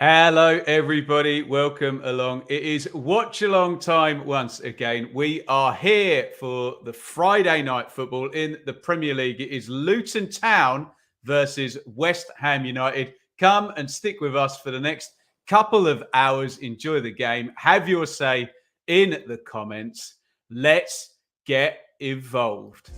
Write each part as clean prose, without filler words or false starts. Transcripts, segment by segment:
Hello, everybody. Welcome along. It is watch along time once again. We are here for the Friday night football in the Premier League. It is Luton Town versus West Ham United. Come and stick with us for the next couple of hours. Enjoy the game. Have your say in the comments. Let's get involved.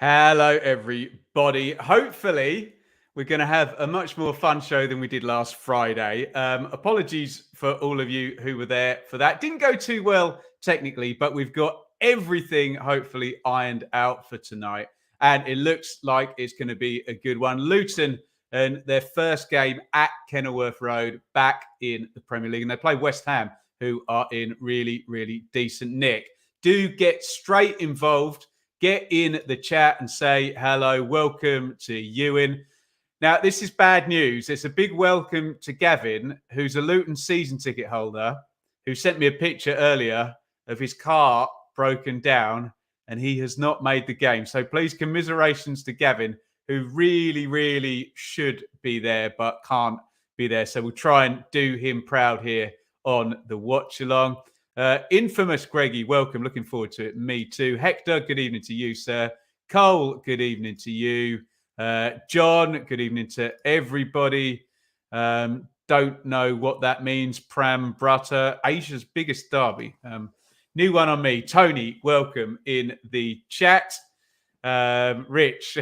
Hello, everybody. Hopefully, we're going to have a much more fun show than we did last Friday. Apologies for all of you who were there for that. Didn't go too well technically, but we've got everything hopefully ironed out for tonight. And it looks like it's going to be a good one. Luton and their first game at Kenilworth Road back in the Premier League. And they play West Ham, who are in really, really decent nick. Do get straight involved. Get in the chat and say hello. Welcome to Ewan. Now, this is bad news. It's a big welcome to Gavin, who's a Luton season ticket holder, who sent me a picture earlier of his car broken down, and he has not made the game. So please, commiserations to Gavin, who really, really should be there, but can't be there. So we'll try and do him proud here on the watch along. Infamous Greggy, welcome. Looking forward to it. Me too. Hector, good evening to you, sir. Cole, good evening to you. John, good evening to everybody. Don't know what that means. Pram Brutter, Asia's biggest derby. New one on me. Tony, welcome in the chat. Rich,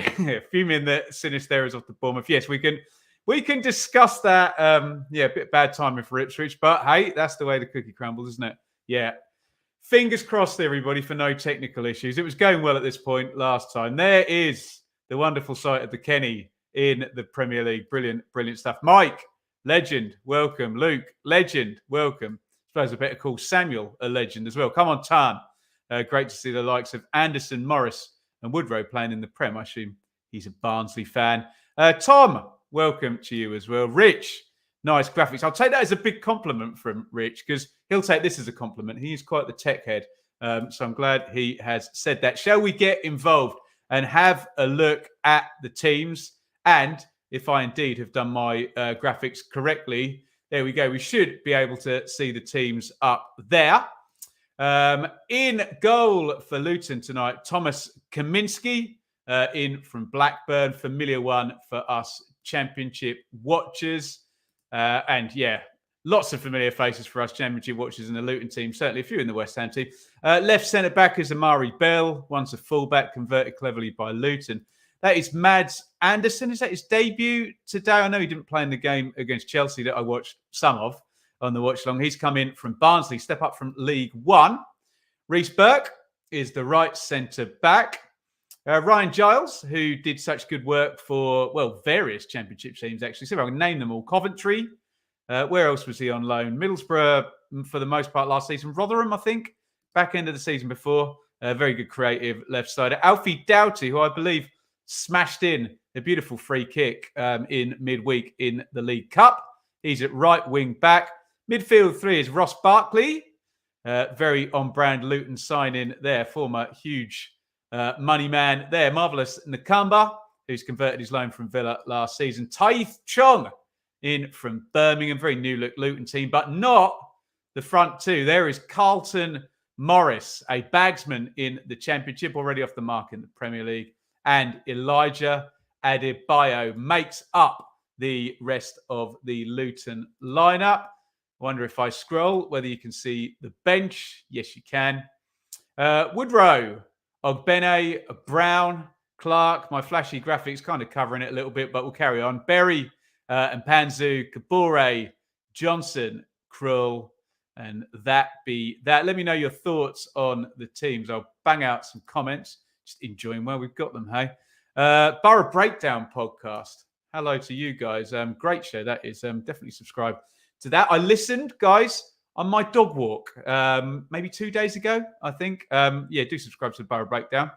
fuming the Sinisteras off the Bournemouth. Yes, we can discuss that. A bit bad timing for Ipswich, but hey, that's the way the cookie crumbles, isn't it? Yeah. Fingers crossed, everybody, for no technical issues. It was going well at this point last time. There is the wonderful sight of the Kenny in the Premier League. Brilliant, brilliant stuff. Mike, legend, welcome. Luke, legend, welcome. I suppose I better call Samuel a legend as well. Come on, Tan. Great to see the likes of Anderson, Morris, and Woodrow playing in the Prem. I assume he's a Barnsley fan. Tom, welcome to you as well. Rich, nice graphics. I'll take that as a big compliment from Rich, because he'll take this as a compliment. He's quite the tech head. So I'm glad he has said that. Shall we get involved and have a look at the teams? And if I indeed have done my graphics correctly, there we go. We should be able to see the teams up there. In goal for Luton tonight, Thomas Kaminski in from Blackburn. Familiar one for us Championship watchers. And yeah, lots of familiar faces for us Championship watchers in the Luton team. Certainly a few in the West Ham team. Left centre back is Amari Bell. Once a fullback, converted cleverly by Luton. That is Mads Anderson. Is that his debut today? I know he didn't play in the game against Chelsea that I watched some of on the watch long. He's come in from Barnsley, step up from League One. Reece Burke is the right centre back. Ryan Giles, who did such good work for, well, various Championship teams, actually. So I can name them all. Coventry. Where else was he on loan? Middlesbrough, for the most part, last season. Rotherham, I think, back end of the season before. Very good creative left-sider. Alfie Doughty, who I believe smashed in a beautiful free kick in midweek in the League Cup. He's at right wing back. Midfield three is Ross Barkley. Very on-brand Luton signing there. Former huge money man there. Marvellous Nakamba, who's converted his loan from Villa last season. Taith Chong in from Birmingham. Very new look Luton team, but not the front two. There is Carlton Morris, a bagsman in the Championship, already off the mark in the Premier League. And Elijah Adebayo makes up the rest of the Luton lineup. I wonder if I scroll whether you can see the bench. Yes, you can. Woodrow, Ogbene, Brown, Clark. My flashy graphics kind of covering it a little bit, but we'll carry on. Berry and Panzu, Kabore, Johnson, Krull, and that be that. Let me know your thoughts on the teams. I'll bang out some comments. Just enjoying where we've got them, hey? Borough Breakdown podcast. Hello to you guys. Great show that is. Definitely subscribe to that. I listened, guys, on my dog walk, maybe 2 days ago, I think. Do subscribe to the Borough Breakdown.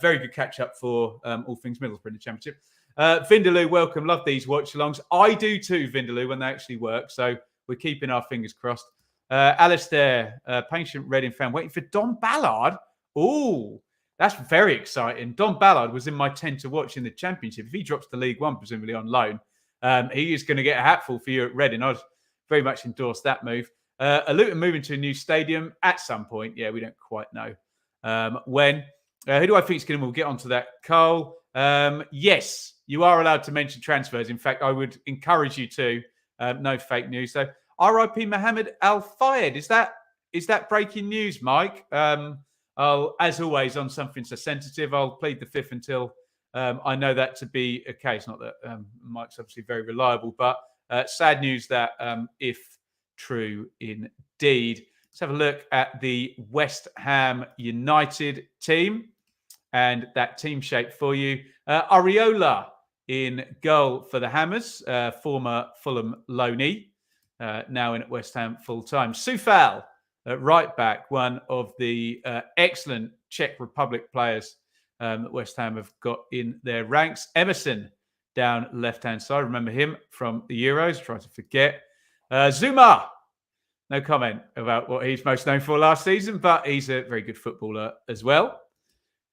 Very good catch up for all things Middlesbrough in the Championship. Vindaloo, welcome. Love these watch-alongs. I do too, Vindaloo, when they actually work. So we're keeping our fingers crossed. Alistair, patient Reading fan, waiting for Don Ballard. Oh, that's very exciting. Don Ballard was in my 10 to watch in the Championship. If he drops to League One, presumably on loan, he is going to get a hatful for you at Reading. I'd very much endorse that move. Luton moving to a new stadium at some point. Yeah, we don't quite know when. Who do I think is going to? We'll get onto that. Cole. Yes, you are allowed to mention transfers. In fact, I would encourage you to. No fake news. So, R.I.P. Mohammed Al Fayed. Is that breaking news, Mike? I'll, as always, on something so sensitive, I'll plead the fifth until I know that to be a case. Not that Mike's obviously very reliable, but sad news that if true indeed. Let's have a look at the West Ham United team and that team shape for you. Areola in goal for the Hammers, former Fulham loanee, now in at West Ham full-time. Soufal at right back, one of the excellent Czech Republic players that West Ham have got in their ranks. Emerson down left-hand side. Remember him from the Euros. Try to forget. Zuma, no comment about what he's most known for last season, but he's a very good footballer as well.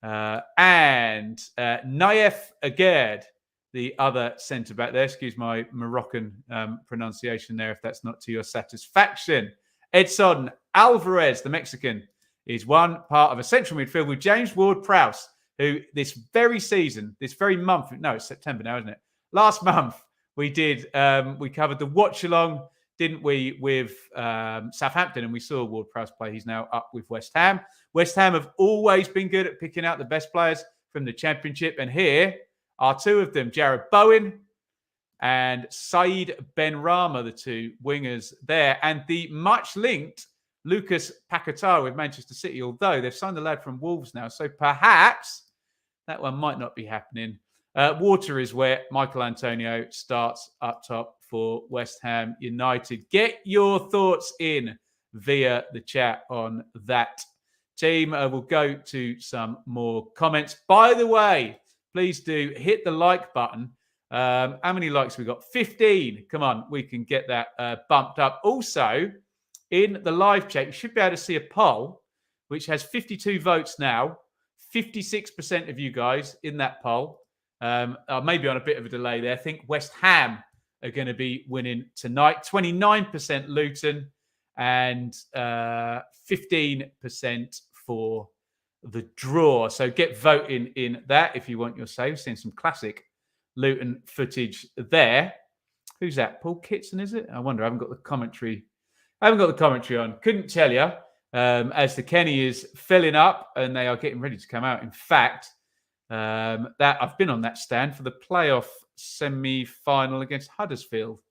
And Naif Aguerd, the other centre-back there. Excuse my Moroccan pronunciation there if that's not to your satisfaction. Edson Alvarez, the Mexican, is one part of a central midfield with James Ward-Prowse, who this very season, this very month, no, it's September now, isn't it? Last month, we covered the watch-along, didn't we, with Southampton, and we saw Ward-Prowse play. He's now up with West Ham. West Ham have always been good at picking out the best players from the Championship, and here are two of them, Jared Bowen and Said Benrahma, the two wingers there, and the much-linked Lucas Paquetá with Manchester City, although they've signed the lad from Wolves now, so perhaps that one might not be happening. Water is where Michael Antonio starts up top for West Ham United. Get your thoughts in via the chat on that team. We'll go to some more comments. By the way, please do hit the like button. How many likes we got? 15. Come on, we can get that bumped up. Also, in the live chat, you should be able to see a poll which has 52 votes now. 56% of you guys in that poll. Maybe on a bit of a delay there. I think West Ham are going to be winning tonight. 29% Luton and 15% for the draw. So get voting in that if you want your say. We've seen some classic Luton footage there. Who's that? Paul Kitson, is it? I wonder. I haven't got the commentary. On. Couldn't tell you. As the Kenny is filling up and they are getting ready to come out. In fact, that I've been on that stand for the playoff semi-final against Huddersfield.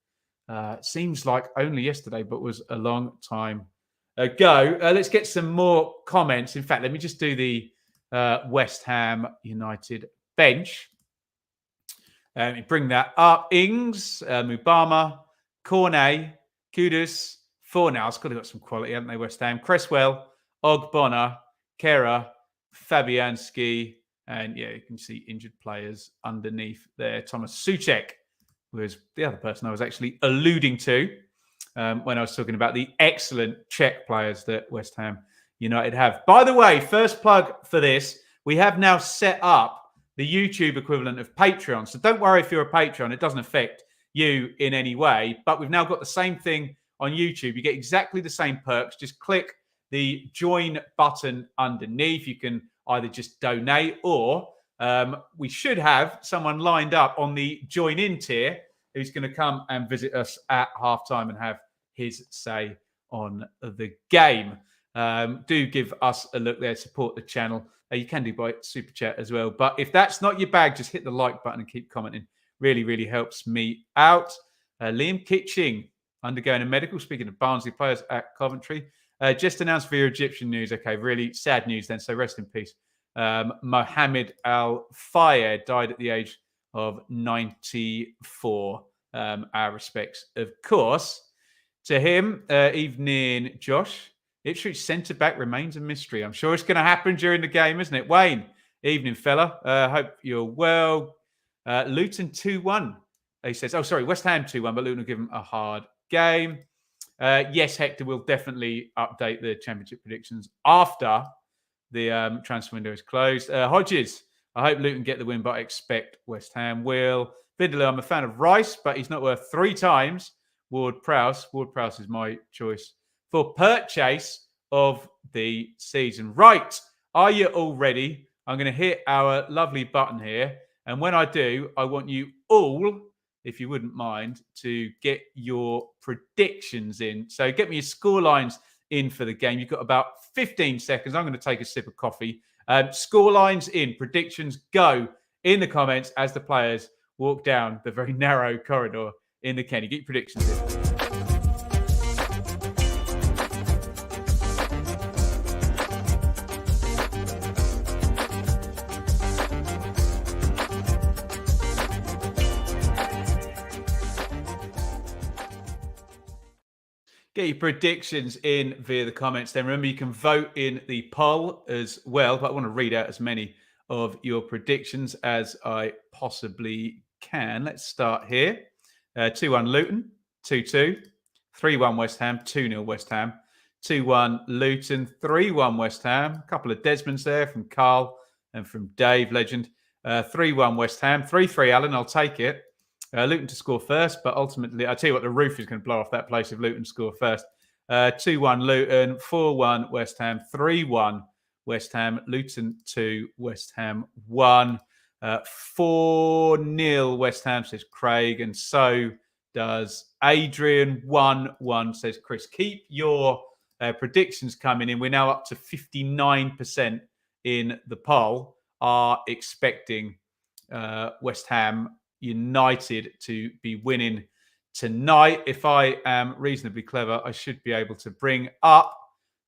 Seems like only yesterday, but was a long time ago. Let's get some more comments. In fact, let me just do the West Ham United bench. Bring that up. Ings, Mubama, Cornet, Kudus, Fornals. Got some quality, haven't they, West Ham? Cresswell, Ogbonna, Kera, Fabianski, and yeah, you can see injured players underneath there. Thomas Souček was the other person I was actually alluding to when I was talking about the excellent Czech players that West Ham United have. By the way, first plug for this, we have now set up the YouTube equivalent of Patreon. So don't worry if you're a Patreon. It doesn't affect you in any way. But we've now got the same thing on YouTube. You get exactly the same perks. Just click the join button underneath. You can either just donate or we should have someone lined up on the join in tier who's going to come and visit us at halftime and have his say on the game. Do give us a look there, support the channel. You can do by super chat as well. But if that's not your bag, just hit the like button and keep commenting. Really, really helps me out. Liam Kitching, undergoing a medical. Speaking of Barnsley players at Coventry. Just announced via Egyptian news. Okay, really sad news then. So rest in peace. Mohammed Al Fayed died at the age of 94. Our respects, of course, to him. Evening, Josh. Ipswich centre-back remains a mystery. I'm sure it's going to happen during the game, isn't it? Wayne, evening, fella. Hope you're well. Luton 2-1. He says, oh, sorry, West Ham 2-1, but Luton will give him a hard game. Yes, Hector will definitely update the championship predictions after the transfer window is closed. Hodges, I hope Luton get the win, but I expect West Ham will. Vidler, I'm a fan of Rice, but he's not worth 3 times Ward-Prowse. Ward-Prowse is my choice for purchase of the season. Right, are you all ready? I'm going to hit our lovely button here. And when I do, I want you all, if you wouldn't mind, to get your predictions in. So get me your score lines in for the game. You've got about 15 seconds. I'm going to take a sip of coffee. Score lines in, predictions go in the comments as the players walk down the very narrow corridor in the Kenny. Get your predictions in. Get your predictions in via the comments. Then remember, you can vote in the poll as well. But I want to read out as many of your predictions as I possibly can. Let's start here. 2-1 Luton, 2-2, 3-1 West Ham, 2-0 West Ham, 2-1 Luton, 3-1 West Ham. A couple of Desmonds there from Carl and from Dave, legend. 3-1 West Ham, 3-3 Alan, I'll take it. Luton to score first, but ultimately, I tell you what, the roof is going to blow off that place if Luton score first. 2-1 Luton, 4-1 West Ham, 3-1 West Ham, Luton 2, West Ham 1, 4-0 West Ham, says Craig, and so does Adrian. 1-1, says Chris. Keep your predictions coming in. We're now up to 59% in the poll, are expecting West Ham United to be winning tonight. If I am reasonably clever, I should be able to bring up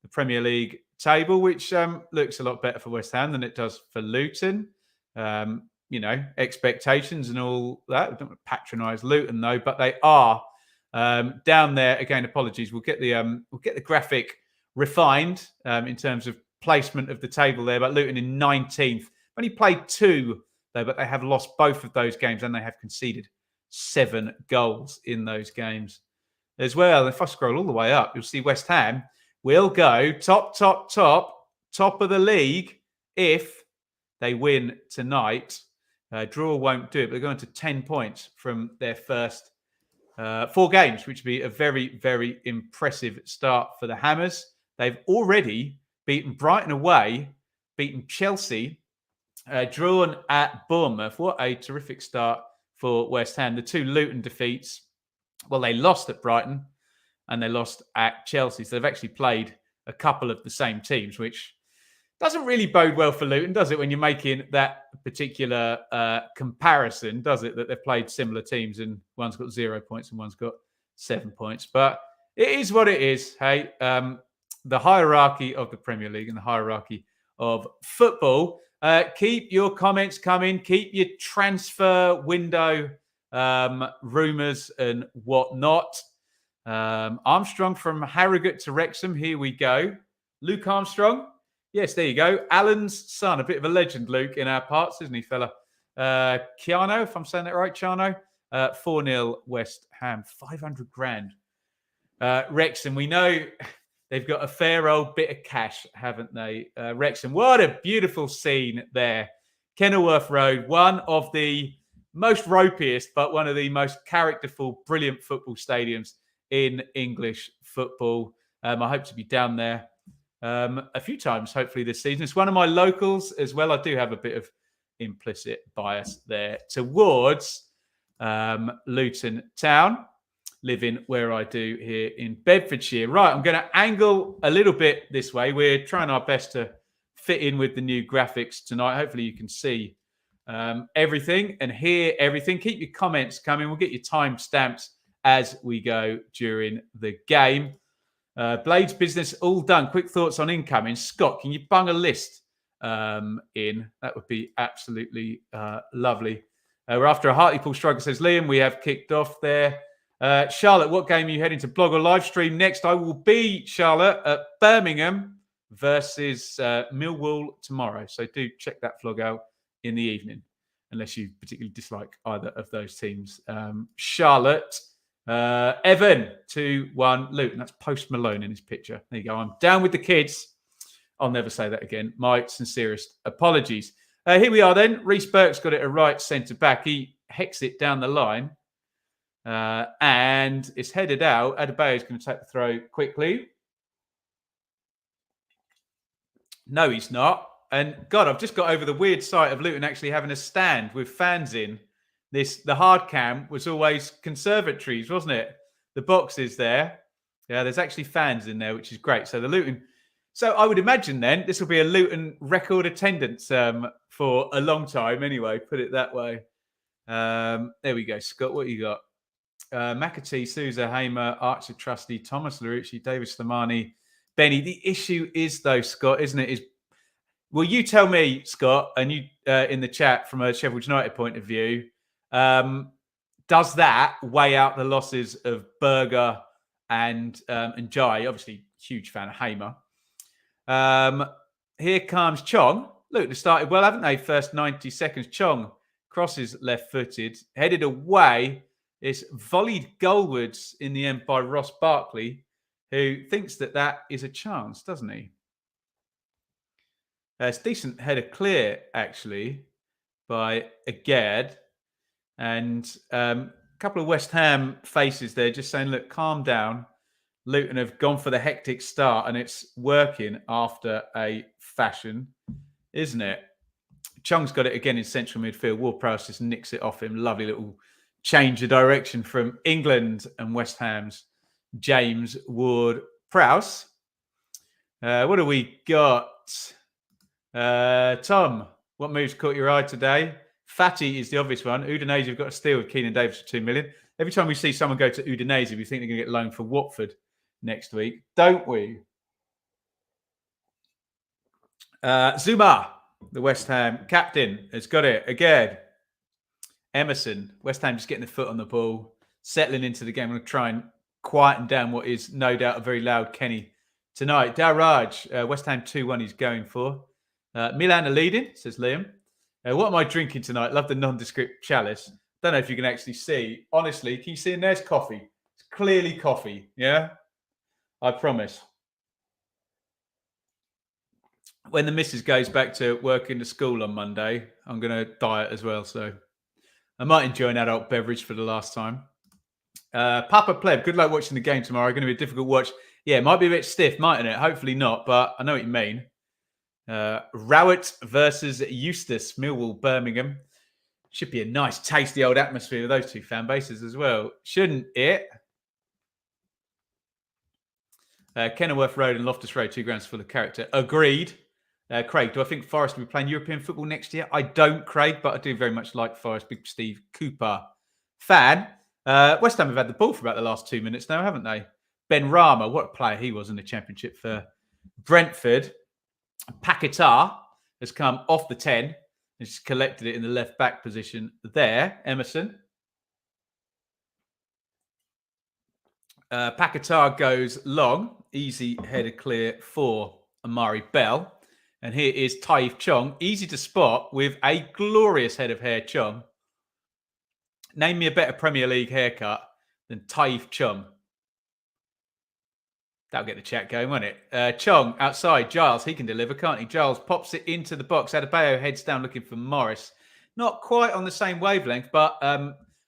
the Premier League table, which looks a lot better for West Ham than it does for Luton. Expectations and all that. I don't want to patronise Luton though, but they are down there. Again, apologies. We'll get the graphic refined in terms of placement of the table there. But Luton in 19th. Only played 2. Though, but they have lost both of those games and they have conceded 7 goals in those games as well. If I scroll all the way up, you'll see West Ham will go top of the league if they win tonight. Draw won't do it, but they're going to 10 points from their first 4 games, which would be a very, very impressive start for the Hammers. They've already beaten Brighton away, beaten Chelsea, drawn at Bournemouth. What a terrific start for West Ham. The 2 Luton defeats, well, they lost at Brighton and they lost at Chelsea. So they've actually played a couple of the same teams, which doesn't really bode well for Luton, does it, when you're making that particular comparison, does it, that they've played similar teams and one's got 0 points and one's got 7 points. But it is what it is, hey. The hierarchy of the Premier League and the hierarchy of football. Keep your comments coming. Keep your transfer window rumours and whatnot. Armstrong from Harrogate to Wrexham. Here we go. Luke Armstrong. Yes, there you go. Alan's son. A bit of a legend, Luke, in our parts, isn't he, fella? Keanu, if I'm saying that right, Chano. 4-0 West Ham. 500 grand. Wrexham, we know they've got a fair old bit of cash, haven't they? Wrexham, what a beautiful scene there. Kenilworth Road, one of the most ropiest, but one of the most characterful, brilliant football stadiums in English football. I hope to be down there a few times, hopefully, this season. It's one of my locals as well. I do have a bit of implicit bias there towards Luton Town, living where I do here in Bedfordshire. Right, I'm going to angle a little bit this way. We're trying our best to fit in with the new graphics tonight. Hopefully you can see everything and hear everything. Keep your comments coming. We'll get your timestamps as we go during the game. Blades business all done. Quick thoughts on incoming. Scott, can you bung a list in? That would be absolutely lovely. We're after a Hartlepool struggle, says Liam. We have kicked off there. Charlotte, what game are you heading to blog or live stream next? I will be, Charlotte, at Birmingham versus Millwall tomorrow. So do check that vlog out in the evening, unless you particularly dislike either of those teams. Charlotte, Evan, 2-1 Luton. That's Post Malone in his picture. There you go. I'm down with the kids. I'll never say that again. My sincerest apologies. Here we are then. Reece Burke's got it a right centre back. He hecks it down the line. And it's headed out. Adebayo's going to take the throw quickly. No, he's not. And God, I've just got over the weird sight of Luton actually having a stand with fans in. The hard cam was always conservatories, wasn't it? The boxes there. Yeah, there's actually fans in there, which is great. So the Luton. So I would imagine then this will be a Luton record attendance for a long time anyway, put it that way. There we go. Scott, what you got? McAtee, Sousa, Hamer, Archer, Trusty, Thomas Larucci, David Slimani, Benny. The issue is, though, Scott, isn't it? Will you tell me, Scott, and you in the chat from a Sheffield United point of view, does that weigh out the losses of Berger and Jai? Obviously, huge fan of Hamer. Here comes Chong. Look, they started well, haven't they? First 90 seconds. Chong crosses left-footed, headed away. It's volleyed goalwards in the end by Ross Barkley, who thinks that is a chance, doesn't he? It's a decent header clear, actually, by Agad. And a couple of West Ham faces there just saying, look, calm down. Luton have gone for the hectic start, and it's working after a fashion, isn't it? Chong's got it again in central midfield. Ward-Prowse just nicks it off him. Lovely little change of direction from England and West Ham's James Ward-Prowse. What do we got? Tom, what moves caught your eye today? Fatty is the obvious one. Udinese have got a steal with Keenan Davis for 2 million. Every time we see someone go to Udinese, we think they're going to get loaned for Watford next week, don't we? Zuma, the West Ham captain, has got it again. Emerson, West Ham just getting the foot on the ball, settling into the game. I'm going to try and quieten down what is no doubt a very loud Kenny tonight. Darraj, West Ham 2-1 he's going for. Milan are leading, says Liam. What am I drinking tonight? Love the nondescript chalice. Don't know if you can actually see. Honestly, can you see in there's coffee? It's clearly coffee, yeah? I promise. When the missus goes back to work in the school on Monday, I'm going to diet as well, so I might enjoy an adult beverage for the last time. Papa Pleb, good luck watching the game tomorrow. Going to be a difficult watch. Yeah, it might be a bit stiff, mightn't it? Hopefully not, but I know what you mean. Rowett versus Eustace, Millwall, Birmingham. Should be a nice, tasty old atmosphere with those two fan bases as well, shouldn't it? Kenilworth Road and Loftus Road, 2 grounds full of character. Agreed. Craig, do I think Forest will be playing European football next year? I don't, Craig, but I do very much like Forest. Big Steve Cooper fan. West Ham have had the ball for about the last 2 minutes now, haven't they? Ben Rama, what a player he was in the Championship for Brentford. Paquetá has come off the 10 and just collected it in the left back position there. Emerson. Paquetá goes long. Easy header clear for Amari Bell. And here is Taif Chong. Easy to spot with a glorious head of hair, Chong. Name me a better Premier League haircut than Taif Chong. That'll get the chat going, won't it? Chong outside. Giles, he can deliver, can't he? Giles pops it into the box. Adebayo heads down looking for Morris. Not quite on the same wavelength, but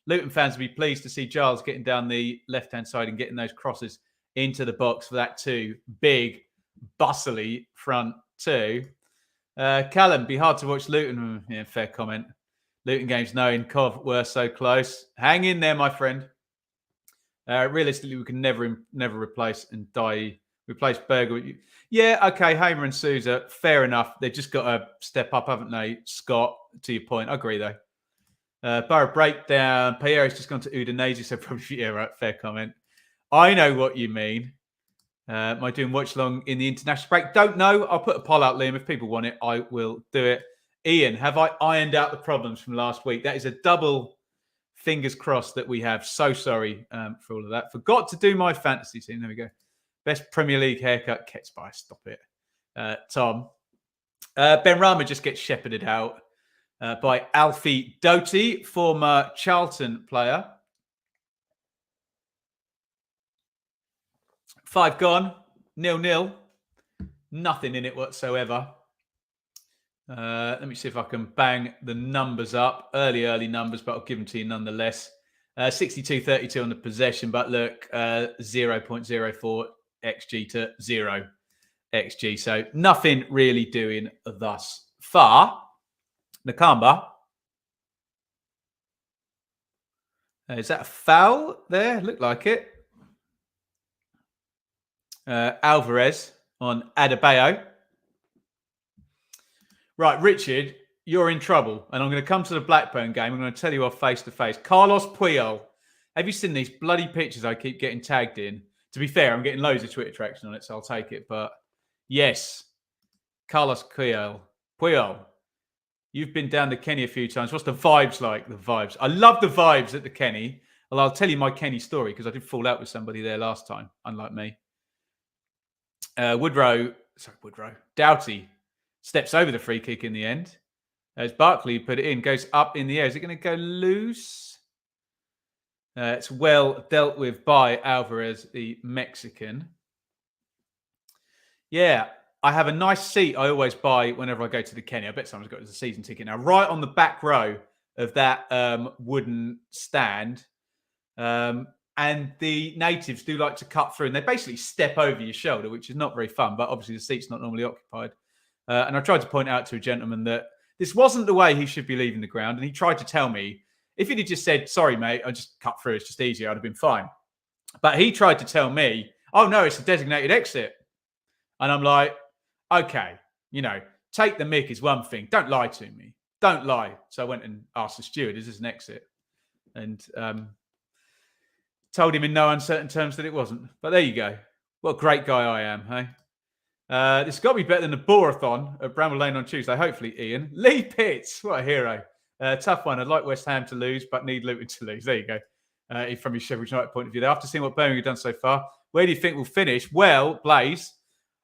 Luton fans will be pleased to see Giles getting down the left-hand side and getting those crosses into the box for that too. Big, bustly front two. Callum, be hard to watch Luton. Yeah, fair comment. Luton games knowing Cov were so close. Hang in there, my friend. Realistically, we can never replace Berger. Yeah, okay, Hamer and Sousa, fair enough. They've just got to step up, haven't they, Scott, to your point. I agree, though. Borough breakdown. Pierre's just gone to Udinese, so probably, yeah, right, fair comment. I know what you mean. Am I doing watch long in the international break? Don't know. I'll put a poll out, Liam. If people want it, I will do it. Ian, have I ironed out the problems from last week? That is a double Fingers crossed that we have. So sorry for all of that. Forgot to do my fantasy team. There we go. Best Premier League haircut. Ketspy, stop it. Tom. Ben Rama just gets shepherded out by Alfie Doty, former Charlton player. 5 gone. 0-0. Nothing in it whatsoever. Let me see if I can bang the numbers up. Early numbers, but I'll give them to you nonetheless. 62-32 on the possession, but look, 0.04 XG to 0 XG. So nothing really doing thus far. Nakamba. Is that a foul there? Looked like it. Alvarez on Adebayo. Right, Richard, you're in trouble. And I'm going to come to the Blackburn game. I'm going to tell you off face to face. Carlos Puyol. Have you seen these bloody pictures I keep getting tagged in? To be fair, I'm getting loads of Twitter traction on it, so I'll take it. But yes, Carlos Puyol. You've been down to Kenny a few times. What's the vibes like? The vibes. I love the vibes at the Kenny. Well, I'll tell you my Kenny story because I did fall out with somebody there last time, unlike me. Doughty steps over the free kick in the end. As Barkley put it in, goes up in the air. Is it going to go loose? It's well dealt with by Alvarez, the Mexican. Yeah, I have a nice seat I always buy whenever I go to the Kenny. I bet someone's got a season ticket now. Right on the back row of that wooden stand. And the natives do like to cut through, and they basically step over your shoulder, which is not very fun, but obviously the seat's not normally occupied. And I tried to point out to a gentleman that this wasn't the way he should be leaving the ground, and he tried to tell me, if he'd just said, sorry, mate, I just cut through, it's just easier, I'd have been fine. But he tried to tell me, oh, no, it's a designated exit. And I'm like, okay, take the mick is one thing. Don't lie to me. Don't lie. So I went and asked the steward, is this an exit? And told him in no uncertain terms that it wasn't. But there you go. What a great guy I am, hey? This has got to be better than the Borathon at Bramble Lane on Tuesday. Hopefully, Ian. Lee Pitts, what a hero. Tough one. I'd like West Ham to lose, but need Luton to lose. There you go. From your Sheffield United point of view. After seeing what Birmingham have done so far, where do you think we'll finish? Well, Blaze,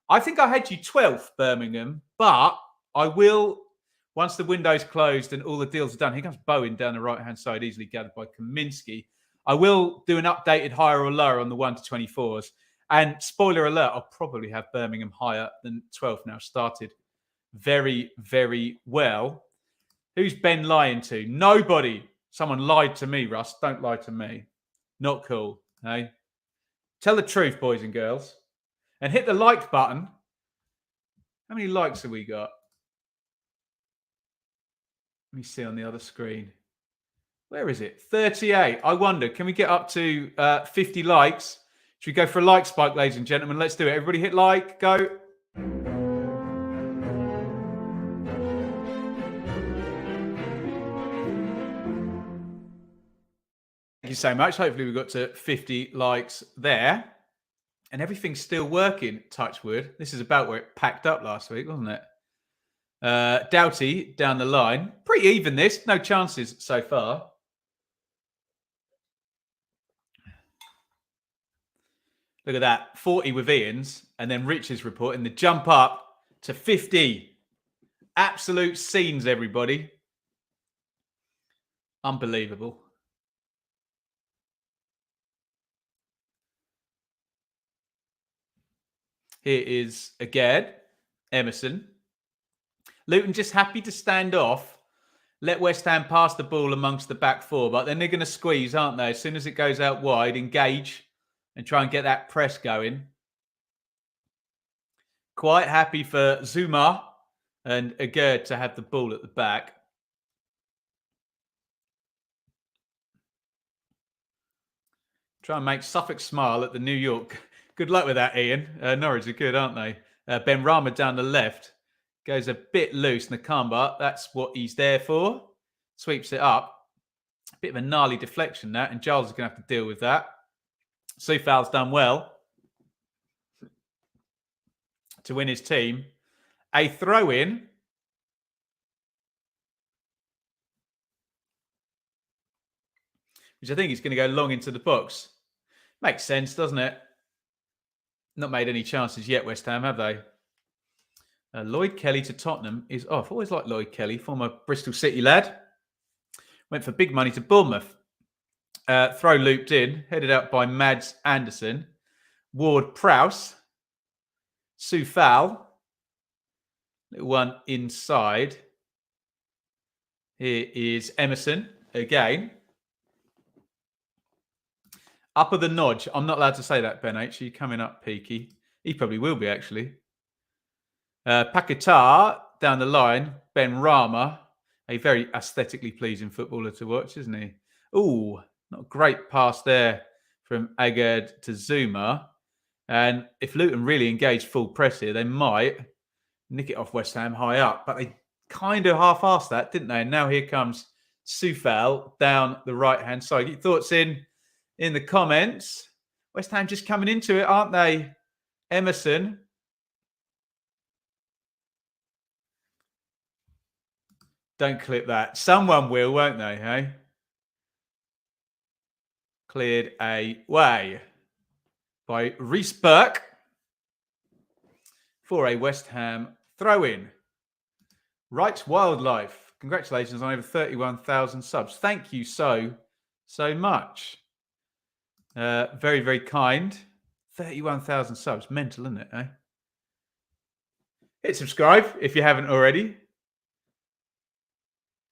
I think I had you 12th, Birmingham, but I will, once the window's closed and all the deals are done, here comes Bowen down the right-hand side, easily gathered by Kaminsky. I will do an updated higher or lower on the 1 to 24s. And spoiler alert, I'll probably have Birmingham higher than 12th now. Started very, very well. Who's Ben lying to? Nobody. Someone lied to me, Russ. Don't lie to me. Not cool. Hey? Tell the truth, boys and girls. And hit the like button. How many likes have we got? Let me see on the other screen. Where is it? 38. I wonder, can we get up to 50 likes? Should we go for a like spike, ladies and gentlemen? Let's do it. Everybody hit like. Go. Thank you so much. Hopefully we got to 50 likes there. And everything's still working, touch wood. This is about where it packed up last week, wasn't it? Doughty down the line. Pretty even this. No chances so far. Look at that. 40 with Ian's. And then Richard's reporting the jump up to 50. Absolute scenes, everybody. Unbelievable. Here is again Emerson. Luton just happy to stand off, let West Ham pass the ball amongst the back four, but then they're going to squeeze, aren't they? As soon as it goes out wide, engage and try and get that press going. Quite happy for Zuma and Agerd to have the ball at the back. Try and make Suffolk smile at the New York. Good luck with that, Ian. Norwich are good, aren't they? Ben Rama down the left. Goes a bit loose. Nakamba, that's what he's there for. Sweeps it up. A bit of a gnarly deflection, that. And Giles is going to have to deal with that. Soufal's done well to win his team. A throw-in. which I think is going to go long into the box. Makes sense, doesn't it? Not made any chances yet, West Ham, have they? Lloyd Kelly to Tottenham is off. Always liked Lloyd Kelly, former Bristol City lad. Went for big money to Bournemouth. Throw looped in, headed out by Mads Anderson. Ward Prowse. Soufal. Little one inside. Here is Emerson again. Upper the nodge. I'm not allowed to say that, Ben H. Are you coming up, Peaky? He probably will be, actually. Paquetá down the line. Ben Rama. A very aesthetically pleasing footballer to watch, isn't he? Ooh, not a great pass there from Agad to Zuma. And if Luton really engage full press here, they might nick it off West Ham high up. But they kind of half-assed that, didn't they? And now here comes Soufal down the right-hand side. Get your thoughts in the comments. West Ham just coming into it, aren't they? Emerson. Don't clip that. Someone will, won't they, hey? Cleared away by Reece Burke for a West Ham throw-in. Rights Wildlife. Congratulations on over 31,000 subs. Thank you so much. Very, very kind. 31,000 subs. Mental, isn't it, eh? Hit subscribe if you haven't already.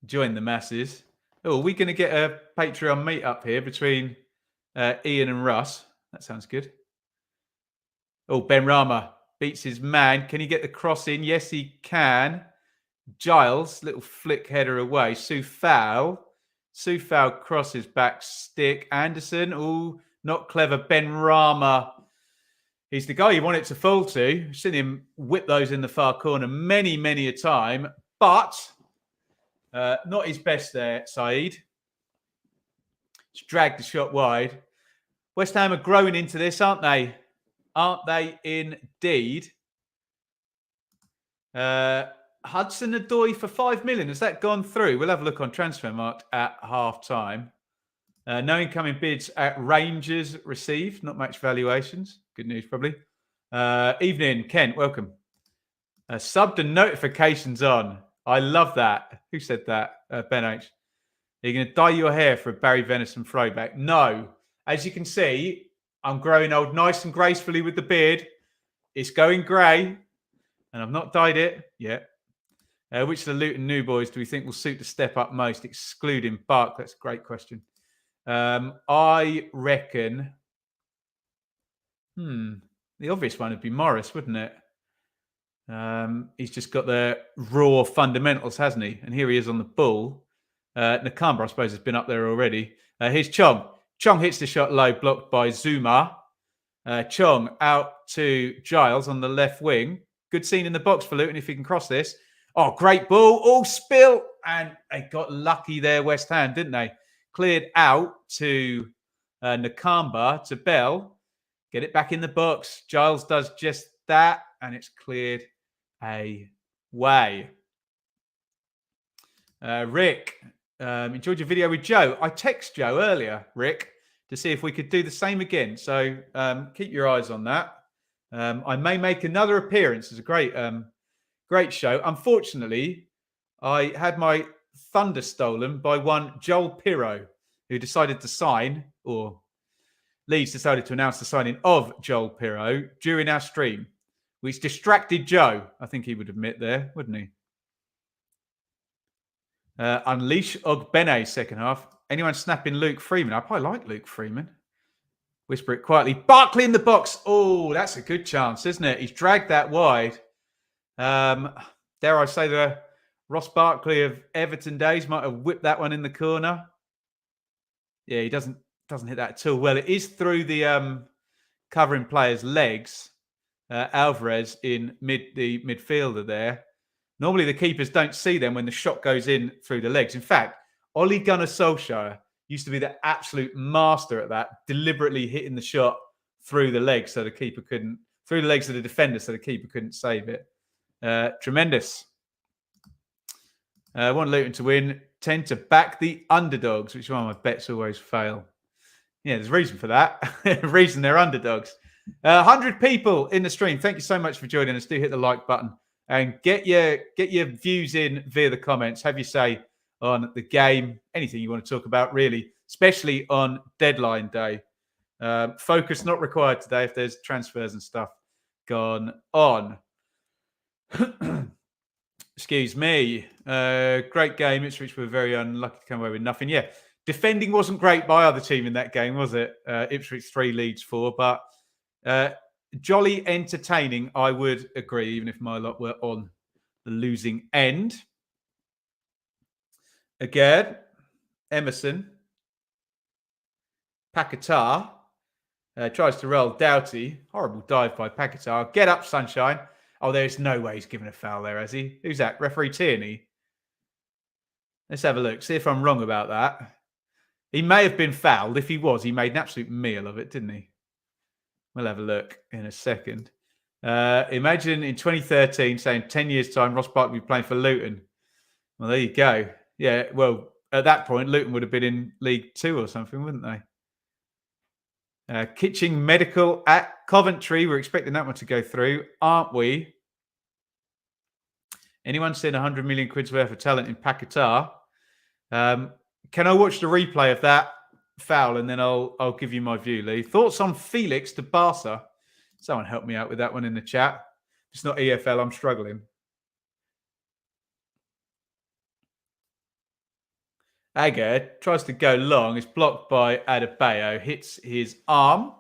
Join the masses. Oh, are we going to get a Patreon meet-up here between Ian and Russ? That sounds good. Oh, Ben Rama beats his man. Can he get the cross in? Yes, he can. Giles, little flick header away. Soufal crosses back stick. Anderson, oh, not clever. Ben Rama. He's the guy you want it to fall to. I've seen him whip those in the far corner many, many a time. But not his best there, Saeed. Just dragged the shot wide. West Ham are growing into this, aren't they? Aren't they indeed? Hudson-Odoi for 5 million. Has that gone through? We'll have a look on Transfermarkt at half-time. No incoming bids at Rangers received. Not much valuations. Good news, probably. Evening, Kent. Welcome. Subbed and notifications on. I love that. Who said that? Ben H. Are you going to dye your hair for a Barry Venison throwback? No. As you can see, I'm growing old nice and gracefully with the beard. It's going grey, and I've not dyed it yet. Which of the Luton new boys do we think will suit the step up most, excluding Bark? That's a great question. I reckon, the obvious one would be Morris, wouldn't it? He's just got the raw fundamentals, hasn't he? And here he is on the ball. Nakamba, I suppose, has been up there already. Here's Chong. Chong hits the shot low, blocked by Zuma. Chong out to Giles on the left wing. Good scene in the box for Luton if he can cross this. Oh, great ball. Oh, spill. And they got lucky there, West Ham, didn't they? Cleared out to Nakamba, to Bell. Get it back in the box. Giles does just that, and it's cleared away. Rick, enjoyed your video with Joe. I texted Joe earlier, Rick, to see if we could do the same again. So keep your eyes on that. I may make another appearance. It's a great show. Unfortunately, I had my thunder stolen by one Joel Pirro, who decided to sign, or Leeds decided to announce the signing of Joel Pirro during our stream, which distracted Joe. I think he would admit there, wouldn't he? Unleash Ogbene, second half. Anyone snapping Luke Freeman? I probably like Luke Freeman. Whisper it quietly. Barkley in the box. Oh, that's a good chance, isn't it? He's dragged that wide. Dare I say the Ross Barkley of Everton days might have whipped that one in the corner. Yeah, he doesn't hit that at all well. It is through the covering player's legs. Alvarez in the midfielder there. Normally the keepers don't see them when the shot goes in through the legs. In fact, Ole Gunnar Solskjaer used to be the absolute master at that, deliberately hitting the shot through the legs so the keeper couldn't, through the legs of the defender so the keeper couldn't save it. Tremendous. Want Luton to win. tend to back the underdogs, which is why my bets always fail. Yeah, there's a reason for that. Reason they're underdogs. 100 people in the stream. Thank you so much for joining us. Do hit the like button and get your views in via the comments. Have your say on the game. Anything you want to talk about, really, especially on deadline day. Focus not required today if there's transfers and stuff gone on. Excuse me. Great game. Ipswich were very unlucky to come away with nothing. Yeah. Defending wasn't great by either team in that game, was it? Ipswich 3 Leeds 4, but jolly entertaining, I would agree, even if my lot were on the losing end. Again, Emerson. Paquetá tries to roll Doughty. Horrible dive by Paquetá. Get up, Sunshine. Oh, there's no way he's given a foul there, has he? Who's that? Referee Tierney? Let's have a look. See if I'm wrong about that. He may have been fouled. If he was, he made an absolute meal of it, didn't he? We'll have a look in a second. Imagine in 2013 saying 10 years' time, Ross Barkley will be playing for Luton. Well, there you go. Yeah, well, at that point, Luton would have been in League 2 or something, wouldn't they? Kitching Medical at Coventry. We're expecting that one to go through, aren't we? Anyone seen 100 million quid's worth of talent in Paquetá? Can I watch the replay of that foul and then I'll give you my view, Lee? Thoughts on Felix to Barca? Someone help me out with that one in the chat. It's not EFL. I'm struggling. Aguerd tries to go long. It's blocked by Adebayo. Hits his arm,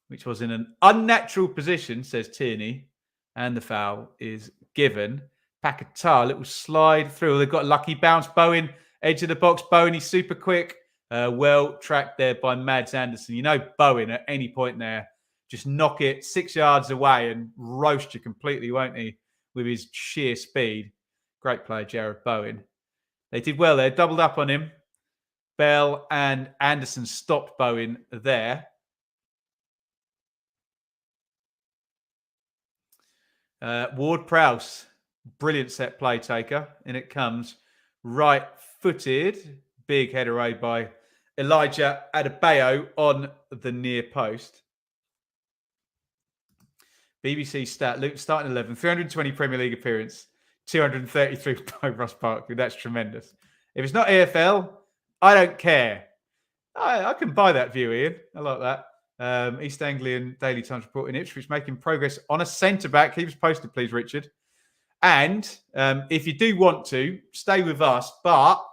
which was in an unnatural position, says Tierney. And the foul is given. Paquetá, little slide through. They've got a lucky bounce. Bowen, edge of the box. Bowen, he's super quick. Well tracked there by Mads Anderson. You know Bowen at any point there, just knock it 6 yards away and roast you completely, won't he, with his sheer speed. Great player, Jared Bowen. They did well there, doubled up on him. Bell and Anderson stopped Bowen there. Ward-Prowse, brilliant set play taker. And it comes right-footed. Big header away by Elijah Adebayo on the near post. BBC stat, Luton starting 11, 320 Premier League appearance, 233 by Ross Barkley. That's tremendous. If it's not AFL, I don't care. I can buy that view, Ian. I like that. East Anglian Daily Times reporting Ipswich making progress on a centre-back. Keep us posted, please, Richard. And if you do want to, stay with us. But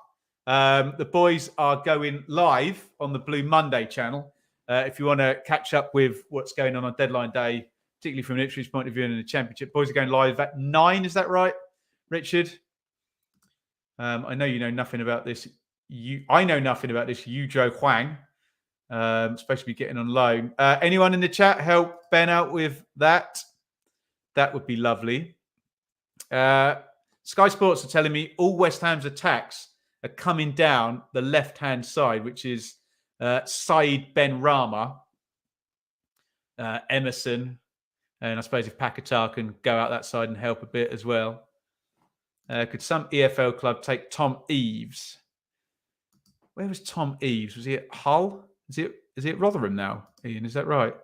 the boys are going live on the Blue Monday channel. If you want to catch up with what's going on deadline day, particularly from an Ipswich point of view and in the Championship, boys are going live at 9. Is that right, Richard? I know you know nothing about this. I know nothing about this. Yuzhou Huang, supposed to be getting on loan. Anyone in the chat help Ben out with that? That would be lovely. Sky Sports are telling me all West Ham's attacks are coming down the left-hand side, which is Said Ben Rama, Emerson, and I suppose if Paquetá can go out that side and help a bit as well. Could some EFL club take Tom Eaves? Where was Tom Eaves? Was he at Hull? Is he at Rotherham now, Ian? Is that right?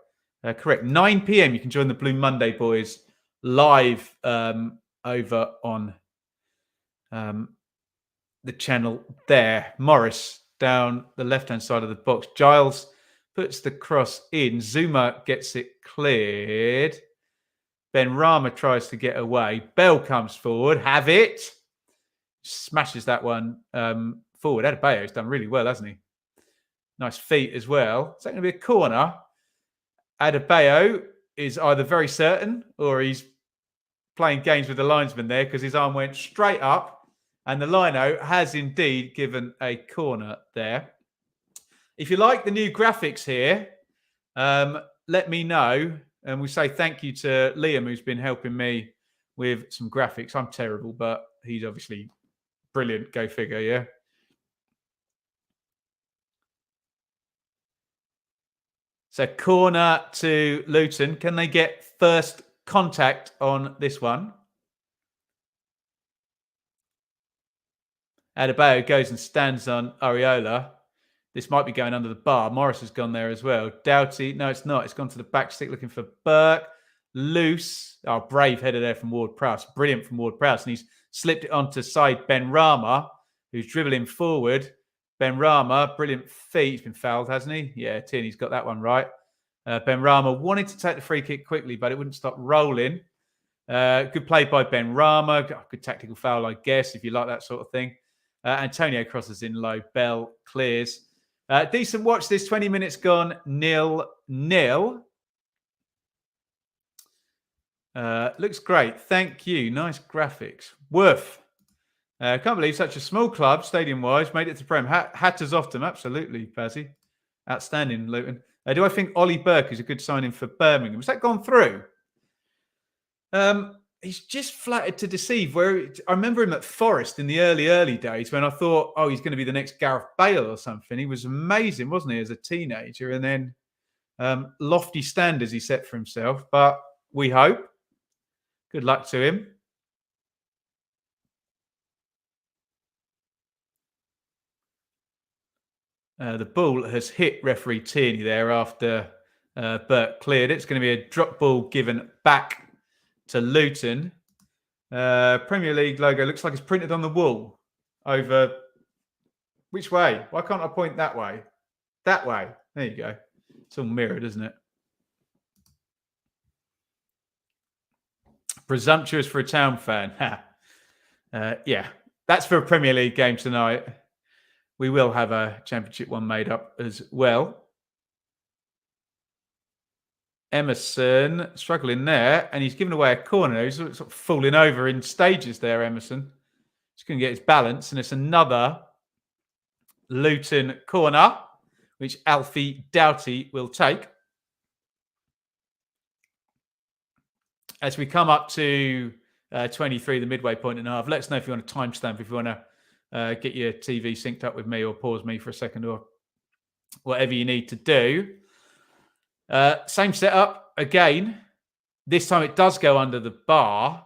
Correct. 9 p.m. You can join the Blue Monday boys live over on the channel there. Morris down the left-hand side of the box. Giles puts the cross in. Zuma gets it cleared. Ben Rama tries to get away. Bell comes forward. Have it. Smashes that one forward. Adebayo's done really well, hasn't he? Nice feet as well. Is that going to be a corner? Adebayo is either very certain or he's playing games with the linesman there because his arm went straight up and the lino has indeed given a corner there. If you like the new graphics here, let me know. And we say thank you to Liam, who's been helping me with some graphics. I'm terrible, but he's obviously brilliant. Go figure, yeah? So corner to Luton. Can they get first contact on this one? Adebayo goes and stands on Areola. This might be going under the bar. Morris has gone there as well. Doughty, no, it's not. It's gone to the back stick looking for Burke. Loose. Oh, brave header there from Ward-Prowse. Brilliant from Ward-Prowse. And he's slipped it onto side Benrahma, who's dribbling forward. Benrahma, brilliant feet. He's been fouled, hasn't he? Yeah, Tierney's got that one right. Benrahma wanted to take the free kick quickly, but it wouldn't stop rolling. Good play by Benrahma. Good tactical foul, I guess, if you like that sort of thing. Antonio crosses in low. Bell clears. Decent watch this. 20 minutes gone. 0-0. Looks great. Thank you. Nice graphics. Woof. Can't believe such a small club, stadium-wise, made it to Prem. Hatters off them. Absolutely, Pazzy. Outstanding, Luton. Do I think Ollie Burke is a good signing for Birmingham? Has that gone through? He's just flattered to deceive. I remember him at Forest in the early days when I thought, oh, he's going to be the next Gareth Bale or something. He was amazing, wasn't he, as a teenager? And then lofty standards he set for himself. But we hope. Good luck to him. The ball has hit referee Tierney there after Burke cleared it. It's going to be a drop ball given back to Luton. Premier League logo looks like it's printed on the wall over... Which way? Why can't I point that way? That way. There you go. It's all mirrored, isn't it? Presumptuous for a Town fan. Yeah, that's for a Premier League game tonight. We will have a Championship one made up as well. Emerson struggling there, and he's given away a corner. He's sort of falling over in stages there, Emerson. He's going to get his balance, and it's another Luton corner, which Alfie Doughty will take. As we come up to 23, the midway point and a half, let us know if you want a timestamp, if you want to get your TV synced up with me or pause me for a second or whatever you need to do. Same setup again. This time it does go under the bar.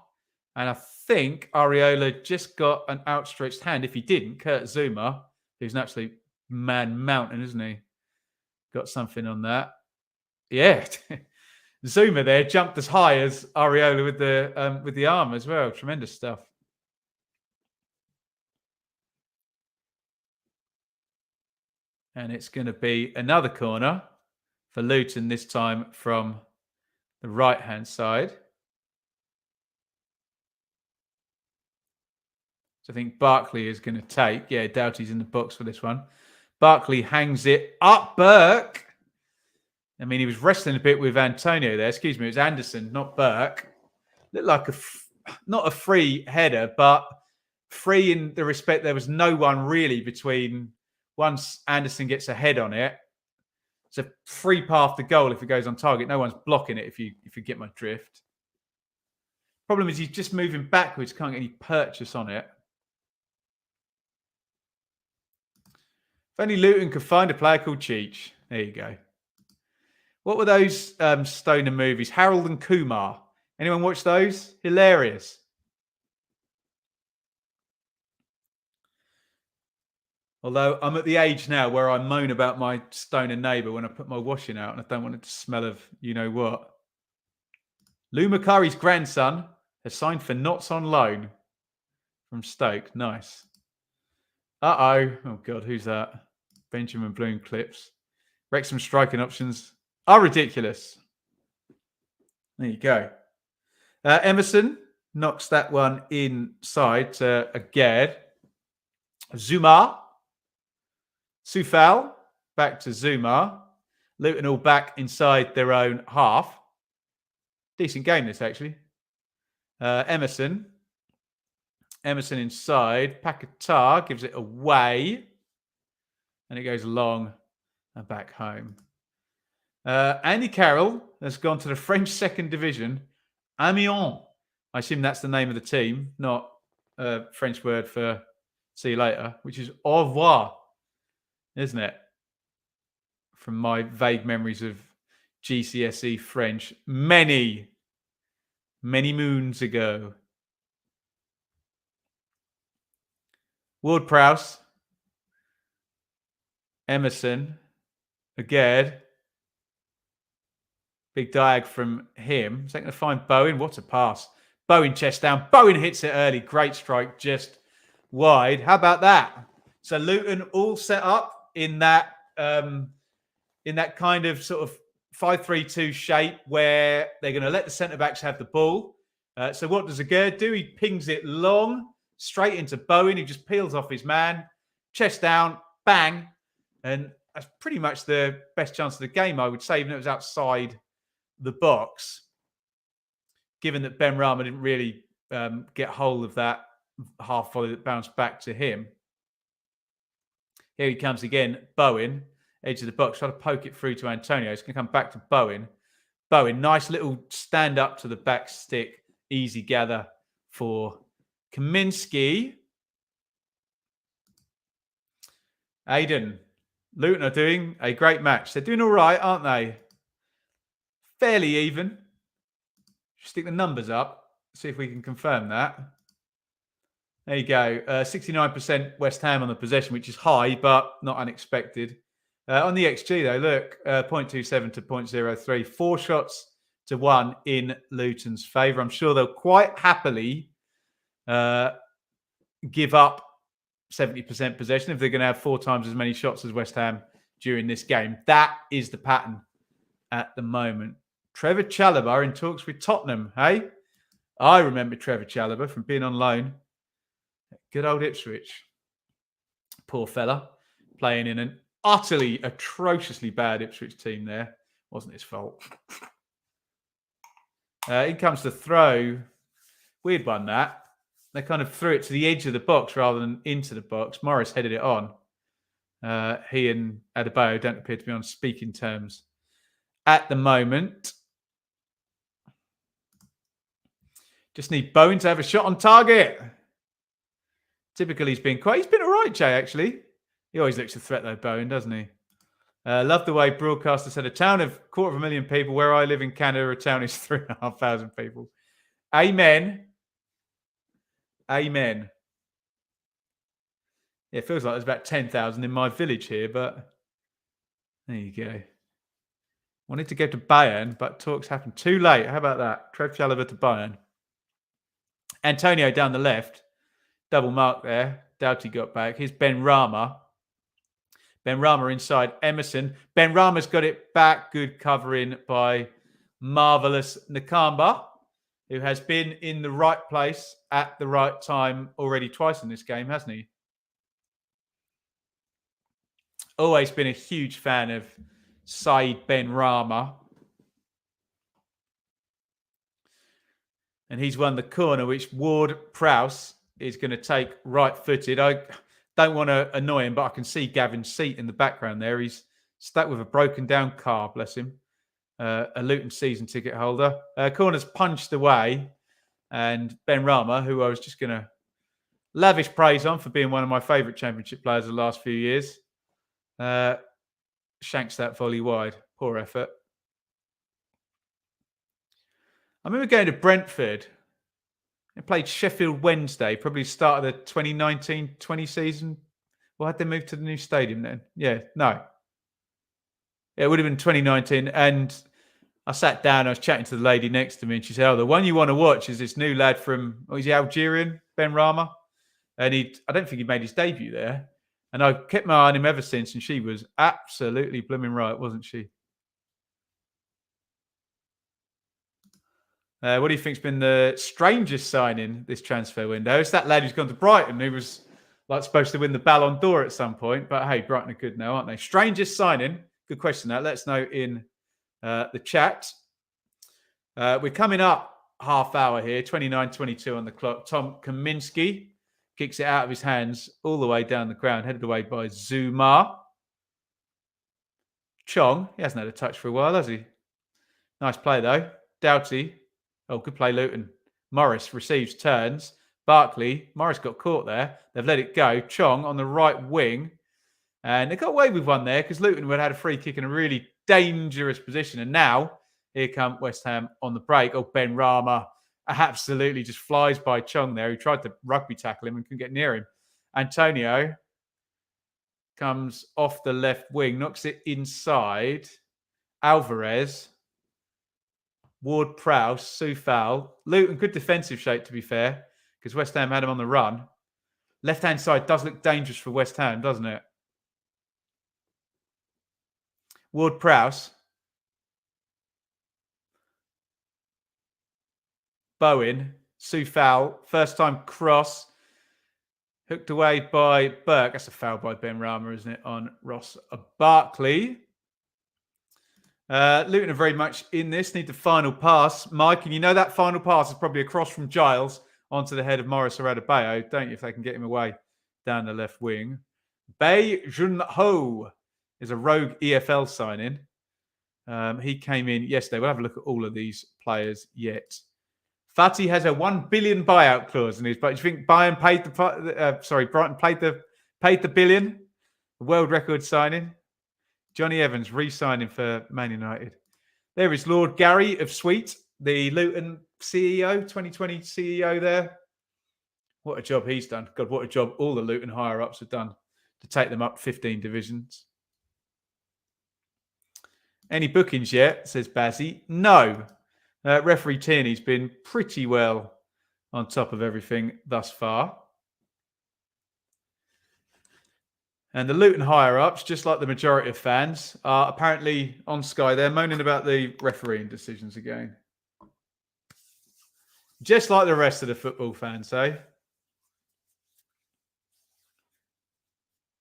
And I think Areola just got an outstretched hand. If he didn't, Kurt Zuma, who's an absolute man mountain, isn't he? Got something on that. Yeah. Zuma there jumped as high as Areola with the arm as well. Tremendous stuff. And it's going to be another corner for Luton, this time from the right-hand side. So I think Barkley is going to take. Yeah, Doughty's in the box for this one. Barkley hangs it up. Burke. I mean, he was wrestling a bit with Antonio there. Excuse me, it was Anderson, not Burke. Looked like not a free header, but free in the respect there was no one really between once Anderson gets a head on it. It's a free path to goal if it goes on target. No one's blocking it if you get my drift. Problem is he's just moving backwards, can't get any purchase on it. If only Luton could find a player called Cheech. There you go. What were those Stoner movies? Harold and Kumar. Anyone watch those? Hilarious. Although I'm at the age now where I moan about my stoner neighbour when I put my washing out and I don't want it to smell of you-know-what. Lou Macari's grandson has signed for Notts on loan from Stoke. Nice. Uh-oh. Oh, God, who's that? Benjamin Bloom clips. Wrexham striking options are ridiculous. There you go. Emerson knocks that one inside to Agad. Zuma. Soufal. Back to Zuma. Luton all back inside their own half. Decent game this, actually. Emerson. Emerson inside. Paquetá gives it away. And it goes long and back home. Andy Carroll has gone to the French second division. Amiens. I assume that's the name of the team, not a French word for see you later, which is au revoir, isn't it? From my vague memories of GCSE French many moons ago. Ward-Prowse. Emerson. Again. Big diag from him. Is that going to find Bowen? What a pass. Bowen chest down. Bowen hits it early. Great strike. Just wide. How about that? So Luton all set up in that kind of sort of 5-3-2 shape where they're going to let the centre-backs have the ball. So what does Aguerd do? He pings it long, straight into Bowen, who just peels off his man. Chest down, bang. And that's pretty much the best chance of the game, I would say, even though it was outside the box, given that Ben Rama didn't really get hold of that half volley that bounced back to him. Here he comes again, Bowen, edge of the box, trying to poke it through to Antonio. It's going to come back to Bowen. Bowen, nice little stand up to the back stick, easy gather for Kaminsky. Aidan, Luton are doing a great match. They're doing all right, aren't they? Fairly even. Stick the numbers up. See if we can confirm that. There you go. 69% West Ham on the possession, which is high, but not unexpected. On the XG, though, look, 0.27 to 0.03. 4 shots to 1 in Luton's favour. I'm sure they'll quite happily give up 70% possession if they're going to have 4 times as many shots as West Ham during this game. That is the pattern at the moment. Trevor Chalobah in talks with Tottenham, hey? I remember Trevor Chalobah from being on loan. Good old Ipswich. Poor fella. Playing in an utterly, atrociously bad Ipswich team there. Wasn't his fault. In comes the throw. Weird one, that. They kind of threw it to the edge of the box rather than into the box. Morris headed it on. He and Adebayo don't appear to be on speaking terms at the moment. Just need Bowen to have a shot on target. Typically, he's been all right, Jay, actually. He always looks a threat, though, Bowen, doesn't he? Love the way broadcaster said, a town of 250,000 people. Where I live in Canada, a town is 3,500 people. Amen. Amen. Yeah, it feels like there's about 10,000 in my village here, but there you go. Wanted to go to Bayern, but talks happened too late. How about that? Trev Chalobah to Bayern. Antonio down the left. Double mark there. Doughty got back. Here's Ben Rama. Ben Rama inside Emerson. Ben Rama's got it back. Good covering by marvellous Nakamba, who has been in the right place at the right time already twice in this game, hasn't he? Always been a huge fan of Said Ben Rama. And he's won the corner, which Ward-Prowse is going to take right-footed. I don't want to annoy him, but I can see Gavin's seat in the background there. He's stuck with a broken-down car, bless him. A Luton season ticket holder. Corner's punched away. And Ben Rama, who I was just going to lavish praise on for being one of my favourite Championship players of the last few years, shanks that volley wide. Poor effort. I remember going to Brentford and played Sheffield Wednesday, probably start of the 2019-20 season. Well, had they moved to the new stadium then? Yeah, no. It would have been 2019. And I sat down, I was chatting to the lady next to me, and she said, oh, the one you want to watch is this new lad from, is he Algerian, Ben Rama? And I don't think he made his debut there. And I've kept my eye on him ever since, and she was absolutely blooming right, wasn't she? What do you think's been the strangest signing this transfer window? It's that lad who's gone to Brighton, who was like supposed to win the Ballon d'Or at some point. But hey, Brighton are good now, aren't they? Strangest signing? Good question. That. Let us know in the chat. We're coming up half hour here, 29:22 on the clock. Tom Kaminsky kicks it out of his hands all the way down the ground, headed away by Zuma. Chong, he hasn't had a touch for a while, has he? Nice play, though. Doughty. Oh, good play, Luton. Morris receives, turns. Barkley. Morris got caught there. They've let it go. Chong on the right wing. And they got away with one there because Luton would have had a free kick in a really dangerous position. And now, here come West Ham on the break. Oh, Ben Rama absolutely just flies by Chong there. He tried to rugby tackle him and couldn't get near him. Antonio comes off the left wing, knocks it inside. Alvarez, Ward-Prowse, Soufal. Luton, good defensive shape, to be fair, because West Ham had him on the run. Left-hand side does look dangerous for West Ham, doesn't it? Ward-Prowse. Bowen, Soufal, first time cross, hooked away by Burke. That's a foul by Ben Rama, isn't it, on Ross Barkley. Luton are very much in this, need the final pass. Mike, and you know that final pass is probably across from Giles onto the head of Morris Adebayo, don't you, if they can get him away down the left wing. Bae Jun-ho is a rogue EFL signing. He came in yesterday. We'll have a look at all of these players yet. Fati has a 1 billion buyout clause in his, but do you think Brighton paid the billion? The world record signing. Johnny Evans re-signing for Man United. There is Lord Gary of Sweet, the Luton CEO, 2020 CEO there. What a job he's done. God, what a job all the Luton higher-ups have done to take them up 15 divisions. Any bookings yet, says Bazzy? No. Referee Tierney's been pretty well on top of everything thus far. And the Luton higher-ups, just like the majority of fans, are apparently on Sky. They're moaning about the refereeing decisions again. Just like the rest of the football fans, eh?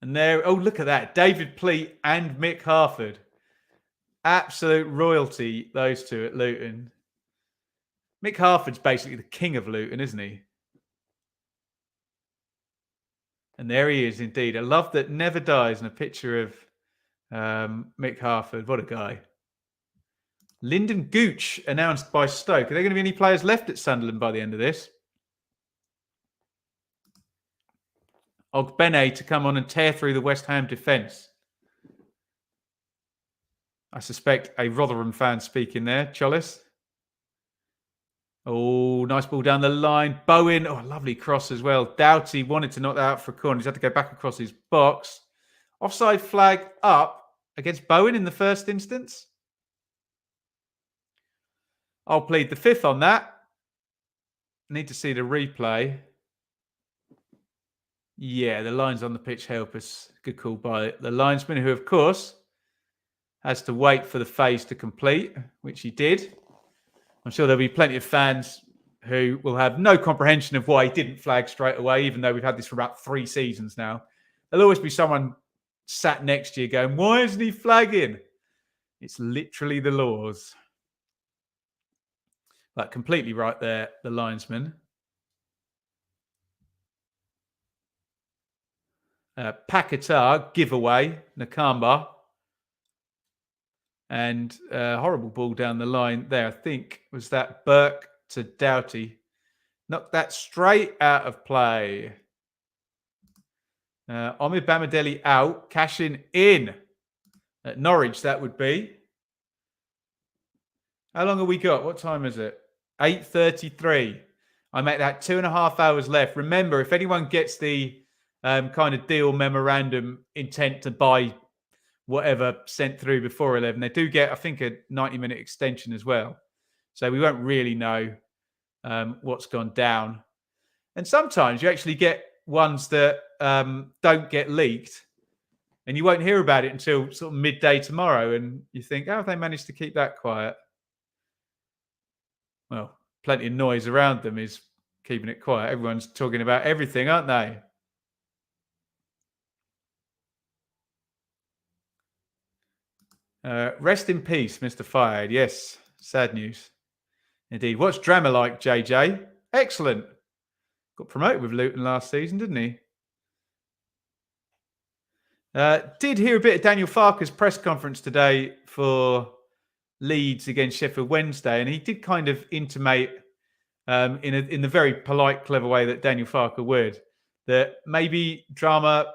And there, oh, look at that. David Pleat and Mick Harford. Absolute royalty, those two at Luton. Mick Harford's basically the king of Luton, isn't he? And there he is, indeed. A love that never dies, and a picture of Mick Harford. What a guy. Lyndon Gooch announced by Stoke. Are there going to be any players left at Sunderland by the end of this? Ogbene to come on and tear through the West Ham defence. I suspect a Rotherham fan speaking there. Chollis. Oh, nice ball down the line. Bowen. Oh, lovely cross as well. Doughty wanted to knock that out for a corner. He's had to go back across his box. Offside flag up against Bowen in the first instance. I'll plead the fifth on that. Need to see the replay. Yeah, the lines on the pitch help us. Good call by the linesman, who, of course, has to wait for the phase to complete, which he did. I'm sure there'll be plenty of fans who will have no comprehension of why he didn't flag straight away, even though we've had this for about 3 seasons now. There'll always be someone sat next to you going, why isn't he flagging? It's literally the laws. Like, completely right there, the linesman. Paquetá, giveaway, Nakamba. And horrible ball down the line there. I think was that Burke to Doughty. Knocked that straight out of play. Omid Bamadeli out. Cashing in at Norwich, that would be. How long have we got? What time is it? 8:33. I make that 2.5 hours left. Remember, if anyone gets the kind of deal memorandum intent to buy whatever sent through before 11, they do get, I think, a 90-minute extension as well. So we won't really know what's gone down. And sometimes you actually get ones that don't get leaked, and you won't hear about it until sort of midday tomorrow. And you think, how have they managed to keep that quiet? Well, plenty of noise around them is keeping it quiet. Everyone's talking about everything, aren't they? Rest in peace, Mr. Fired. Yes, sad news. Indeed. What's drama like, JJ? Excellent. Got promoted with Luton last season, didn't he? Did hear a bit of Daniel Farke's press conference today for Leeds against Sheffield Wednesday, and he did kind of intimate in the very polite, clever way that Daniel Farke would, that maybe drama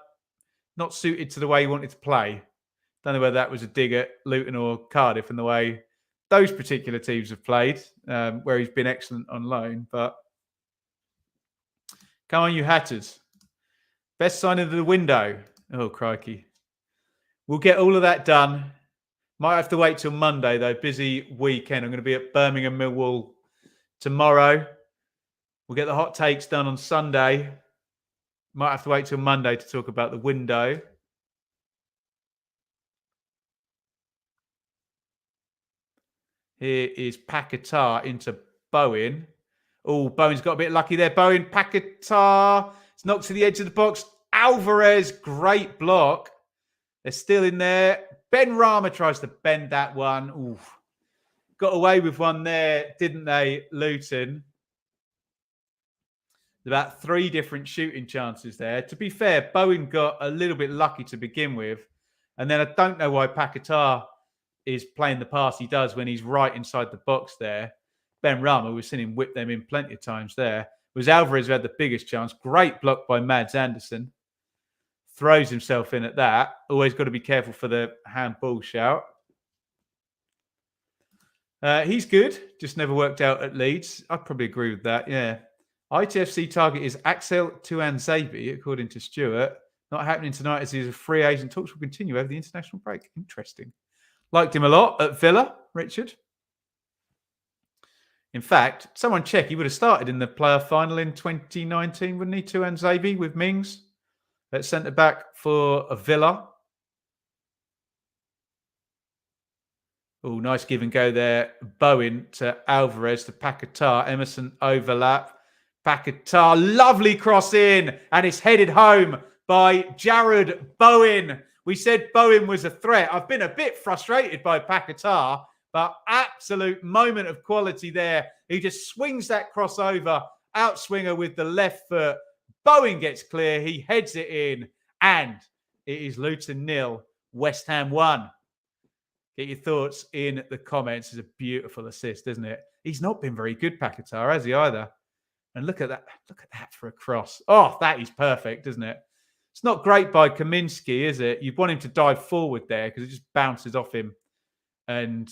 not suited to the way he wanted to play. Don't know whether that was a dig at Luton or Cardiff and the way those particular teams have played, where he's been excellent on loan. But come on, you Hatters. Best sign of the window. Oh, crikey. We'll get all of that done. Might have to wait till Monday, though. Busy weekend. I'm going to be at Birmingham Millwall tomorrow. We'll get the hot takes done on Sunday. Might have to wait till Monday to talk about the window. Here is Paquetá into Bowen. Oh, Bowen's got a bit lucky there. Bowen, Paquetá. It's knocked to the edge of the box. Alvarez, great block. They're still in there. Ben Rama tries to bend that one. Oof. Got away with one there, didn't they, Luton? About 3 different shooting chances there. To be fair, Bowen got a little bit lucky to begin with. And then I don't know why Paquetá is playing the pass he does when he's right inside the box there. Ben Rama, we've seen him whip them in plenty of times there. It was Alvarez who had the biggest chance. Great block by Mads Anderson. Throws himself in at that. Always got to be careful for the handball shout. He's good. Just never worked out at Leeds. I'd probably agree with that, yeah. ITFC target is Axel Tuanzebe, according to Stuart. Not happening tonight as he's a free agent. Talks will continue over the international break. Interesting. Liked him a lot at Villa, Richard. In fact, someone check. He would have started in the playoff final in 2019, wouldn't he? Tuanzebe with Mings at centre back for a Villa. Oh, nice give and go there. Bowen to Alvarez to Paquetá. Emerson overlap. Paquetá, lovely cross in, and it's headed home by Jared Bowen. We said Bowen was a threat. I've been a bit frustrated by Paquetá, but absolute moment of quality there. He just swings that crossover, outswinger with the left foot. Bowen gets clear. He heads it in, and it is Luton 0, West Ham 1. Get your thoughts in the comments. It's a beautiful assist, isn't it? He's not been very good, Paquetá, has he either? And look at that. Look at that for a cross. Oh, that is perfect, isn't it? It's not great by Kaminsky, is it? You'd want him to dive forward there because it just bounces off him and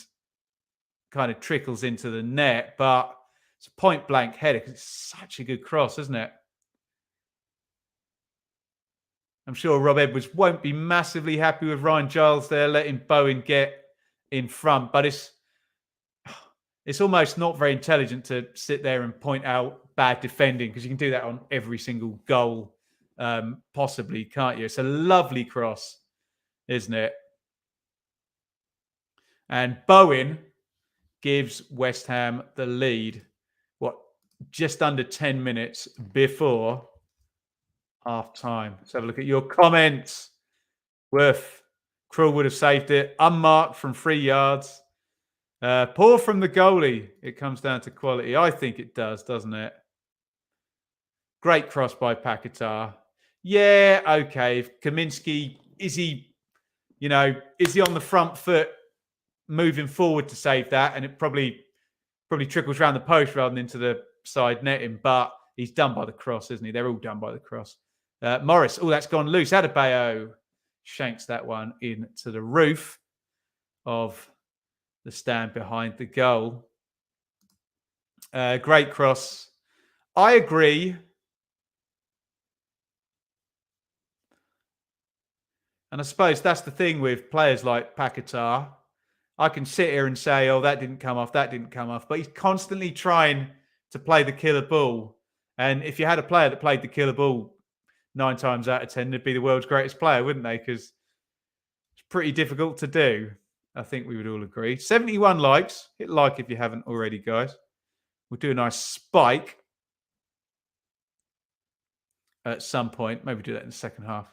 kind of trickles into the net. But it's a point-blank header because it's such a good cross, isn't it? I'm sure Rob Edwards won't be massively happy with Ryan Giles there, letting Bowen get in front. But it's almost not very intelligent to sit there and point out bad defending because you can do that on every single goal possibly, can't you? It's a lovely cross, isn't it? And Bowen gives West Ham the lead, just under 10 minutes before half time. Let's have a look at your comments. Worth, Krul would have saved it. Unmarked from 3 yards. Poor from the goalie. It comes down to quality. I think it does, doesn't it? Great cross by Paquetá. Yeah, okay. If Kaminsky, is he on the front foot moving forward to save that? And it probably trickles around the post rather than into the side netting. But he's done by the cross, isn't he? They're all done by the cross. Morris, that's gone loose. Adebayo shanks that one into the roof of the stand behind the goal. Great cross. I agree. And I suppose that's the thing with players like Paquetá. I can sit here and say, oh, that didn't come off, but he's constantly trying to play the killer ball. And if you had a player that played the killer ball 9 times out of 10, they'd be the world's greatest player, wouldn't they? Because it's pretty difficult to do. I think we would all agree. 71 likes. Hit like if you haven't already, guys. We'll do a nice spike at some point. Maybe do that in the second half.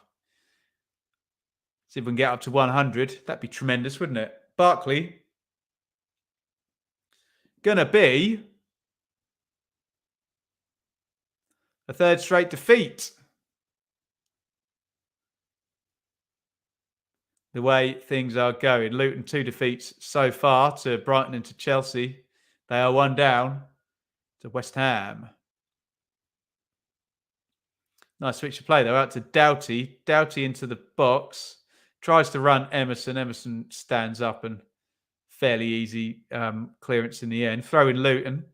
See if we can get up to 100. That'd be tremendous, wouldn't it? Barkley. Gonna be a 3rd straight defeat. The way things are going. Luton 2 defeats so far to Brighton and to Chelsea. They are 1 down to West Ham. Nice switch of play though. Out to Doughty. Doughty into the box. Tries to run Emerson. Emerson stands up and fairly easy clearance in the end. Throw in Luton.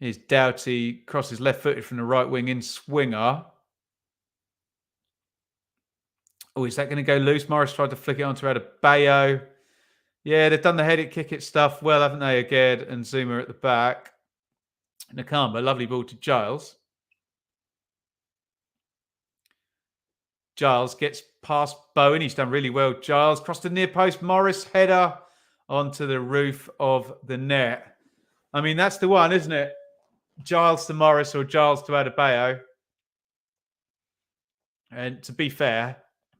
Here's Doughty, crosses left-footed from the right wing in swinger. Oh, is that going to go loose? Morris tried to flick it onto Adebayo. Yeah, they've done the head it, kick it stuff well, haven't they? Aged and Zuma at the back. Nakamba, lovely ball to Giles. Giles gets past Bowen. He's done really well. Giles crossed the near post. Morris header onto the roof of the net. I mean, that's the one, isn't it? Giles to Morris or Giles to Adebayo. And to be fair,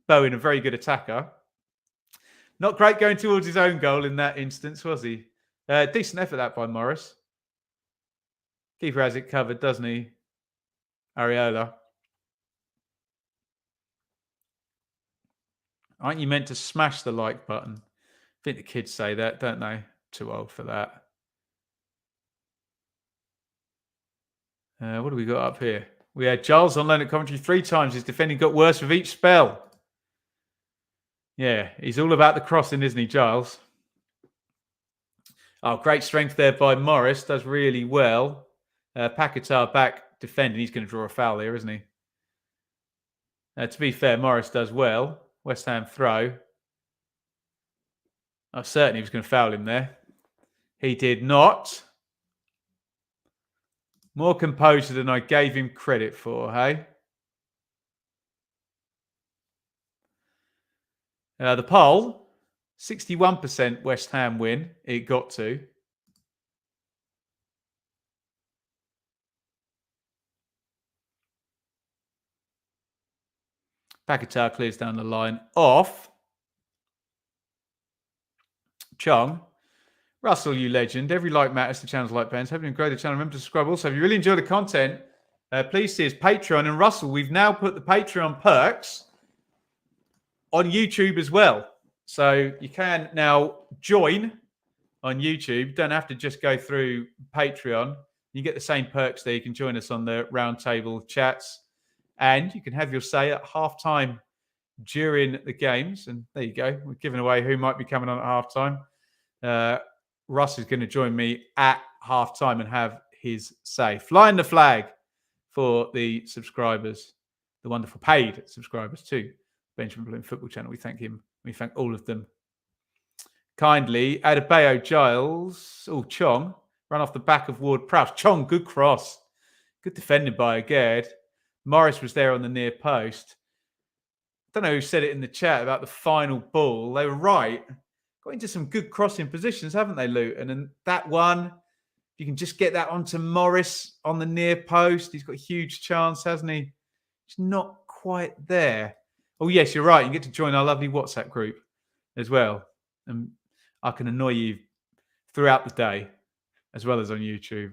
Bowen, a very good attacker. Not great going towards his own goal in that instance, was he? Decent effort that by Morris. Keeper has it covered, doesn't he? Areola. Aren't you meant to smash the like button? I think the kids say that, don't they? Too old for that. What do we got up here? We had Giles on loan at Coventry 3 times. His defending got worse with each spell. Yeah, he's all about the crossing, isn't he, Giles? Oh, great strength there by Morris. Does really well. Paquetá back defending. He's going to draw a foul here, isn't he? To be fair, Morris does well. West Ham throw. I certainly was going to foul him there. He did not. More composure than I gave him credit for, hey? The poll, 61% West Ham win. It got to. Paquetá clears down the line off. Chong. Russell, you legend. Every like matters to channels like Ben's. Hoping to grow the channel. Remember to subscribe. Also, if you really enjoy the content, please see his Patreon. And Russell, we've now put the Patreon perks on YouTube as well. So you can now join on YouTube. You don't have to just go through Patreon. You get the same perks there. You can join us on the roundtable chats. And you can have your say at halftime during the games. And there you go. We're giving away who might be coming on at halftime. Russ is going to join me at halftime and have his say. Flying the flag for the subscribers, the wonderful paid subscribers too. Benjamin Bloom Football Channel. We thank him. We thank all of them kindly. Adebayo, Giles. Oh, Chong. Run off the back of Ward Prowse. Chong, good cross. Good defending by Aged. Morris was there on the near post. I don't know who said it in the chat about the final ball. They were right. Got into some good crossing positions, haven't they, Luton? And that one, if you can just get that onto Morris on the near post, he's got a huge chance, hasn't he? He's not quite there. Oh, yes, you're right. You get to join our lovely WhatsApp group as well. And I can annoy you throughout the day, as well as on YouTube.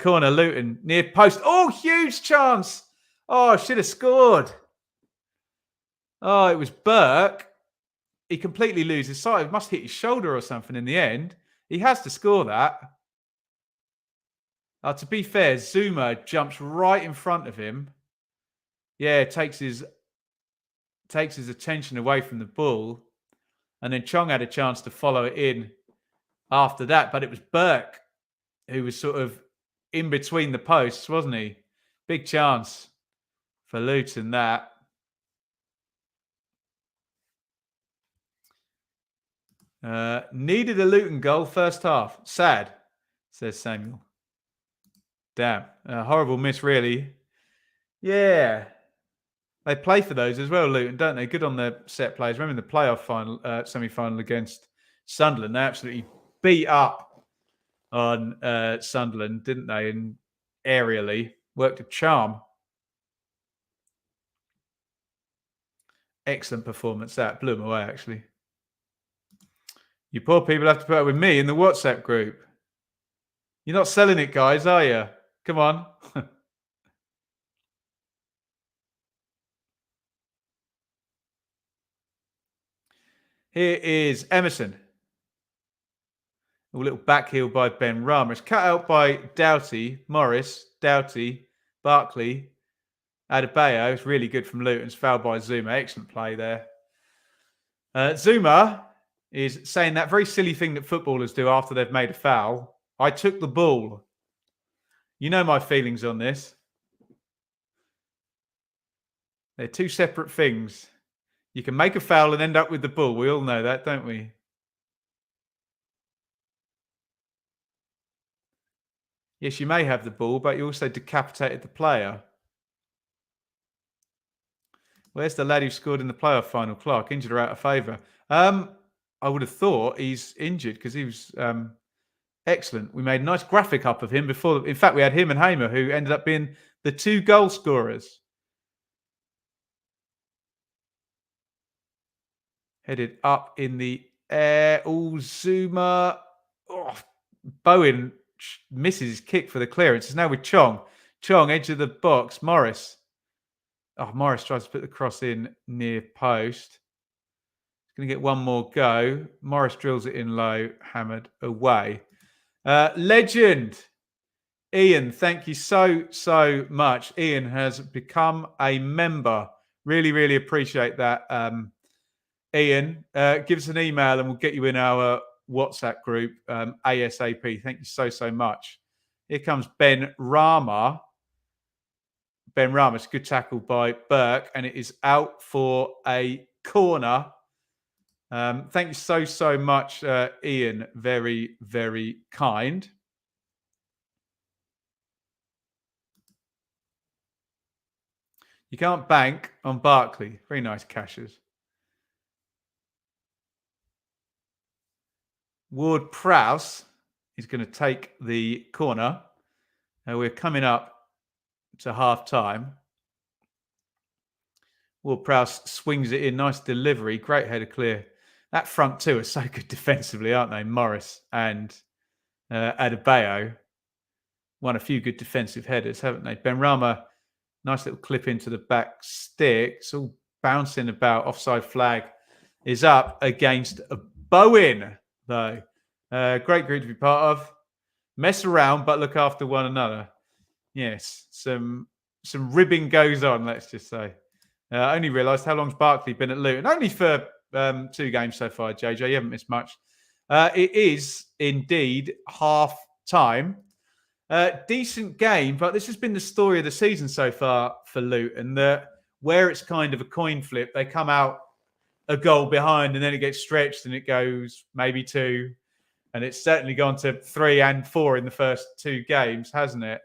Corner, Luton, near post. Oh, huge chance. Oh, should have scored. Oh, it was Burke. He completely loses sight. It must hit his shoulder or something in the end. He has to score that. To be fair, Zuma jumps right in front of him. Yeah, takes his attention away from the ball. And then Chong had a chance to follow it in after that. But it was Burke who was sort of in between the posts, wasn't he? Big chance for Luton, that. Needed a Luton goal first half. Sad, says Samuel. Damn. Horrible miss, really. Yeah. They play for those as well, Luton, don't they? Good on their set plays. Remember in the playoff final, semi-final against Sunderland, they absolutely beat up on Sunderland, didn't they? And aerially worked a charm. Excellent performance. That blew them away, actually. You poor people have to put up with me in the WhatsApp group. You're not selling it, guys, are you? Come on. Here is Emerson. A little back heel by Ben Rama. It's cut out by Doughty, Morris, Doughty, Barkley, Adebayo. It's really good from Luton. It's fouled by Zuma. Excellent play there. Zuma is saying that very silly thing that footballers do after they've made a foul. I took the ball. You know my feelings on this. They're two separate things. You can make a foul and end up with the ball. We all know that, don't we? Yes, you may have the ball, but you also decapitated the player. Where's the lad who scored in the playoff final? Clark, injured or out of favour? I would have thought he's injured because he was excellent. We made a nice graphic up of him before. In fact, we had him and Hamer, who ended up being the 2 goal scorers. Headed up in the air. Oh, Zuma. Oh, Bowen misses his kick for the clearance. It's now with Chong. Chong, edge of the box. Morris. Oh, Morris tries to put the cross in near post. He's going to get one more go. Morris drills it in low, hammered away. Legend. Ian, thank you so much. Ian has become a member. Really, really appreciate that. Ian, give us an email and we'll get you in our WhatsApp group ASAP. Thank you so much. Here comes Ben Rama. Ben Rama, good tackle by Burke, and it is out for a corner. Thank you so much, Ian. Very, very kind. You can't bank on Barkley. Very nice cashes. Ward Prowse is going to take the corner. We're coming up to half time. Ward Prowse swings it in. Nice delivery. Great header clear. That front two are so good defensively, aren't they? Morris and Adebayo won a few good defensive headers, haven't they? Benrahma, nice little clip into the back stick. It's all bouncing about. Offside flag is up against Bowen, though. Great group to be part of. Mess around, but look after one another. Yes, some ribbing goes on, let's just say. I only realised how long's Barkley been at Luton? Only for 2 games so far, JJ. You haven't missed much. It is indeed half time. Decent game, but this has been the story of the season so far for Luton, that where it's kind of a coin flip, they come out a goal behind and then it gets stretched and it goes maybe 2. And it's certainly gone to 3 and 4 in the first 2 games, hasn't it?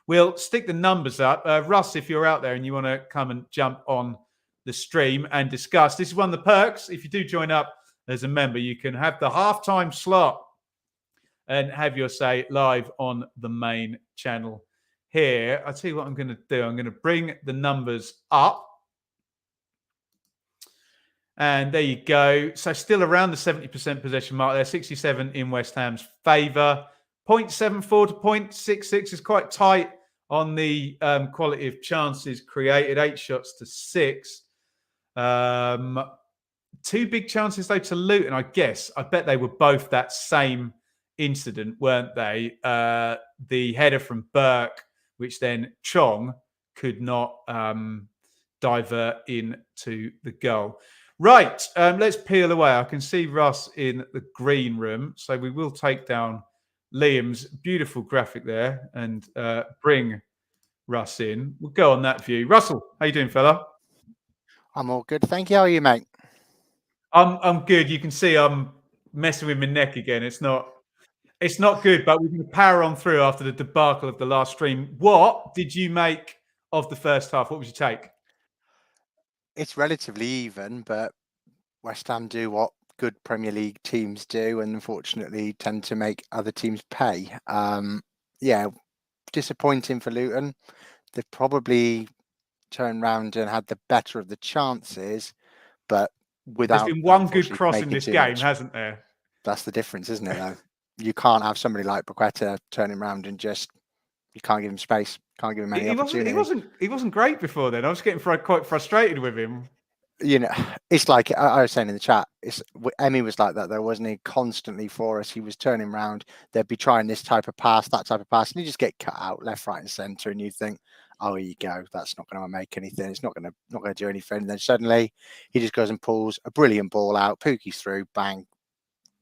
We'll stick the numbers up. Russ, if you're out there and you want to come and jump on the stream and discuss, this is one of the perks. If you do join up as a member, you can have the halftime slot and have your say live on the main channel here. I'll tell you what I'm going to do. I'm going to bring the numbers up. And there you go. So still around the 70% possession mark there, 67 in West Ham's favour. 0.74 to 0.66 is quite tight on the quality of chances created. 8 shots to 6. 2 big chances, though, to Luton, I guess. I bet they were both that same incident, weren't they? The header from Burke, which then Chong could not divert into the goal. Right, let's peel away. I can see Russ in the green room, so we will take down Liam's beautiful graphic there and bring Russ in. We'll go on that view. Russell, how you doing, fella? I'm all good, thank you. How are you, mate? I'm good. You can see I'm messing with my neck again. It's not good, but we're going to power on through after the debacle of the last stream. What did you make of the first half? What was your take? It's relatively even, but West Ham do what good Premier League teams do, and unfortunately tend to make other teams pay. Yeah, disappointing for Luton. They've probably turned round and had the better of the chances, but without. There's been one good cross in this game, hasn't there? That's the difference, isn't it, though? You can't have somebody like Paqueta turning around and just, you can't give him space, can't give him any opportunity. He wasn't great before then. I was getting quite frustrated with him. You know, it's like I was saying in the chat, Emmy was like that though, wasn't he? Constantly for us. He was turning around, they'd be trying this type of pass, that type of pass, and you just get cut out left, right, and centre, and you think, oh, here you go, that's not going to make anything, it's not going to do anything. And then suddenly he just goes and pulls a brilliant ball out, Pookie's through, bang,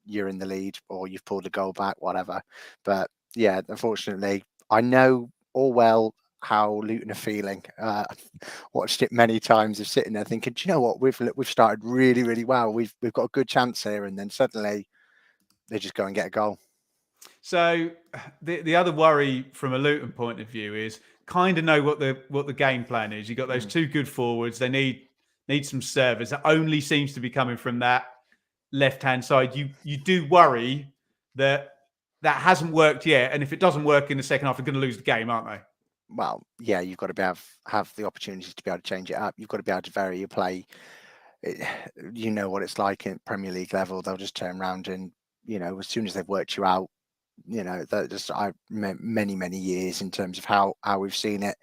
you're in the lead, or you've pulled a goal back, whatever. But yeah, unfortunately, I know all well how Luton are feeling. Watched it many times of sitting there thinking, do you know what? We've started really, really well. We've got a good chance here, and then suddenly they just go and get a goal. So the other worry from a Luton point of view is kind of know what the game plan is. You got those two good forwards. They need some service. That only seems to be coming from that left hand side. You do worry that hasn't worked yet, and if it doesn't work in the second half, they're going to lose the game, aren't they? Well, yeah, you've got to have the opportunities to be able to change it up. You've got to be able to vary your play. You know what it's like in Premier League level. They'll just turn around and, as soon as they've worked you out, that just many years in terms of how we've seen it.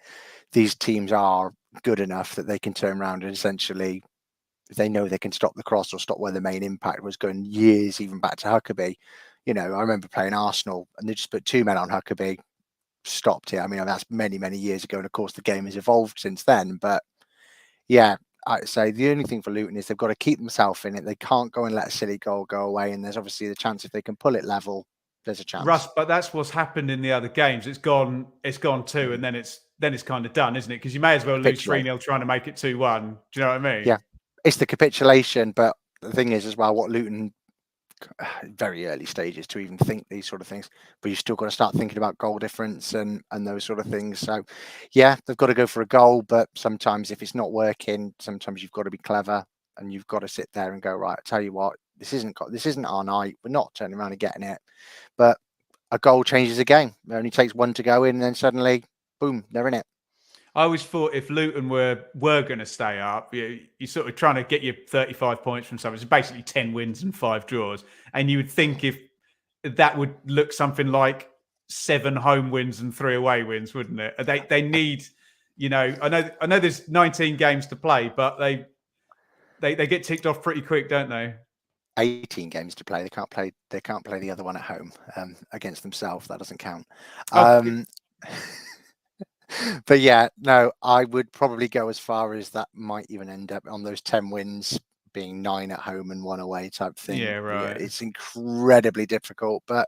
These teams are good enough that they can turn around and essentially, if they know they can stop the cross or stop where the main impact was, going years even back to Huckabee. I remember playing Arsenal and they just put two men on Huckabee, stopped it. I mean, that's many years ago, and of course the game has evolved since then. But yeah, I'd say the only thing for Luton is they've got to keep themselves in it. They can't go and let a silly goal go away. And there's obviously the chance if they can pull it level, there's a chance. Russ, but that's what's happened in the other games. It's gone 2, and then it's kind of done, isn't it? Because you may as well lose 3-0 trying to make it 2-1. Do you know what I mean? Yeah, it's the capitulation. But the thing is, as well, what Luton, very early stages to even think these sort of things, but you still got to start thinking about goal difference and those sort of things. So yeah, they've got to go for a goal, but sometimes if it's not working, sometimes you've got to be clever and you've got to sit there and go, right, I tell you what, this isn't our night. We're not turning around and getting it. But a goal changes a game. It only takes one to go in, and then suddenly, boom, they're in it. I always thought if Luton were going to stay up, you're sort of trying to get your 35 points from something. It's basically 10 wins and 5 draws. And you would think if that would look something like 7 home wins and 3 away wins, wouldn't it? They need, I know there's 19 games to play, but they get ticked off pretty quick, don't they? 18 games to play. They can't play the other one at home against themselves. That doesn't count. But yeah, no, I would probably go as far as that might even end up on those 10 wins being 9 at home and 1 away type thing. Yeah, right. Yeah, it's incredibly difficult, but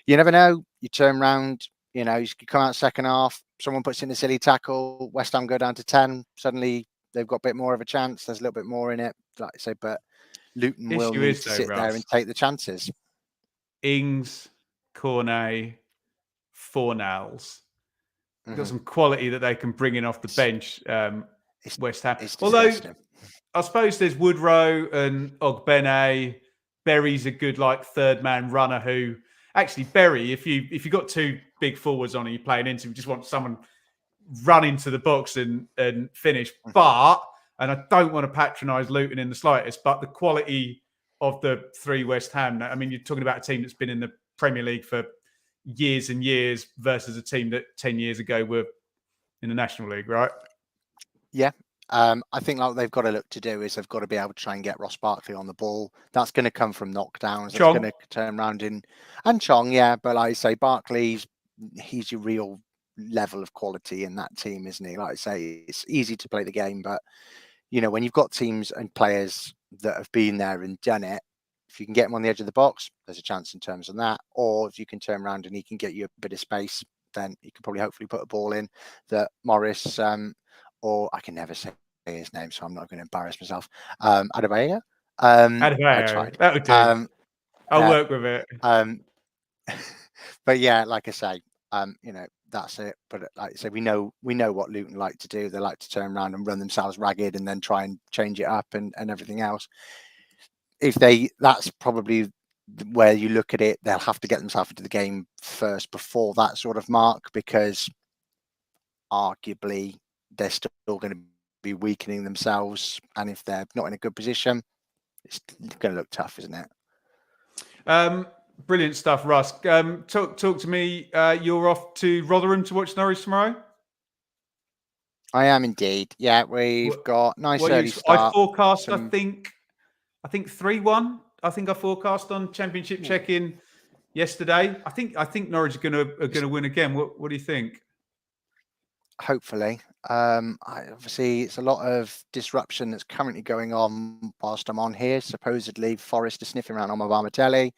you never know. You turn around, you come out second half, someone puts in a silly tackle, West Ham go down to 10, suddenly they've got a bit more of a chance. There's a little bit more in it, like I say, but Luton will need to sit there and take the chances. Ings, Cornet, Fornals. Got some quality that they can bring in off the bench. West Ham. Although I suppose there's Woodrow and Ogbene. Berry's a good third man runner who actually Berry, if you got 2 big forwards on and you're playing into, you just want someone run into the box and finish. But and I don't want to patronise Luton in the slightest, but the quality of the 3 West Ham. I mean, you're talking about a team that's been in the Premier League for years and years versus a team that 10 years ago were in the National League, right? Yeah. I think what they've got to look to do is they've got to be able to try and get Ross Barkley on the ball. That's going to come from knockdowns. That's going to turn around and Chong, yeah. But like I say, Barkley's he's your real level of quality in that team, isn't he? Like I say, it's easy to play the game, but when you've got teams and players that have been there and done it, if you can get him on the edge of the box, there's a chance in terms of that. Or if you can turn around and he can get you a bit of space, then you can probably hopefully put a ball in that Morris, or I can never say his name, so I'm not going to embarrass myself. Adebayo. Adebayo. That would do. I'll work with it. But yeah, like I say, that's it. But like I say, we know what Luton like to do. They like to turn around and run themselves ragged and then try and change it up and everything else. That's probably where you look at it, they'll have to get themselves into the game first before that sort of mark, because arguably they're still going to be weakening themselves, and if they're not in a good position, it's going to look tough, isn't it? Brilliant stuff, Russ. Talk to me. You're off to Rotherham to watch Norwich tomorrow? I am indeed. Yeah, we've got nice early start. I forecast, I think 3-1. I think I forecast on Championship check-in yesterday. I think Norwich are going to win again. What do you think? Hopefully. Obviously, it's a lot of disruption that's currently going on whilst I'm on here. Supposedly, Forest are sniffing around on my Balotelli.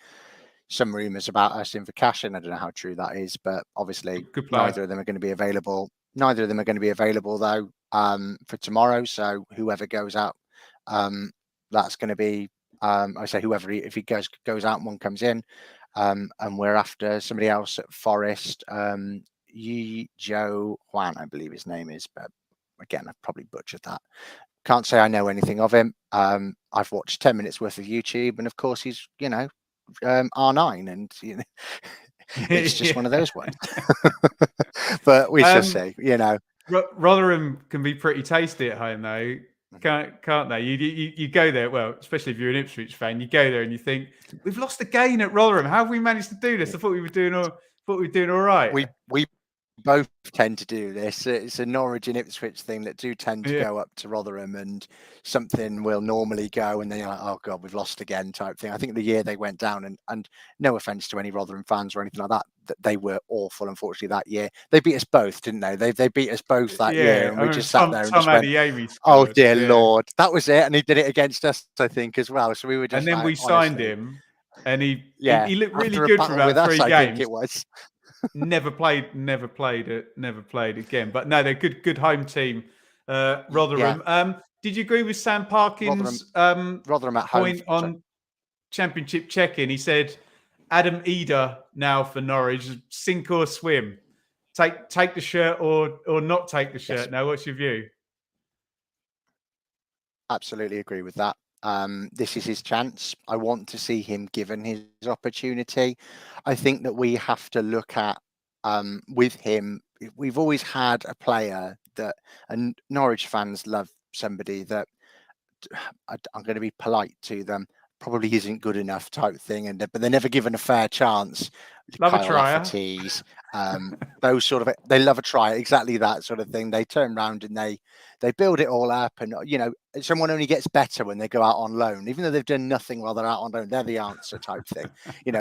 some rumours about us in for cashing. I don't know how true that is, but obviously neither of them are going to be available. Neither of them are going to be available though for tomorrow. So whoever goes out, that's going to be I say whoever, if he goes out and one comes in, and we're after somebody else at Forest. Yi Joe Huan, I believe his name is, but again, I've probably butchered that. Can't say I know anything of him. I've watched 10 minutes worth of YouTube, and of course he's, R9, and it's just one of those ones. But we shall see. Rotherham can be pretty tasty at home, though, can't they? You go there, well, especially if you're an Ipswich fan, you go there and you think, we've lost again at Rotherham. How have we managed to do this? I thought we were doing all right. We both tend to do this. It's a Norwich and Ipswich thing that do tend to go up to Rotherham, and something will normally go, and then you're like, oh God, we've lost again type thing. I think the year they went down, and no offense to any Rotherham fans or anything like that, they were awful, unfortunately, that year. They beat us both, didn't they? They beat us both that year, and we just sat there and just went, oh dear Lord. That was it. And he did it against us, I think, as well. So we were just, and then we signed him, and he looked really good for about 3 games. I think it was. never played again. But no, they're good home team, Rotherham. Yeah. Did you agree with Sam Parkin's Rotherham at point home, on Championship check-in? He said Adam Eder now for Norwich, sink or swim. Take the shirt or not take the shirt. Yes. Now, what's your view? Absolutely agree with that. This is his chance. I want to see him given his opportunity. I think that we have to look at with him. We've always had a player that, and Norwich fans love somebody that, I'm going to be polite to them, probably isn't good enough type thing, but they're never given a fair chance. Love a trier. Those sort of, they love a try, exactly that sort of thing. They turn around and they build it all up, and someone only gets better when they go out on loan, even though they've done nothing while they're out on loan. They're the answer type thing.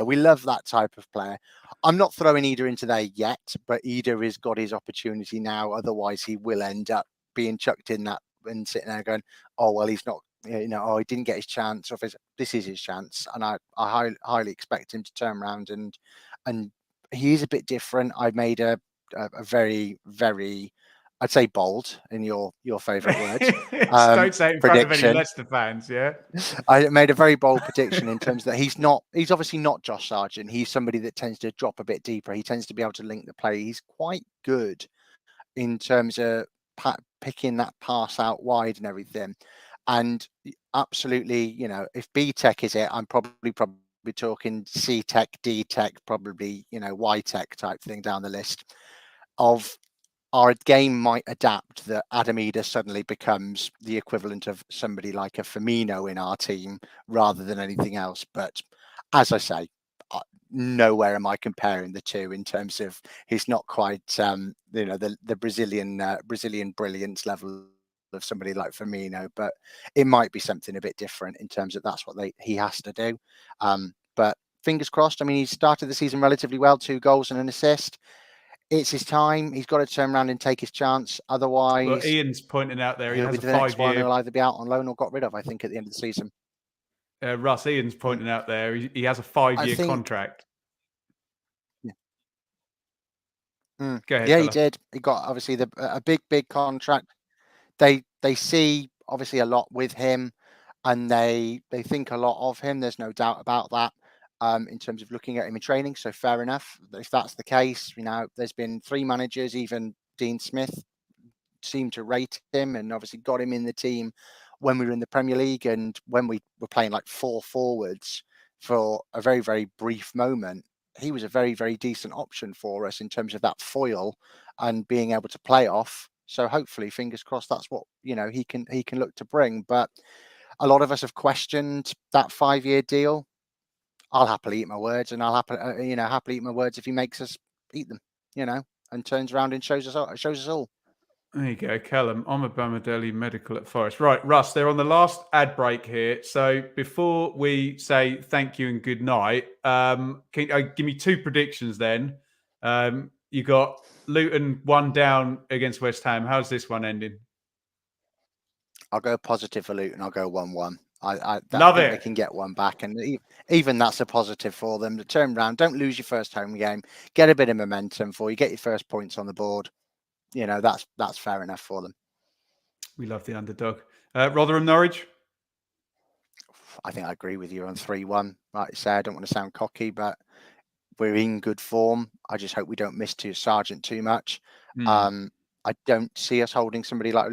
We love that type of player. I'm not throwing Eder into there yet, but Eder has got his opportunity now. Otherwise, he will end up being chucked in that and sitting there going, oh well, he's not. He didn't get his chance. This is his chance, and I highly expect him to turn around and he is a bit different. I made a very, very, I'd say bold in your favourite words. Don't say it in front of any Leicester fans, yeah. I made a very bold prediction in terms that he's obviously not Josh Sargent. He's somebody that tends to drop a bit deeper. He tends to be able to link the play. He's quite good in terms of picking that pass out wide and everything. And absolutely, if B-Tech is it, I'm probably talking C-Tech, D-Tech, probably, Y-Tech type thing down the list of our game might adapt that Adam Eder suddenly becomes the equivalent of somebody like a Firmino in our team rather than anything else. But as I say, nowhere am I comparing the two in terms of he's not quite, the Brazilian brilliance level of somebody like Firmino, but it might be something a bit different in terms of that's what he has to do. But fingers crossed. I mean, he started the season relatively well, 2 goals and an assist. It's his time. He's got to turn around and take his chance. Otherwise, well, Ian's pointing out there, he has a 5-year. He'll either be out on loan or got rid of, I think, at the end of the season. Russ, Ian's pointing out there, he has a 5-year contract. Yeah. Go ahead, fella. He did. He got obviously a big contract. They see obviously a lot with him, and they think a lot of him. There's no doubt about that. In terms of looking at him in training, so fair enough. If that's the case, there's been 3 managers, even Dean Smith seemed to rate him, and obviously got him in the team when we were in the Premier League, and when we were playing like 4 forwards for a very, very brief moment. He was a very, very decent option for us in terms of that foil and being able to play off. So hopefully, fingers crossed, that's what he can look to bring. But a lot of us have questioned that 5-year deal. I'll happily eat my words, and I'll happily eat my words if he makes us eat them, and turns around and shows us all. There you go, Callum. I'm Bamadelli Medical at Forest. Right, Russ, they're on the last ad break here. So before we say thank you and good night, can you give me 2 predictions then? You got Luton 1 down against West Ham. How's this one ending? I'll go positive for Luton. I'll go 1-1. I Love think they it. can get one back, and even that's a positive for them. To turn around, don't lose your first home game, get a bit of momentum for you, get your first points on the board. That's fair enough for them. We love the underdog. Rotherham, Norwich. I think I agree with you on 3-1. Like I say, I don't want to sound cocky, but we're in good form. I just hope we don't miss Sargent too much. I don't see us holding somebody like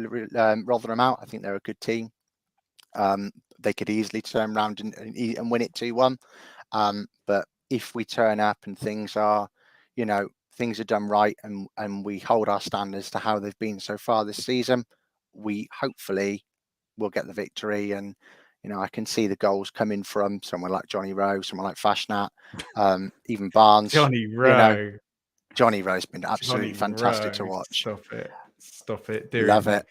Rotherham out. I think they're a good team. They could easily turn around and win it 2-1. But if we turn up and things are done right, and we hold our standards to how they've been so far this season, we hopefully will get the victory. And I can see the goals coming from someone like Johnny Rowe, someone like Fashnat, even Barnes. Johnny Rowe. Johnny Rowe's been absolutely fantastic to watch. Stop it. Love it.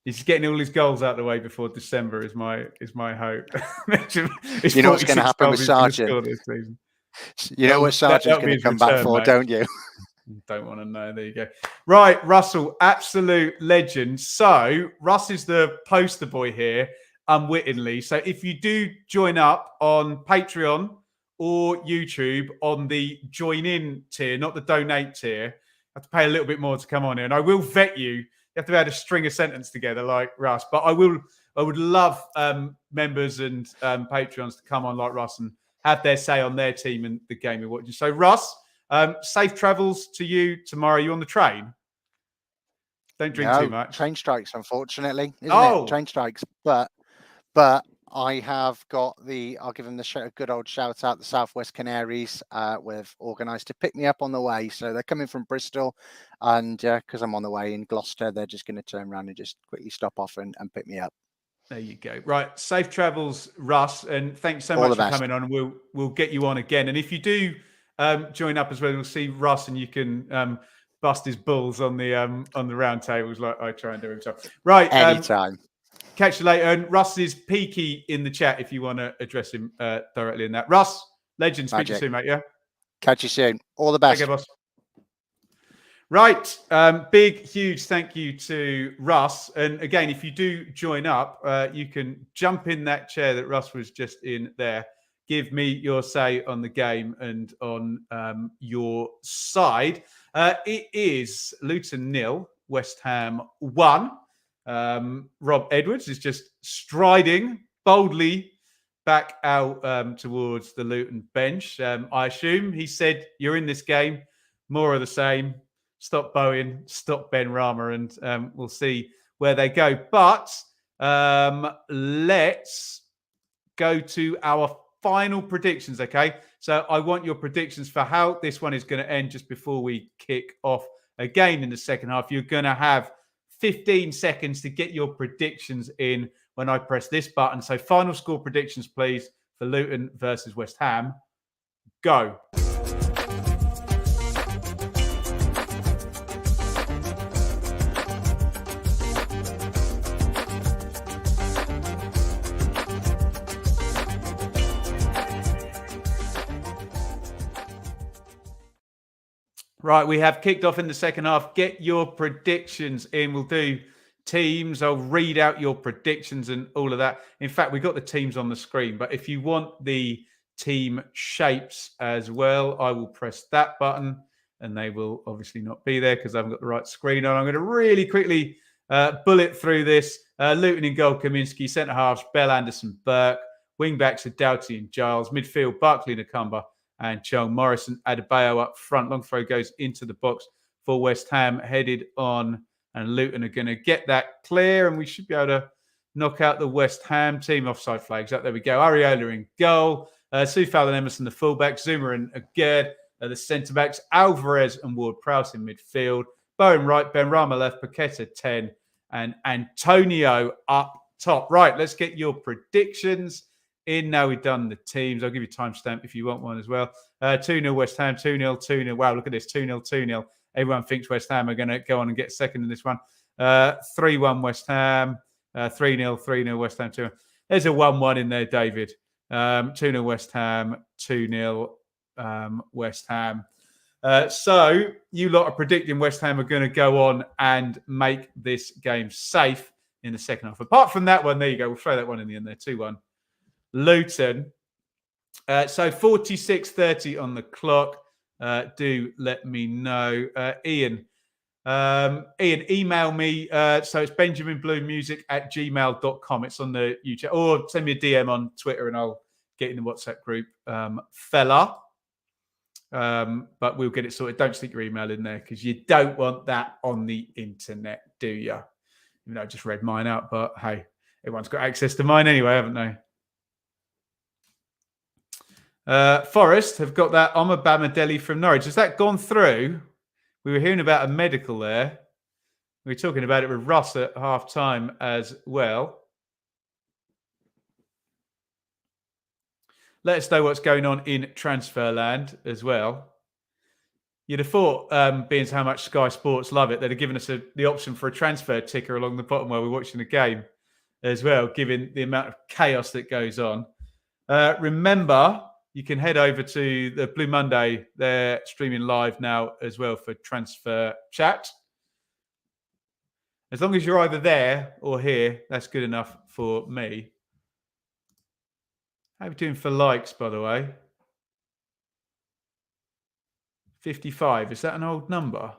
He's getting all his goals out of the way before December is my hope. You know what's going to happen with Sargent? You know what Sargent's going to come back for, mate. Don't you? Don't want to know. There you go. Right, Russell, absolute legend. So Russ is the poster boy here, unwittingly. So if you do join up on Patreon or YouTube on the join in tier, not the donate tier, you have to pay a little bit more to come on here. And I will vet you. You have to be able to string a sentence together like Russ. But I would love members and Patreons to come on like Russ and have their say on their team and the game you're watching. So Russ, safe travels to you tomorrow. You on the train? Don't drink too much. Train strikes, unfortunately, isn't it? Train strikes. But I have got I'll give them a good old shout out. The Southwest Canaries we've organised to pick me up on the way. So they're coming from Bristol, and because I'm on the way in Gloucester, they're just going to turn around and just quickly stop off and pick me up. There you go. Right. Safe travels, Russ. And thanks so much for coming on. And we'll get you on again. And if you do join up as well, we'll see Russ and you can bust his balls on the round tables like I try and do himself. Right. Anytime. Catch you later. And Russ is peaky in the chat if you want to address him directly in that. Russ, legend. Speak to you soon, mate. Yeah. Catch you soon. All the best. Okay, boss. Right. Big, huge thank you to Russ. And again, if you do join up, you can jump in that chair that Russ was just in there. Give me your say on the game and on your side. It is Luton 0, West Ham 1. Rob Edwards is just striding boldly back out towards the Luton bench. I assume he said, "You're in this game, more of the same. Stop Bowen, stop Ben Rama," and we'll see where they go. But let's go to our final predictions, okay? So I want your predictions for how this one is going to end just before we kick off again in the second half. You're going to have 15 seconds to get your predictions in when I press this button. So final score predictions, please, for Luton versus West Ham. Go. Right, we have kicked off in the second half. Get your predictions in. We'll do teams. I'll read out your predictions and all of that. In fact, we've got the teams on the screen, but if you want the team shapes as well, I will press that button and they will obviously not be there because I haven't got the right screen on. I'm going to really quickly bullet through this. Luton in goal, Kaminski. Centre halves, Bell, Anderson, Burke. Wing backs are Doughty and Giles. Midfield, Barkley, Nakamba and Chong. Morrison, Adebayo up front. Long throw goes into the box for West Ham. Headed on, and Luton are going to get that clear, and we should be able to knock out the West Ham team. Offside flags up. There we go. Ariola in goal. Soufal and Emerson, the fullback. Zuma and Agerd, the centre-backs. Alvarez and Ward-Prowse in midfield. Bowen right. Benrahma left. Paqueta 10. And Antonio up top. Right, let's get your predictions in. Now we've done the teams. I'll give you timestamp if you want one as well. 2-0 West Ham, 2-0, 2-0. Wow, look at this. 2-0, 2-0. Everyone thinks West Ham are going to go on and get second in this one. 3-1 West Ham, 3-0, 3-0 West Ham, 2-0. There's a 1-1 in there, David. 2-0 West Ham, 2-0 West Ham. So you lot are predicting West Ham are going to go on and make this game safe in the second half. Apart from that one, there you go. We'll throw that one in the end there, 2-1. Luton. So 46:30 on the clock. Do let me know. Ian, email me. So it's benjaminbluemusic@gmail.com. It's on the YouTube, or send me a DM on Twitter and I'll get in the WhatsApp group, fella. But we'll get it sorted. Don't stick your email in there because you don't want that on the internet, do you? Even though I just read mine out, but hey, everyone's got access to mine anyway, haven't they? Forest have got that Omobamidele from Norwich. Has that gone through? We were hearing about a medical there. We were talking about it with Russ at half time as well. Let us know what's going on in Transferland as well. You'd have thought, being how much Sky Sports love it, they'd have given us the option for a transfer ticker along the bottom while we're watching the game as well, given the amount of chaos that goes on. Remember, you can head over to the Blue Monday. They're streaming live now as well for transfer chat. As long as you're either there or here, that's good enough for me. How are we doing for likes, by the way? 55. Is that an old number?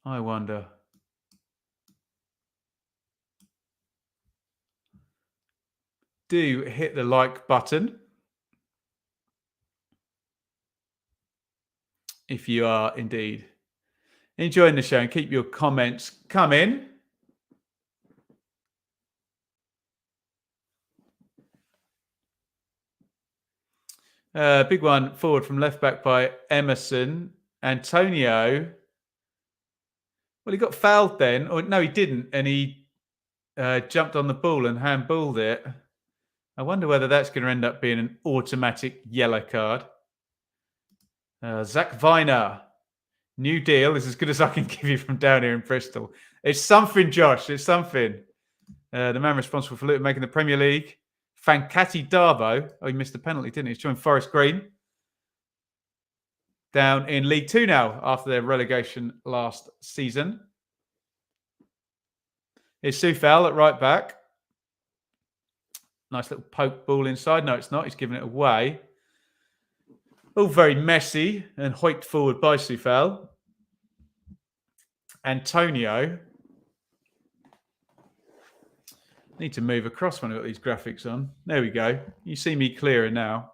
I wonder. Do hit the like button if you are indeed enjoying the show, and keep your comments coming. Big one forward from left back by Emerson. Antonio. Well, he got fouled then. Or no, he didn't. And he jumped on the ball and handballed it. I wonder whether that's going to end up being an automatic yellow card. Zach Viner. New deal is as good as I can give you from down here in Bristol. It's something, Josh. It's something. The man responsible for Luton making the Premier League. Fankati Darbo. Oh, he missed the penalty, didn't he? He's joined Forest Green. Down in League Two now after their relegation last season. It's Soufal at right back. Nice little poke ball inside. No, it's not. He's giving it away. All very messy and hoiked forward by Soufal. Antonio. Need to move across when I've got these graphics on. There we go. You see me clearer now.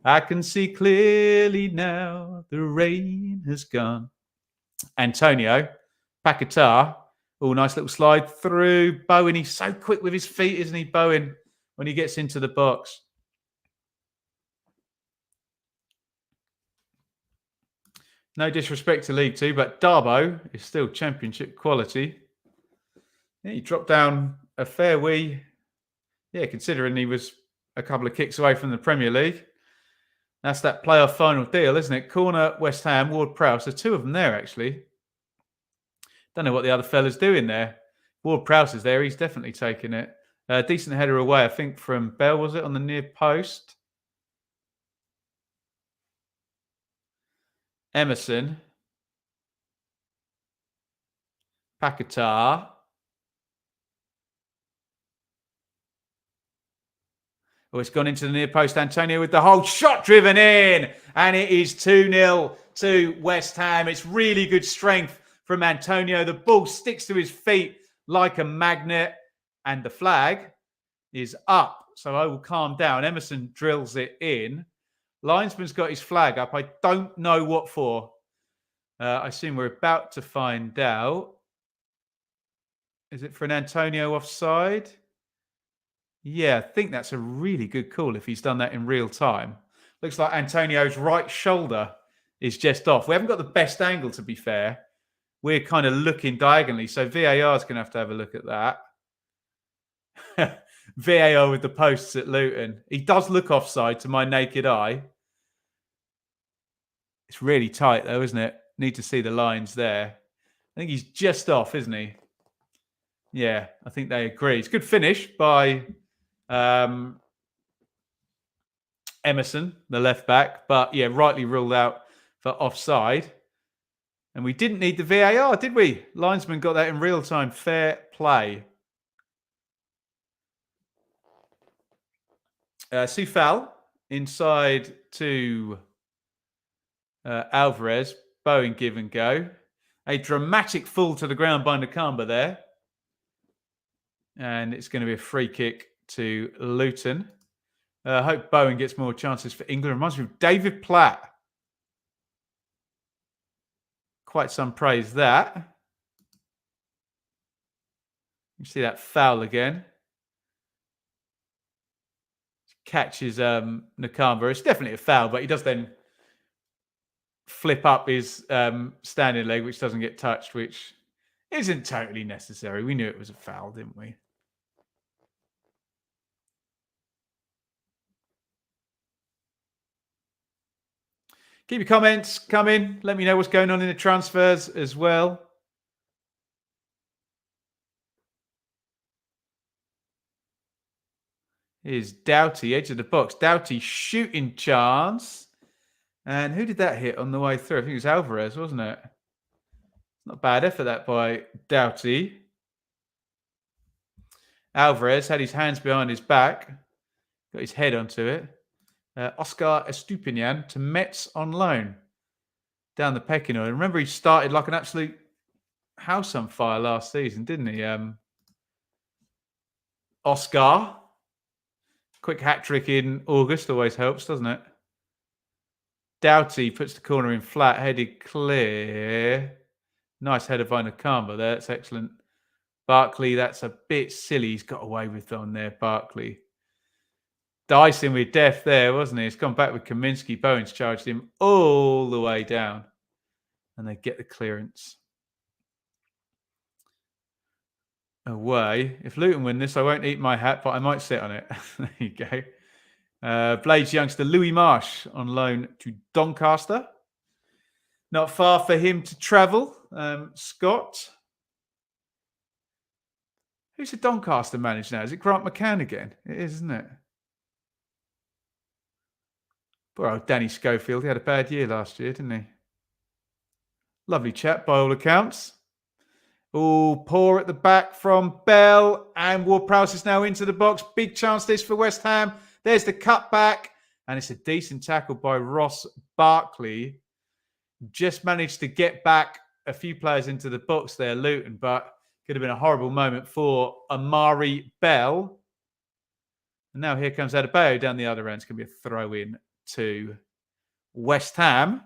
I can see clearly now. The rain has gone. Antonio. Paquetá. Oh, nice little slide through. Bowen. He's so quick with his feet, isn't he, Bowen, when he gets into the box? No disrespect to League Two, but Darbo is still championship quality. Yeah, he dropped down a fair wee. Yeah, considering he was a couple of kicks away from the Premier League. That's that playoff final deal, isn't it? Corner, West Ham, Ward-Prowse. There's two of them there, actually. Don't know what the other fella's doing there. Ward-Prowse is there. He's definitely taking it. Decent header away, I think, from Bell, was it, on the near post? Emerson. Paquetá. Oh, it's gone into the near post. Antonio with the whole shot driven in. And it is 2-0 to West Ham. It's really good strength from Antonio. The ball sticks to his feet like a magnet. And the flag is up. So I will calm down. Emerson drills it in. Linesman's got his flag up. I don't know what for. I assume we're about to find out. Is it for an Antonio offside? Yeah, I think that's a really good call if he's done that in real time. Looks like Antonio's right shoulder is just off. We haven't got the best angle, to be fair. We're kind of looking diagonally, so VAR is going to have a look at that. VAR with the posts at Luton. He does look offside to my naked eye. It's really tight, though, isn't it? Need to see the lines there. I think he's just off, isn't he? Yeah, I think they agree. It's a good finish by Emerson, the left back. But, yeah, rightly ruled out for offside. And we didn't need the VAR, did we? Linesman got that in real time. Fair play. Soufal inside to Alvarez. Bowen give and go. A dramatic fall to the ground by Nakamba there. And it's going to be a free kick to Luton. I hope Bowen gets more chances for England. Reminds me of David Platt. Quite some praise that. You see that foul again. Catches Nakamba. It's definitely a foul, but he does then flip up his standing leg, which doesn't get touched, which isn't totally necessary. We knew it was a foul, didn't we? Keep your comments coming. Let me know what's going on in the transfers as well. Here's Doughty, edge of the box. Doughty shooting chance. And who did that hit on the way through? I think it was Alvarez, wasn't it? Not bad effort that by Doughty. Alvarez had his hands behind his back. Got his head onto it. Oscar Estupinian to Metz on loan. Down the pecking order. Remember, he started like an absolute house on fire last season, didn't he? Oscar. Quick hat-trick in August always helps, doesn't it? Doughty puts the corner in flat, headed clear. Nice header by Nakamba there. That's excellent. Barkley, that's a bit silly. He's got away with on there, Barkley. Dicing with death there, wasn't he? He's gone back with Kaminsky. Bowen's charged him all the way down. And they get the clearance. Away. If Luton win this, I won't eat my hat, but I might sit on it. There you go. Blades youngster Louis Marsh on loan to Doncaster. Not far for him to travel. Scott. Who's the Doncaster manager now? Is it Grant McCann again? It is, isn't it? Poor old Danny Schofield. He had a bad year last year, didn't he? Lovely chap by all accounts. Oh, poor at the back from Bell. And Ward-Prowse is now into the box. Big chance this for West Ham. There's the cutback. And it's a decent tackle by Ross Barkley. Just managed to get back a few players into the box there, Luton. But could have been a horrible moment for Amari Bell. And now here comes Adebayo down the other end. It's going to be a throw-in to West Ham.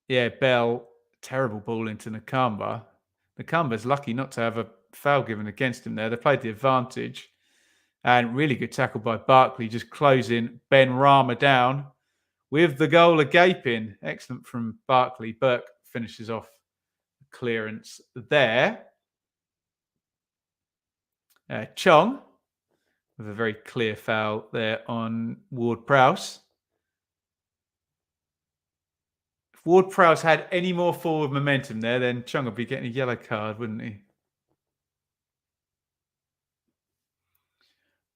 Yeah, Bell, terrible ball into Nakamba. Nakamba's lucky not to have a foul given against him there. They played the advantage. And really good tackle by Barkley, just closing Ben Rama down with the goal gaping. Excellent from Barkley. Burke finishes off the clearance there. Chong with a very clear foul there on Ward-Prowse. If Ward-Prowse had any more forward momentum there, then Chong would be getting a yellow card, wouldn't he?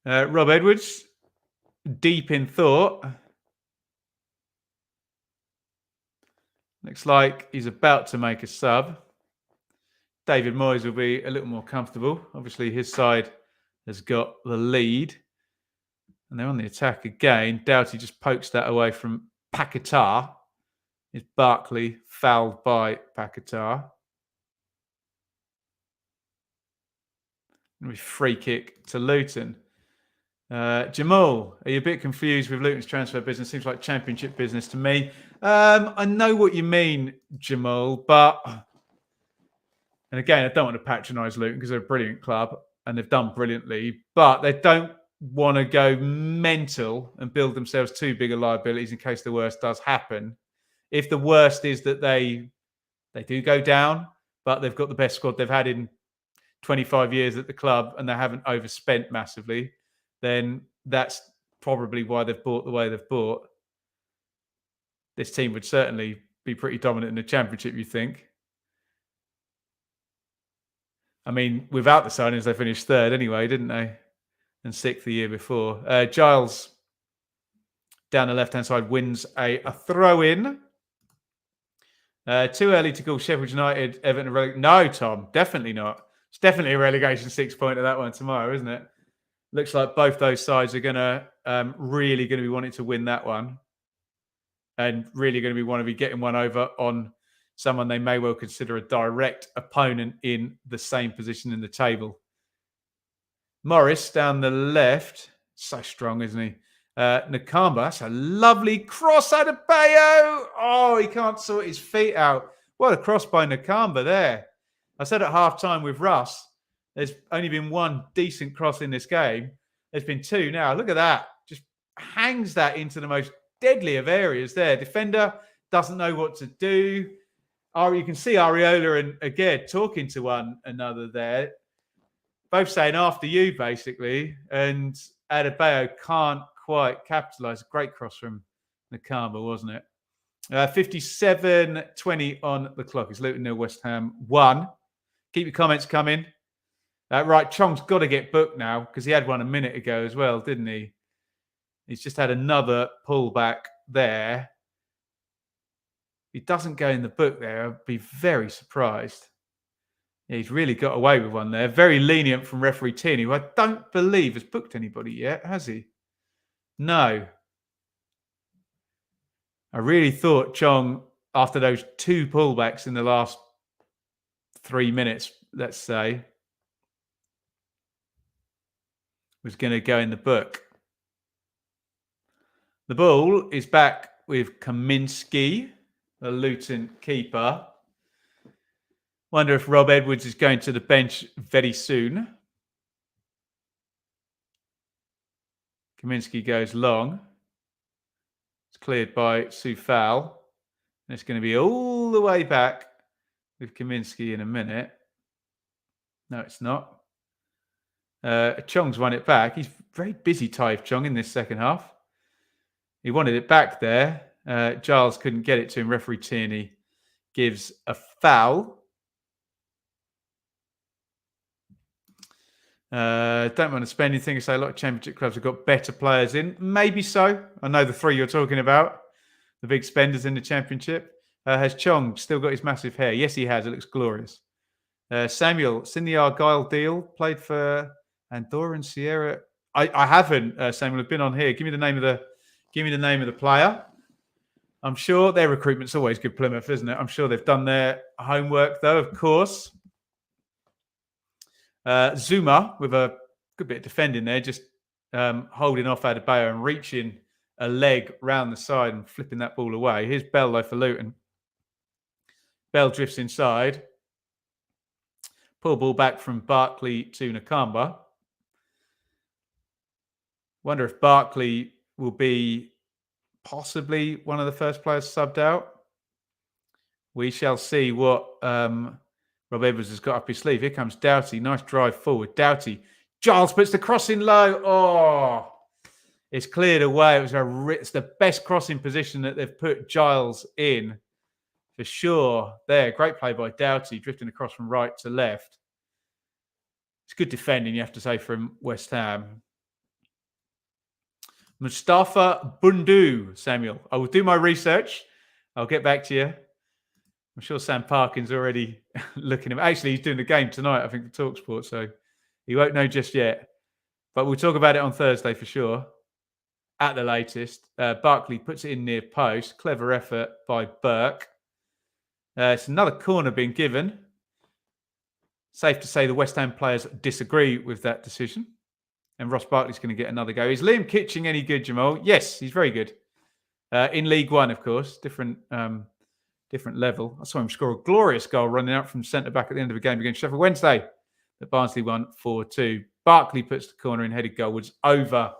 Rob Edwards, deep in thought. Looks like he's about to make a sub. David Moyes will be a little more comfortable. Obviously, his side has got the lead. And they're on the attack again. Doughty just pokes that away from Paquetá. It's Barkley fouled by Paquetá. Free kick to Luton. Jamal, are you a bit confused with Luton's transfer business? Seems like championship business to me. I know what you mean, Jamal, but... And again, I don't want to patronise Luton because they're a brilliant club and they've done brilliantly, but they don't want to go mental and build themselves too big a liabilities in case the worst does happen. If the worst is that they do go down, but they've got the best squad they've had in 25 years at the club and they haven't overspent massively, then that's probably why they've bought the way they've bought. This team would certainly be pretty dominant in the championship, you think. I mean, without the signings, they finished third anyway, didn't they? And sixth the year before. Giles, down the left-hand side, wins a throw-in. Too early to call Sheffield United, Everton. No, Tom, definitely not. It's definitely a relegation 6-pointer, that one tomorrow, isn't it? Looks like both those sides are going to really going to be wanting to win that one, and really going to want to be getting one over on someone they may well consider a direct opponent in the same position in the table. Morris down the left, so strong, isn't he? Nakamba, that's a lovely cross out of Bayo. Oh, he can't sort his feet out. What a cross by Nakamba there. I said at halftime with Russ, there's only been one decent cross in this game. There's been two now. Look at that. Just hangs that into the most deadly of areas there. Defender doesn't know what to do. You can see Areola and Aguirre talking to one another there. Both saying after you, basically. And Adebayo can't quite capitalise. A great cross from Nakamba, wasn't it? 57-20 on the clock. It's Luton 0, West Ham 1. Keep your comments coming. Right, Chong's got to get booked now because he had one a minute ago as well, didn't he? He's just had another pullback there. If he doesn't go in the book there, I'd be very surprised. Yeah, he's really got away with one there. Very lenient from referee Tierney, who I don't believe has booked anybody yet, has he? No. I really thought Chong, after those two pullbacks in the last 3 minutes, let's say, was going to go in the book. The ball is back with Kaminski, the Luton keeper. Wonder if Rob Edwards is going to the bench very soon. Kaminski goes long. It's cleared by Soufal. And it's going to be all the way back with Kaminski in a minute. No, it's not. Chong's won it back. He's very busy, Taif Chong, in this second half. He wanted it back there. Giles couldn't get it to him. Referee Tierney gives a foul. Don't want to spend anything. I say a lot of championship clubs have got better players in. Maybe so. I know the three you're talking about, the big spenders in the championship. Has Chong still got his massive hair? Yes, he has. It looks glorious. Samuel, it's in the Argyle deal. Played for Andorra and Sierra. I haven't. Samuel, I've been on here. Give me the name of the player. I'm sure their recruitment's always good, Plymouth, isn't it? I'm sure they've done their homework, though. Of course. Zuma with a good bit of defending there, just holding off Adebayo and reaching a leg round the side and flipping that ball away. Here's Bell, though, for Luton. Bell drifts inside. Pull ball back from Barkley to Nakamba. Wonder if Barkley will be possibly one of the first players subbed out. We shall see what Rob Edwards has got up his sleeve. Here comes Doughty. Nice drive forward. Doughty. Giles puts the cross in low. Oh, it's cleared away. It's the best crossing position that they've put Giles in for sure. There, great play by Doughty, drifting across from right to left. It's good defending, you have to say, from West Ham. Mustafa Bundu, Samuel. I will do my research. I'll get back to you. I'm sure Sam Parkin's already looking at him. Actually, he's doing the game tonight, I think, for TalkSport, so he won't know just yet. But we'll talk about it on Thursday for sure, at the latest. Barkley puts it in near post. Clever effort by Burke. It's another corner being given. Safe to say the West Ham players disagree with that decision. And Ross Barkley's going to get another go. Is Liam Kitching any good, Jamal? Yes, he's very good. In League One, of course. Different level. I saw him score a glorious goal running out from centre-back at the end of a game against Sheffield Wednesday. That Barnsley won 4-2. Barkley puts the corner in, headed goalwards over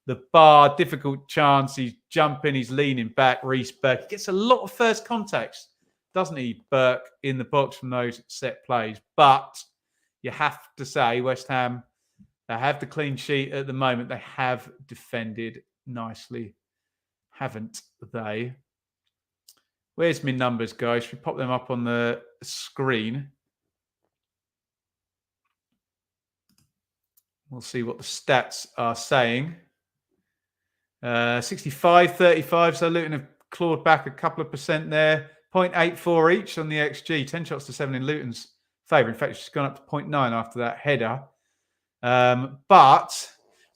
the bar. Difficult chance. He's jumping. He's leaning back. Reece Burke. He gets a lot of first contacts, doesn't he, Burke, in the box from those set plays. But you have to say, West Ham, they have the clean sheet at the moment. They have defended nicely, haven't they? Where's my numbers, guys? Should we pop them up on the screen? We'll see what the stats are saying. 65-35, so Luton have clawed back a couple of percent there. 0.84 each on the XG. 10 shots to 7 in Luton's favour. In fact, it's gone up to 0.9 after that header. But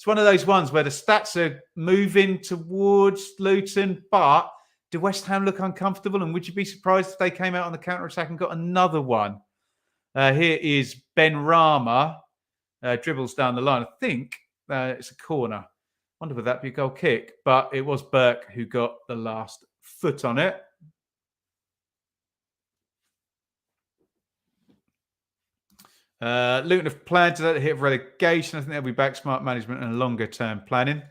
it's one of those ones where the stats are moving towards Luton, but do West Ham look uncomfortable? And would you be surprised if they came out on the counter-attack and got another one? Here is Ben Rama. Dribbles down the line. I think it's a corner. Wonder would that be a goal kick? But it was Burke who got the last foot on it. Luton have planned to hit relegation. I think they'll be back, smart management and longer term planning.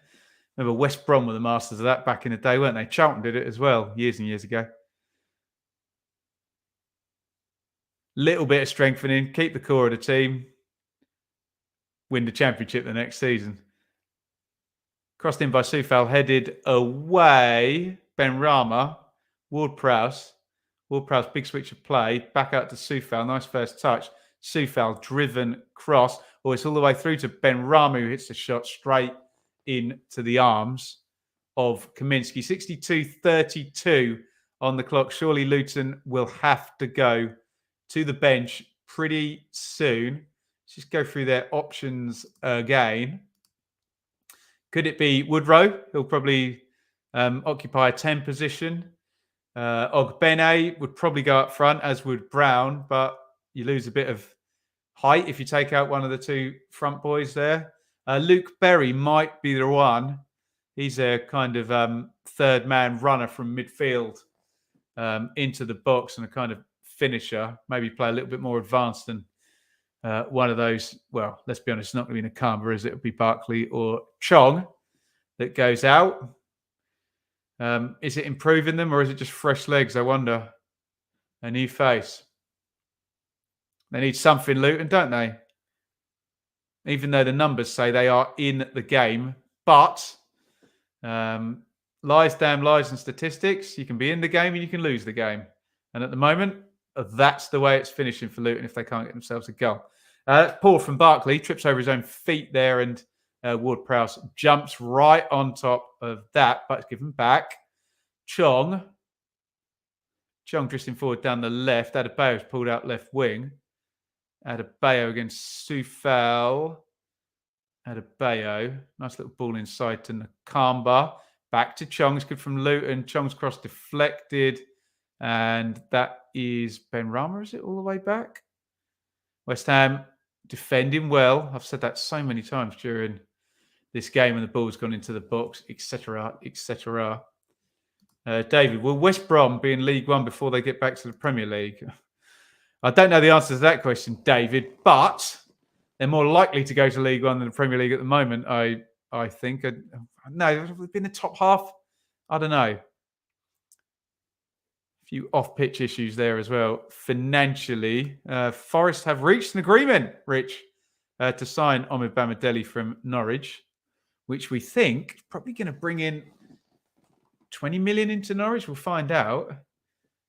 Remember West Brom were the masters of that back in the day, weren't they? Charlton did it as well years and years ago. Little bit of strengthening, keep the core of the team, win the championship the next season. Crossed in by Soufal, headed away. Ben Rama, Ward-Prowse. Ward-Prowse, big switch of play. Back out to Soufal, nice first touch. Soufal, driven cross. Oh, it's all the way through to Ben Rama, who hits the shot straight into the arms of Kaminsky. 62-32 on the clock. Surely Luton will have to go to the bench pretty soon. Let's just go through their options again. Could it be Woodrow? He'll probably occupy a 10 position. Ogbene would probably go up front, as would Brown, but you lose a bit of height if you take out one of the two front boys there. Luke Berry might be the one. He's a kind of third man runner from midfield into the box and a kind of finisher. Maybe play a little bit more advanced than one of those. Well, let's be honest, it's not going to be Nakamba, is it? It'll be Barkley or Chong that goes out. Is it improving them or is it just fresh legs? I wonder. A new face. They need something, Luton, don't they? Even though the numbers say they are in the game. But lies, damn lies and statistics. You can be in the game and you can lose the game. And at the moment, that's the way it's finishing for Luton if they can't get themselves a goal. Paul from Barkley trips over his own feet there and Ward-Prowse jumps right on top of that, but it's given back. Chong drifting forward down the left. Adebayo's pulled out left wing. Adebayo against Soufal. Adebayo. Nice little ball inside to Nakamba. Back to Chong. It's good from Luton. Chong's cross deflected. And that is Ben Rama, is it, all the way back? West Ham defending well. I've said that so many times during this game, and the ball's gone into the box, etc., etc. David, will West Brom be in League One before they get back to the Premier League? I don't know the answer to that question, David, but they're more likely to go to League One than the Premier League at the moment, I think. No, they've been the top half. I don't know. A few off-pitch issues there as well. Financially, Forest have reached an agreement, Rich, to sign Omid Bamadeli from Norwich, which we think is probably going to bring in 20 million into Norwich. We'll find out.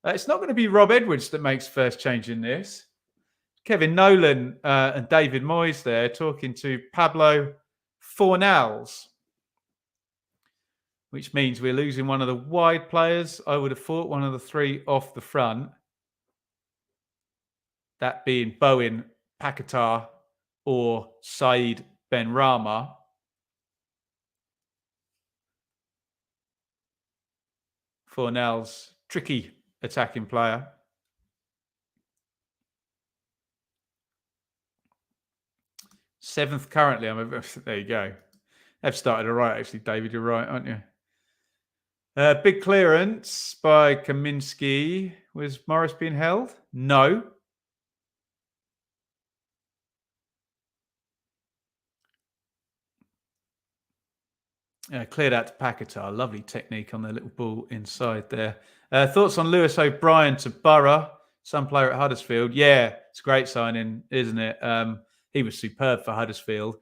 It's not going to be Rob Edwards that makes first change in this. Kevin Nolan and David Moyes there talking to Pablo Fornals, which means we're losing one of the wide players. I would have thought one of the three off the front. That being Bowen, Paquetá, or Said Ben Rama. Fornals, tricky attacking player. Seventh currently. There you go. They've started all right, actually, David. You're right, aren't you? Big clearance by Kaminsky. Was Morris being held? No. Cleared out to Paquetá. Lovely technique on the little ball inside there. Thoughts on Lewis O'Brien to Borough, some player at Huddersfield? Yeah, it's a great signing, isn't it? He was superb for Huddersfield.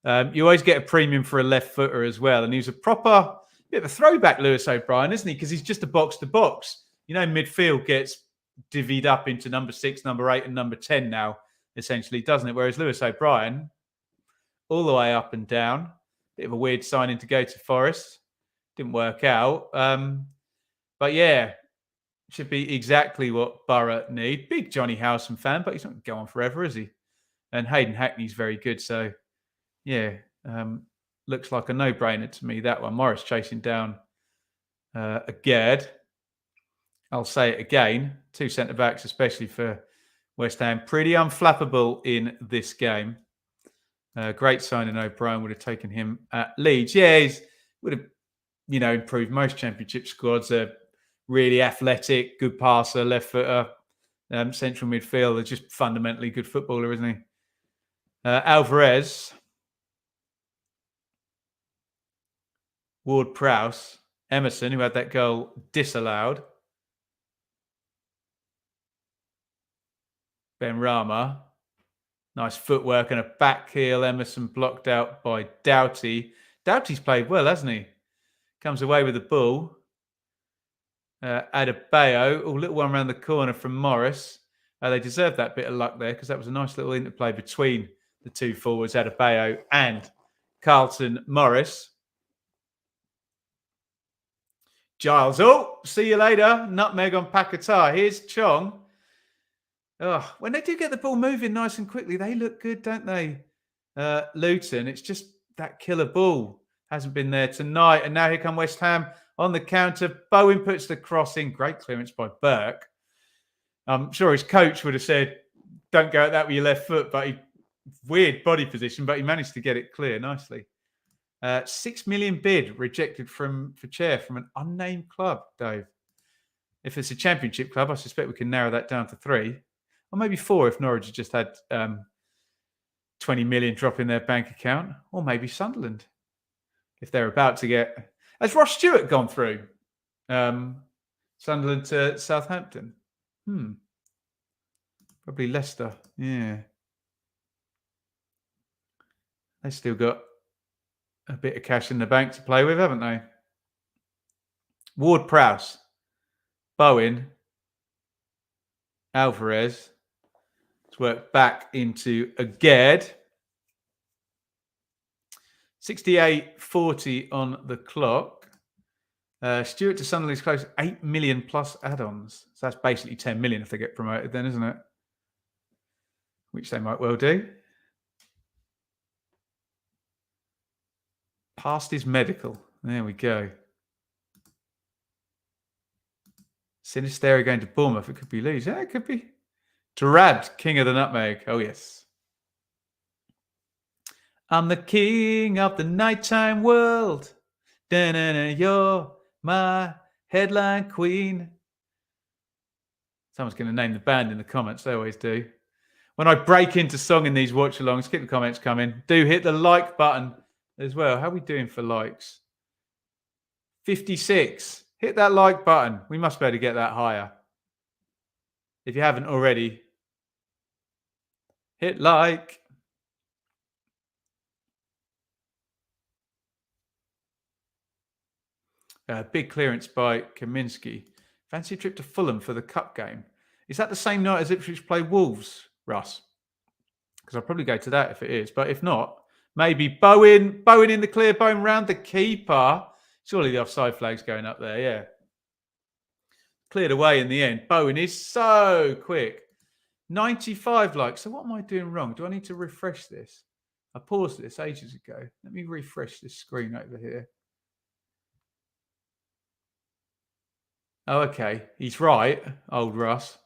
You always get a premium for a left footer as well. And he's a proper bit of a throwback, Lewis O'Brien, isn't he? Because he's just a box-to-box. You know, midfield gets divvied up into number 6, number 8 and number 10 now, essentially, doesn't it? Whereas Lewis O'Brien, all the way up and down. Bit of a weird signing to go to Forest. Didn't work out. But yeah, should be exactly what Borough need. Big Johnny Howson fan, but he's not going to go on forever, is he? And Hayden Hackney's very good. So, yeah, looks like a no-brainer to me, that one. Morris chasing down Agard. I'll say it again. 2 centre-backs, especially for West Ham, pretty unflappable in this game. Great signing. O'Brien would have taken him at Leeds. Yeah, he would have, improved most Championship squads. Really athletic, good passer, left footer, central midfielder, just fundamentally good footballer, isn't he? Alvarez, Ward-Prowse, Emerson, who had that goal disallowed. Ben Rama, nice footwork and a back heel. Emerson blocked out by Doughty. Doughty's played well, hasn't he? Comes away with the ball. Adebayo, a little one around the corner from Morris. They deserved that bit of luck there because that was a nice little interplay between the two forwards, Adebayo and Carlton Morris. Giles, see you later. Nutmeg on Paquetá. Here's Chong. Oh, when they do get the ball moving nice and quickly, they look good, don't they? Luton, it's just that killer ball hasn't been there tonight. And now here come West Ham on the counter. Bowen puts the cross in. Great clearance by Burke. I'm sure his coach would have said, don't go at that with your left foot, but weird body position, but he managed to get it clear nicely. 6 million bid rejected for Chair from an unnamed club, Dave. If it's a Championship club, I suspect we can narrow that down to 3. Or maybe 4 if Norwich had just had 20 million drop in their bank account. Or maybe Sunderland, if they're about to get... Has Ross Stewart gone through Sunderland to Southampton? Probably Leicester. Yeah. They've still got a bit of cash in the bank to play with, haven't they? Ward-Prowse, Bowen, Alvarez. Let's work back into Agard. 68.40 on the clock. Stewart to Sunderland's close, 8 million plus add-ons. So that's basically 10 million if they get promoted then, isn't it? Which they might well do. Past his medical. There we go. Sinisterra going to Bournemouth. It could be Leeds. Yeah, it could be. Gerard, king of the nutmeg. Oh, yes. I'm the king of the nighttime world. Da-na-na, you're my headline queen. Someone's going to name the band in the comments. They always do. When I break into song in these watch-alongs, keep the comments coming. Do hit the like button as well. How are we doing for likes? 56. Hit that like button. We must be able to get that higher. If you haven't already, hit like. Big clearance by Kaminski. Fancy a trip to Fulham for the cup game. Is that the same night as Ipswich play Wolves, Russ? Because I'll probably go to that if it is. But if not, maybe Bowen in the clear, Bowen round the keeper. Surely the offside flag's going up there, yeah. Cleared away in the end. Bowen is so quick. 95 likes. So what am I doing wrong? Do I need to refresh this? I paused this ages ago. Let me refresh this screen over here. Oh, okay. He's right, old Russ.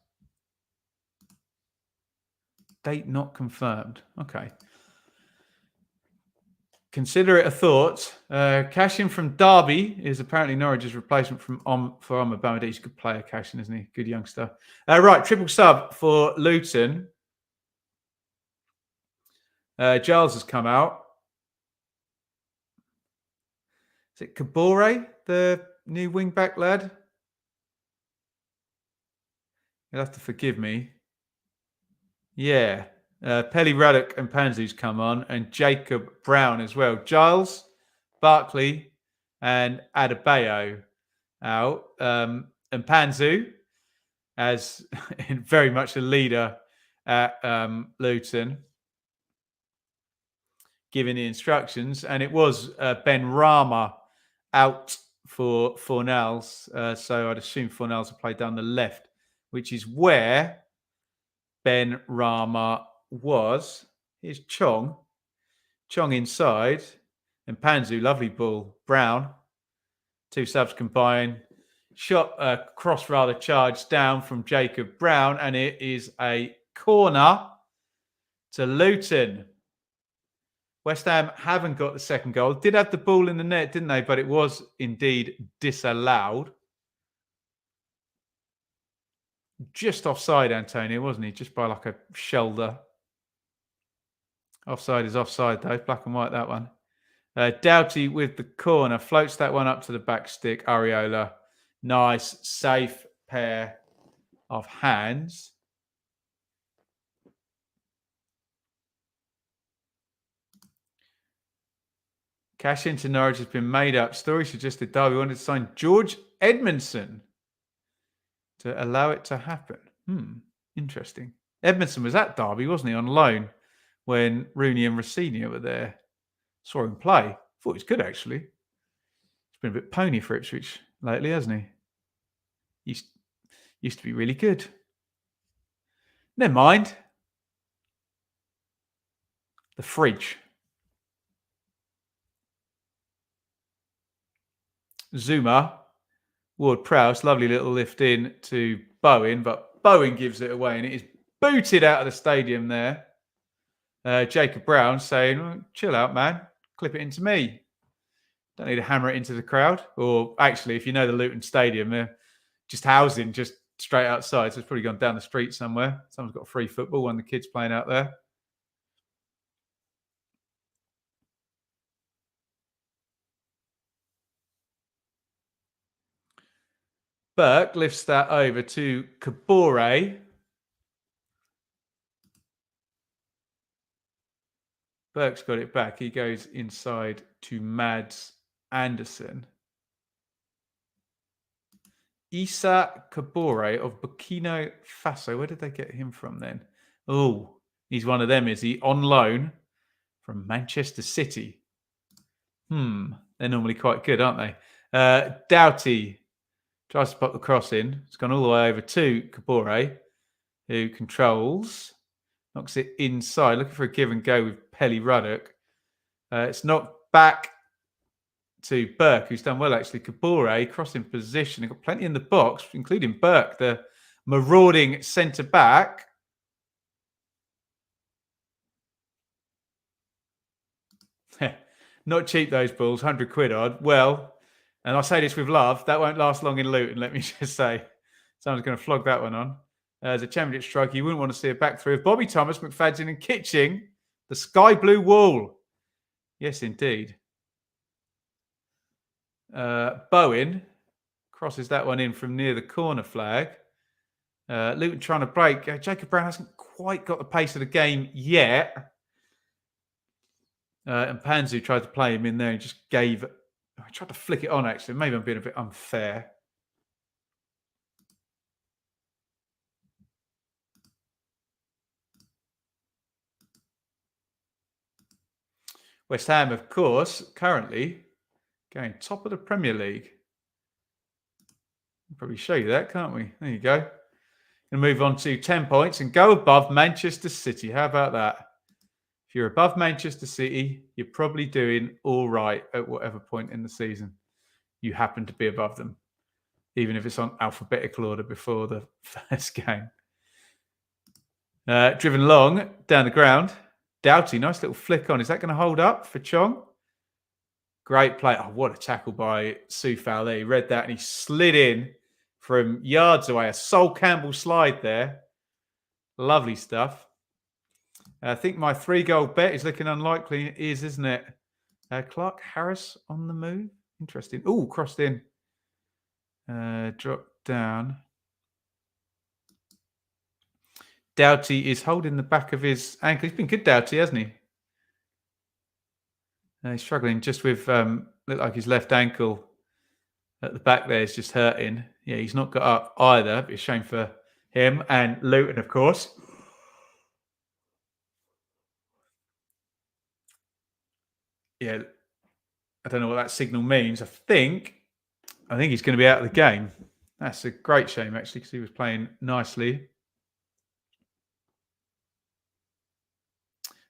Date not confirmed. Okay. Consider it a thought. Cash in from Derby is apparently Norwich's replacement for Omar He's a good player, Cash in, isn't he? Good youngster. Right, triple sub for Luton. Giles has come out. Is it Kabore, the new wing-back lad? You'll have to forgive me. Yeah. Pelly Ruddock and Panzu's come on, and Jacob Brown as well. Giles, Barkley, and Adebayo out. And Panzu as very much a leader at Luton, giving the instructions. And it was Ben Rama out for Fornals. So I'd assume Fornals will play down the left, which is where Ben Rama was. Here's Chong inside. And Panzu, lovely ball. Brown. 2 subs combine. Shot cross rather charged down from Jacob Brown, and it is a corner to Luton. West Ham haven't got the second goal. Did have the ball in the net, didn't they? But it was indeed disallowed. Just offside, Antonio, wasn't he? Just by like a shoulder. Offside is offside, though. Black and white, that one. Doughty with the corner. Floats that one up to the back stick. Areola. Nice, safe pair of hands. Cash into Norwich has been made up. Story suggested Derby wanted to sign George Edmondson to allow it to happen. Interesting. Edmondson was at Derby, wasn't he, on loan when Rooney and Rossini were there. Saw him play. Thought he was good, actually. He's been a bit pony for Ipswich lately, hasn't he? Used to be really good. Never mind. The fridge. Zuma. Ward-Prowse. Lovely little lift in to Bowen, but Bowen gives it away and it is booted out of the stadium there. Jacob Brown saying, well, chill out, man. Clip it into me. Don't need to hammer it into the crowd. Or actually, if you know the Luton Stadium, they're just housing just straight outside. So it's probably gone down the street somewhere. Someone's got free football, one of the kids playing out there. Burke lifts that over to Kabore. Burke's got it back. He goes inside to Mads Anderson. Issa Kabore of Burkina Faso. Where did they get him from then? Oh, he's one of them, is he? On loan from Manchester City. They're normally quite good, aren't they? Doughty tries to pop the cross in. It's gone all the way over to Kabore, who controls, knocks it inside, looking for a give and go with Pelly Ruddock. It's knocked back to Burke, who's done well, actually. Kabore, crossing position. They've got plenty in the box, including Burke, the marauding centre-back. Not cheap, those balls, 100 quid odd. Well, and I say this with love, that won't last long in Luton, let me just say. Someone's going to flog that one on. As a championship strike, you wouldn't want to see a back through of Bobby Thomas, McFadden and Kitching. The sky blue wall. Yes, indeed. Bowen crosses that one in from near the corner flag. Luton trying to break. Jacob Brown hasn't quite got the pace of the game yet. And Panzu tried to play him in there and just gave... I tried to flick it on, actually. Maybe I'm being a bit unfair. West Ham, of course, currently going top of the Premier League. I'll probably show you that, can't we? There you go. And move on to 10 points and go above Manchester City. How about that? If you're above Manchester City, you're probably doing all right at whatever point in the season you happen to be above them, even if it's on alphabetical order before the first game. Driven long down the ground. Doughty, nice little flick on. Is that going to hold up for Chong? Great play. Oh, what a tackle by Soufal there. He read that and he slid in from yards away. A Sol Campbell slide there. Lovely stuff. I think my 3-goal bet is looking unlikely. It is, isn't it? Clark Harris on the move. Interesting. Oh, crossed in. Dropped down. Doughty is holding the back of his ankle. He's been good, Doughty, hasn't he? He's struggling just with, look like his left ankle at the back there is just hurting. Yeah, he's not got up either. It's a shame for him and Luton, of course. Yeah, I don't know what that signal means. I think he's going to be out of the game. That's a great shame, actually, because he was playing nicely.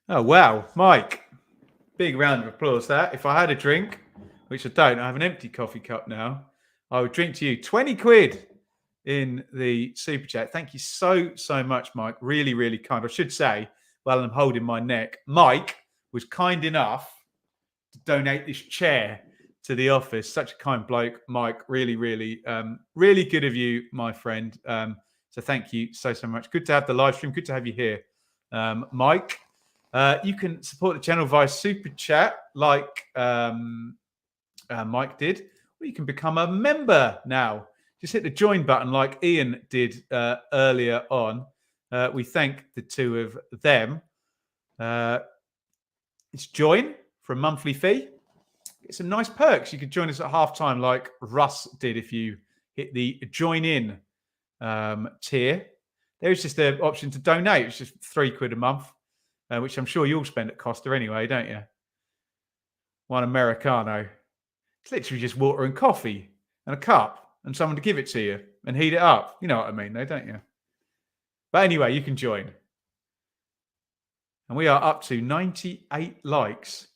Oh, wow. Mike, Big round of applause that. If I had a drink, which I don't, I have an empty coffee cup now, I would drink to you. 20 quid in the super chat. Thank you so much, Mike. Really, really kind. I should say, while I'm holding my neck, Mike was kind enough to donate this chair to the office. Such a kind bloke, Mike. Really, really, really good of you, my friend. So thank you so much. Good to have the live stream. Good to have you here, Mike. You can support the channel via super chat, like Mike did, or you can become a member now. Just hit the join button like Ian did earlier on. We thank the two of them. It's join for a monthly fee. Get some nice perks. You could join us at halftime like Russ did if you hit the join in tier. There's just the option to donate. It's just £3 a month, which I'm sure you'll spend at Costa anyway, don't you? One Americano. It's literally just water and coffee and a cup and someone to give it to you and heat it up. You know what I mean, though, don't you? But anyway, you can join. And we are up to 98 likes.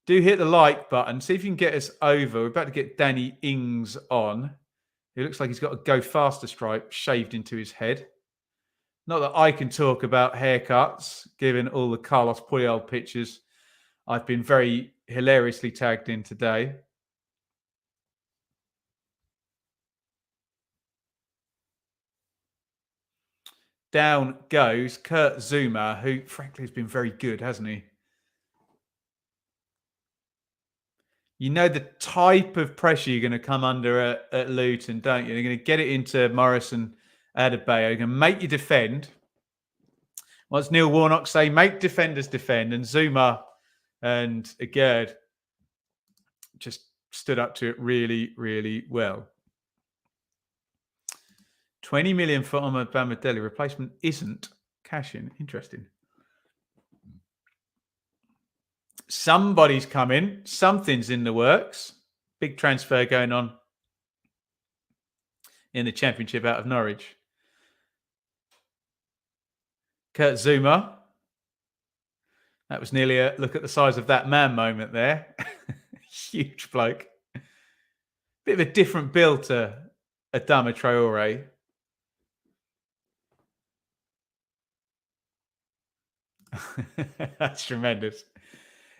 Do hit the like button. See if you can get us over. We're about to get Danny Ings on. It looks like he's got a Go Faster stripe shaved into his head. Not that I can talk about haircuts, given all the Carlos Puyol pictures I've been very hilariously tagged in today. Down goes Kurt Zuma, who frankly has been very good, hasn't he? You know the type of pressure you're going to come under at Luton, don't you? They're going to get it into Morris and Adebayo. They're going to make you defend. What's Neil Warnock say? Make defenders defend. And Zuma and Agerd just stood up to it really, really well. 20 million for Ahmed Bamadelli. Replacement isn't cash-in. Interesting. Somebody's coming. Something's in the works. Big transfer going on in the Championship out of Norwich. Kurt Zuma. That was nearly a look at the size of that man moment there. Huge bloke. Bit of a different build to Adama Traore. That's tremendous.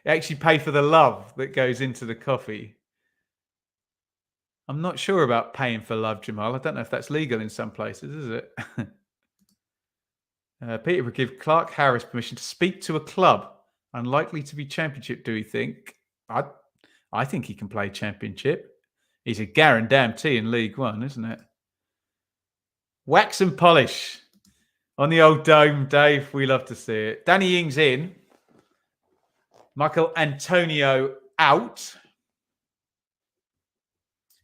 You actually pay for the love that goes into the coffee. I'm not sure about paying for love, Jamal. I don't know if that's legal in some places, is it? Peter would give Clark Harris permission to speak to a club. Unlikely to be Championship, do we think? I think he can play Championship. He's a guarantee in League One, isn't it? Wax and polish on the old dome, Dave. We love to see it. Danny Ings in. Michael Antonio out.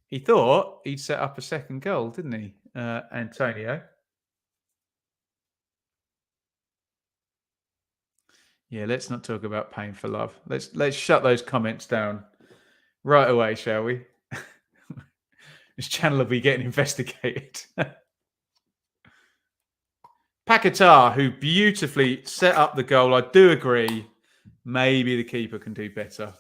He thought he'd set up a second goal, didn't he, Antonio? Yeah, let's not talk about pain for love. Let's shut those comments down right away, shall we? This channel will be getting investigated. Paquetá, who beautifully set up the goal. I do agree. Maybe the keeper can do better.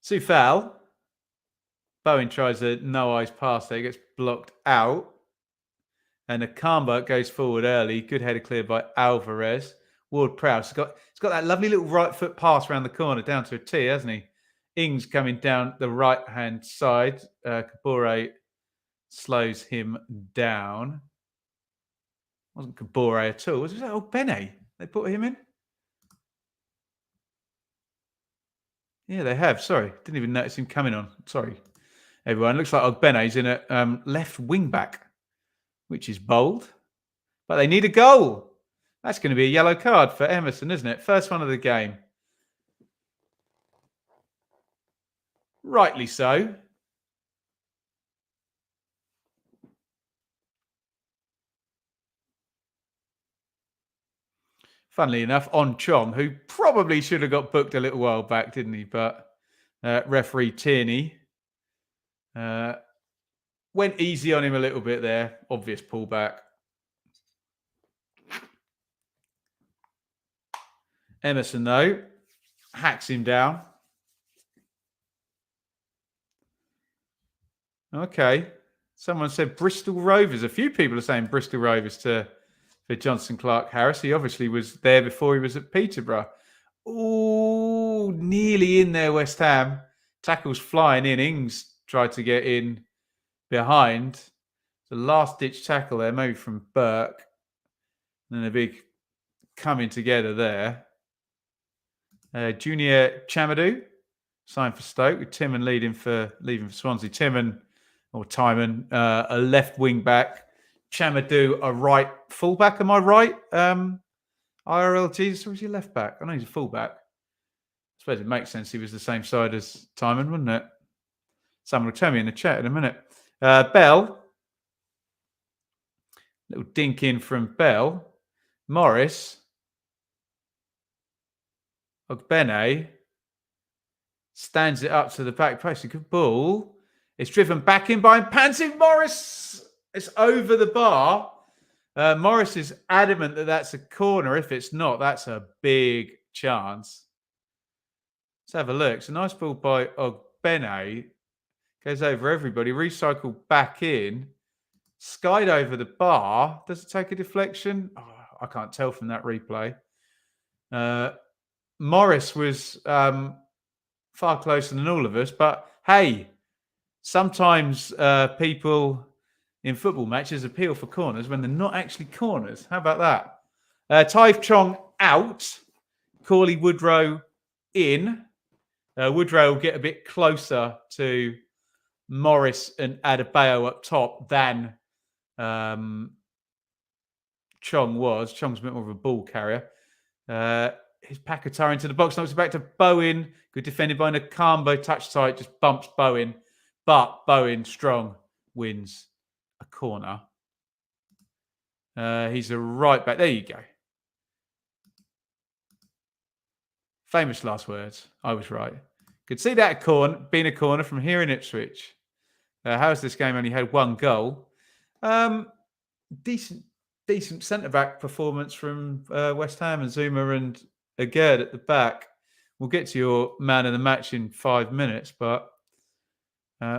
Soufal. Bowen tries a no-eyes pass there. Gets blocked out. And Nakamba goes forward early. Good header cleared by Alvarez. Ward-Prowse. He's got that lovely little right foot pass around the corner down to a T, hasn't he? Ings coming down the right-hand side. Kabore slows him down. Wasn't Kabore at all. Was it Bene? They put him in? Yeah, they have. Sorry. Didn't even notice him coming on. Sorry, everyone. Looks like Ogbene's in at left wing back, which is bold. But they need a goal. That's going to be a yellow card for Emerson, isn't it? First one of the game. Rightly so. Funnily enough, on Chong, who probably should have got booked a little while back, didn't he? But referee Tierney went easy on him a little bit there. Obvious pullback. Emerson, though, hacks him down. Okay. Someone said Bristol Rovers. A few people are saying Bristol Rovers for Johnson Clark Harris. He obviously was there before he was at Peterborough. Oh, nearly in there, West Ham. Tackles flying in. Ings tried to get in behind. The last-ditch tackle there, maybe from Burke. And then a big coming together there. Junior Chamadou signed for Stoke with Timon leaving for Swansea. Timon or Timon, a left wing back. Chamadou, a right fullback. Am I right? IRL Jesus, or was he left back? I know he's a fullback. I suppose it makes sense. He was the same side as Timon, wouldn't it? Someone will tell me in the chat in a minute. Bell, little dink in from Bell. Morris, Ogbene stands it up to the back post. A good ball. It's driven back in by Panting Morris. It's over the bar. Morris is adamant that that's a corner. If it's not, that's a big chance. Let's have a look. It's a nice ball by Ogbene. Goes over everybody. Recycled back in. Skied over the bar. Does it take a deflection? Oh, I can't tell from that replay. Morris was far closer than all of us. But hey, sometimes people in football matches appeal for corners when they're not actually corners. How about that? Tyve Chong out. Corley Woodrow in. Woodrow will get a bit closer to Morris and Adebayo up top than Chong was. Chong's a bit more of a ball carrier. His Pacatar into the box. Knocks it back to Bowen. Good defended by Nakambo. Touch tight. Just bumps Bowen. But Bowen, strong, wins a corner. He's a right back. There you go. Famous last words. I was right. Could see that being a corner from here in Ipswich. How's this game only had one goal? Decent centre-back performance from West Ham and Zuma and Agerd at the back. We'll get to your man of the match in 5 minutes, but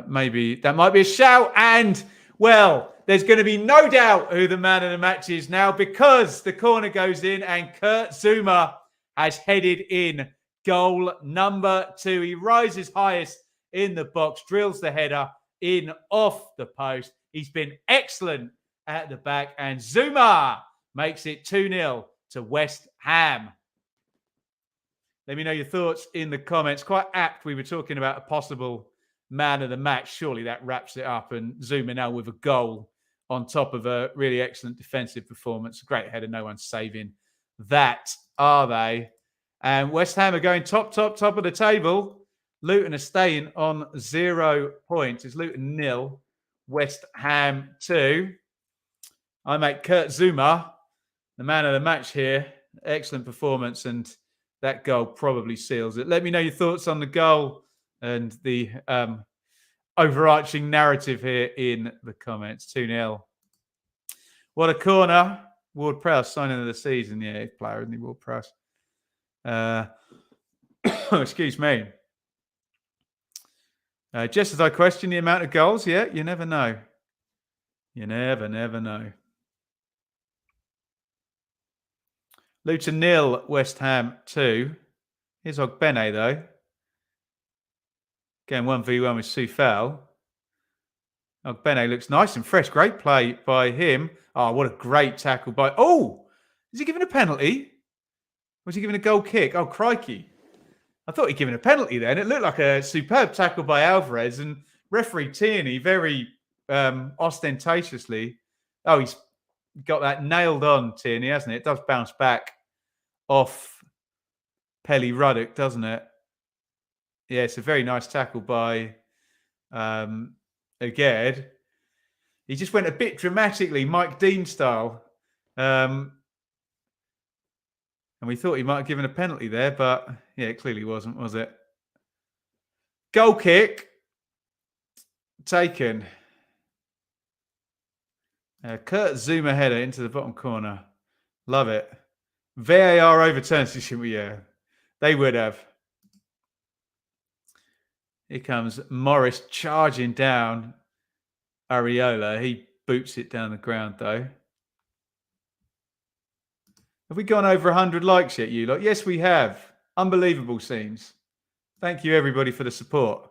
maybe that might be a shout. And, well, there's going to be no doubt who the man of the match is now because the corner goes in and Kurt Zuma has headed in goal number 2. He rises highest in the box, drills the header in off the post. He's been excellent at the back, and Zuma makes it 2-0 to West Ham. Let me know your thoughts in the comments. Quite apt. We were talking about a possible man of the match. Surely that wraps it up, and Zuma now with a goal on top of a really excellent defensive performance. Great header. No one's saving that, are they? And West Ham are going top of the table. Luton are staying on 0 points. It's Luton 0, West Ham 2. I make Kurt Zuma the man of the match here. Excellent performance, and that goal probably seals it. Let me know your thoughts on the goal and the overarching narrative here in the comments. 2-0. What a corner. Ward Prowse, signing of the season. Yeah, he's player, isn't he, Ward Prowse? Excuse me. Just as I question the amount of goals, yeah, you never know. You never know. Luton 0, West Ham 2. Here's Ogbene, though. Going 1v1 with Soufal. Ogbene looks nice and fresh. Great play by him. Oh, what a great tackle by... Oh! Is he giving a penalty? Was he giving a goal kick? Oh, crikey. I thought he'd given a penalty then. It looked like a superb tackle by Alvarez, and referee Tierney very ostentatiously... Oh, he's got that nailed on, Tierney, hasn't it? It does bounce back off Pelly Ruddock, doesn't it? Yeah, it's a very nice tackle by Agerd. He just went a bit dramatically, Mike Dean style. And we thought he might have given a penalty there, but yeah, it clearly wasn't, was it? Goal kick taken. Kurt Zuma header into the bottom corner. Love it. VAR overturns, shouldn't we? Yeah, they would have. Here comes Morris charging down Areola. He boots it down the ground, though. Have we gone over 100 likes yet, you lot? Yes, we have. Unbelievable scenes. Thank you, everybody, for the support.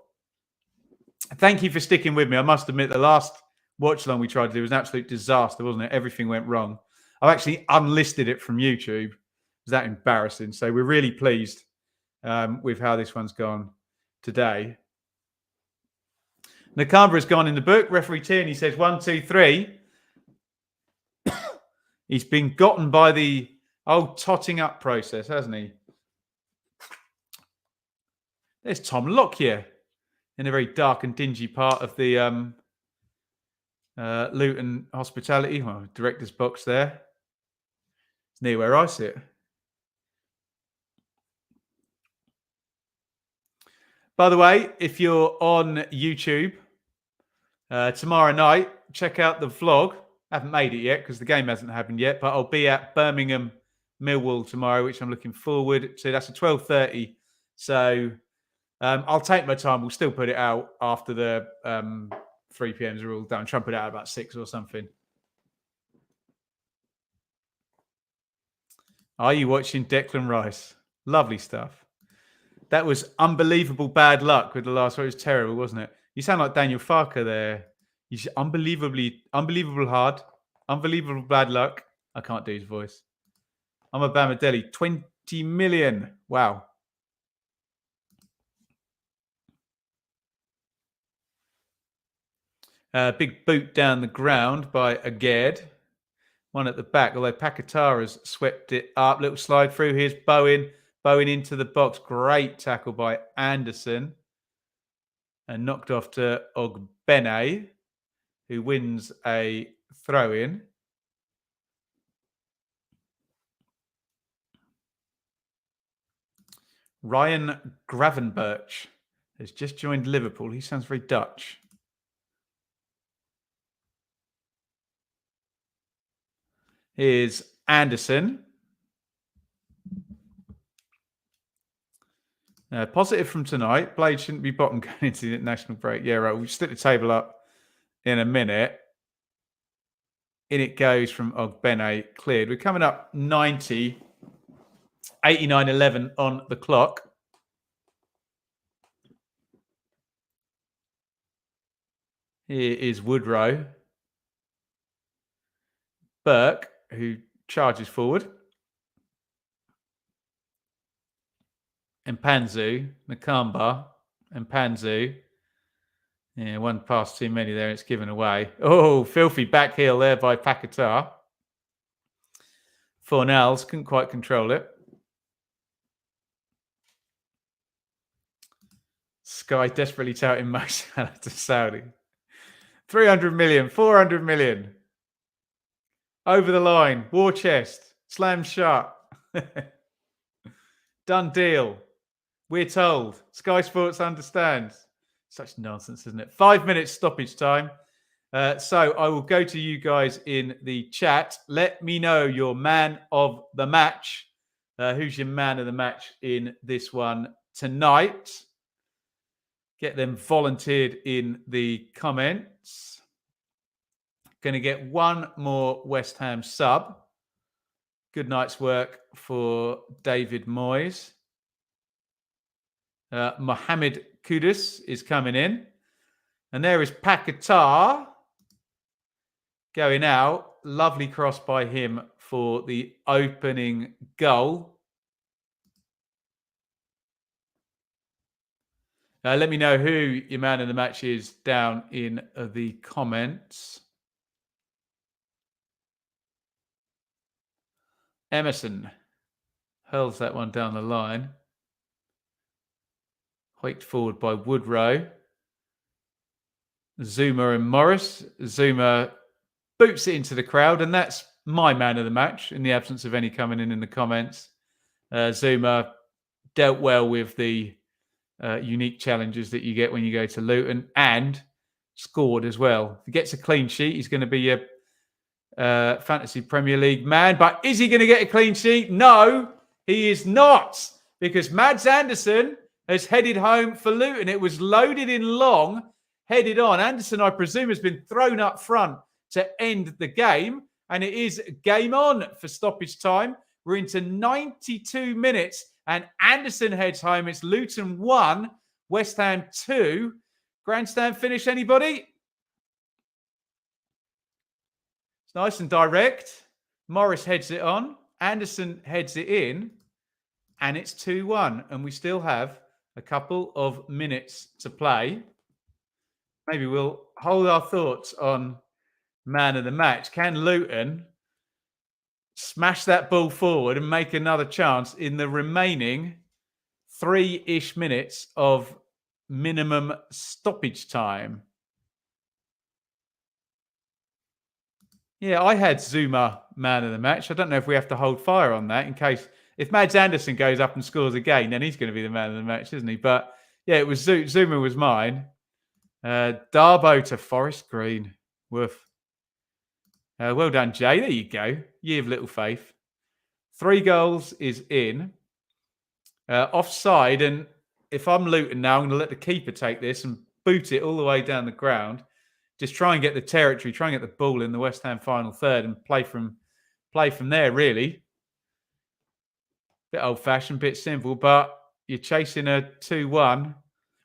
Thank you for sticking with me. I must admit, the last watch along we tried to do was an absolute disaster, wasn't it? Everything went wrong. I've actually unlisted it from YouTube. It was that embarrassing. So we're really pleased with how this one's gone today. Nakamba has gone in the book. Referee Tierney says 1, 2, 3. He's been gotten by the old totting up process, hasn't he? There's Tom Lockyer in a very dark and dingy part of the Luton hospitality, director's box there. It's near where I sit. By the way, if you're on YouTube tomorrow night, check out the vlog. I haven't made it yet because the game hasn't happened yet, but I'll be at Birmingham Millwall tomorrow, which I'm looking forward to. That's at 12:30. So I'll take my time. We'll still put it out after the 3 p.m.s are all done. Try and put it out about 6 or something. Are you watching Declan Rice? Lovely stuff. That was unbelievable bad luck with the last one. It was terrible, wasn't it? You sound like Daniel Farker there. You unbelievable hard, unbelievable bad luck. I can't do his voice. I'm a Bamadelli. 20 million. Wow. Big boot down the ground by Aged. One at the back, although Pakatara's swept it up. Little slide through. Here's Bowen. Bowen into the box. Great tackle by Anderson. And knocked off to Ogbene, who wins a throw-in. Ryan Gravenberch has just joined Liverpool. He sounds very Dutch. Here's Anderson. Positive from tonight. Blade shouldn't be bottom going into the international break. Yeah, right. We'll stick the table up in a minute. In it goes from Ogbene, cleared. We're coming up 90. 89-11 on the clock. Here is Woodrow. Burke, who charges forward. Mpanzu, Nakamba, Mpanzu. Yeah, one pass too many there. It's given away. Oh, filthy back heel there by Paquetá. Fornals couldn't quite control it. Sky desperately touting Mo Salah to Saudi. 300 million, 400 million. Over the line, war chest, slam shut. Done deal. We're told. Sky Sports understands. Such nonsense, isn't it? 5 minutes stoppage time. So I will go to you guys in the chat. Let me know your man of the match. Who's your man of the match in this one tonight? Get them volunteered in the comments. Going to get one more West Ham sub. Good night's work for David Moyes. Mohamed Kudus is coming in. And there is Paquetá going out. Lovely cross by him for the opening goal. Let me know who your man of the match is down in the comments. Emerson hurls that one down the line. Hoiked forward by Woodrow. Zuma and Morris. Zuma boots it into the crowd, and that's my man of the match in the absence of any coming in the comments. Zuma dealt well with the unique challenges that you get when you go to Luton and scored as well. If he gets a clean sheet, he's going to be Fantasy Premier League man. But is he going to get a clean sheet? No, he is not, because Mads Andersen has headed home for Luton. It was loaded in long, headed on. Andersen, I presume, has been thrown up front to end the game, and it is game on for stoppage time. We're into 92 minutes, and Andersen heads home. It's Luton 1, West Ham 2. Grandstand finish, anybody? It's nice and direct. Morris heads it on. Andersen heads it in, and it's 2-1, and we still have a couple of minutes to play. Maybe we'll hold our thoughts on man of the match. Can Luton smash that ball forward and make another chance in the remaining 3-ish minutes of minimum stoppage time? Yeah, I had Zuma man of the match. I don't know if we have to hold fire on that in case if Mads Andersen goes up and scores again, then he's going to be the man of the match, isn't he? But yeah, it was Zuma was mine. Darbo to Forest Green. Woof. Well done, Jay. There you go. Ye of little faith. 3 goals is in. Offside. And if I'm Luton now, I'm going to let the keeper take this and boot it all the way down the ground. Just try and get the territory, try and get the ball in the West Ham final third and play from there, really. Bit old-fashioned, bit simple, but you're chasing a 2-1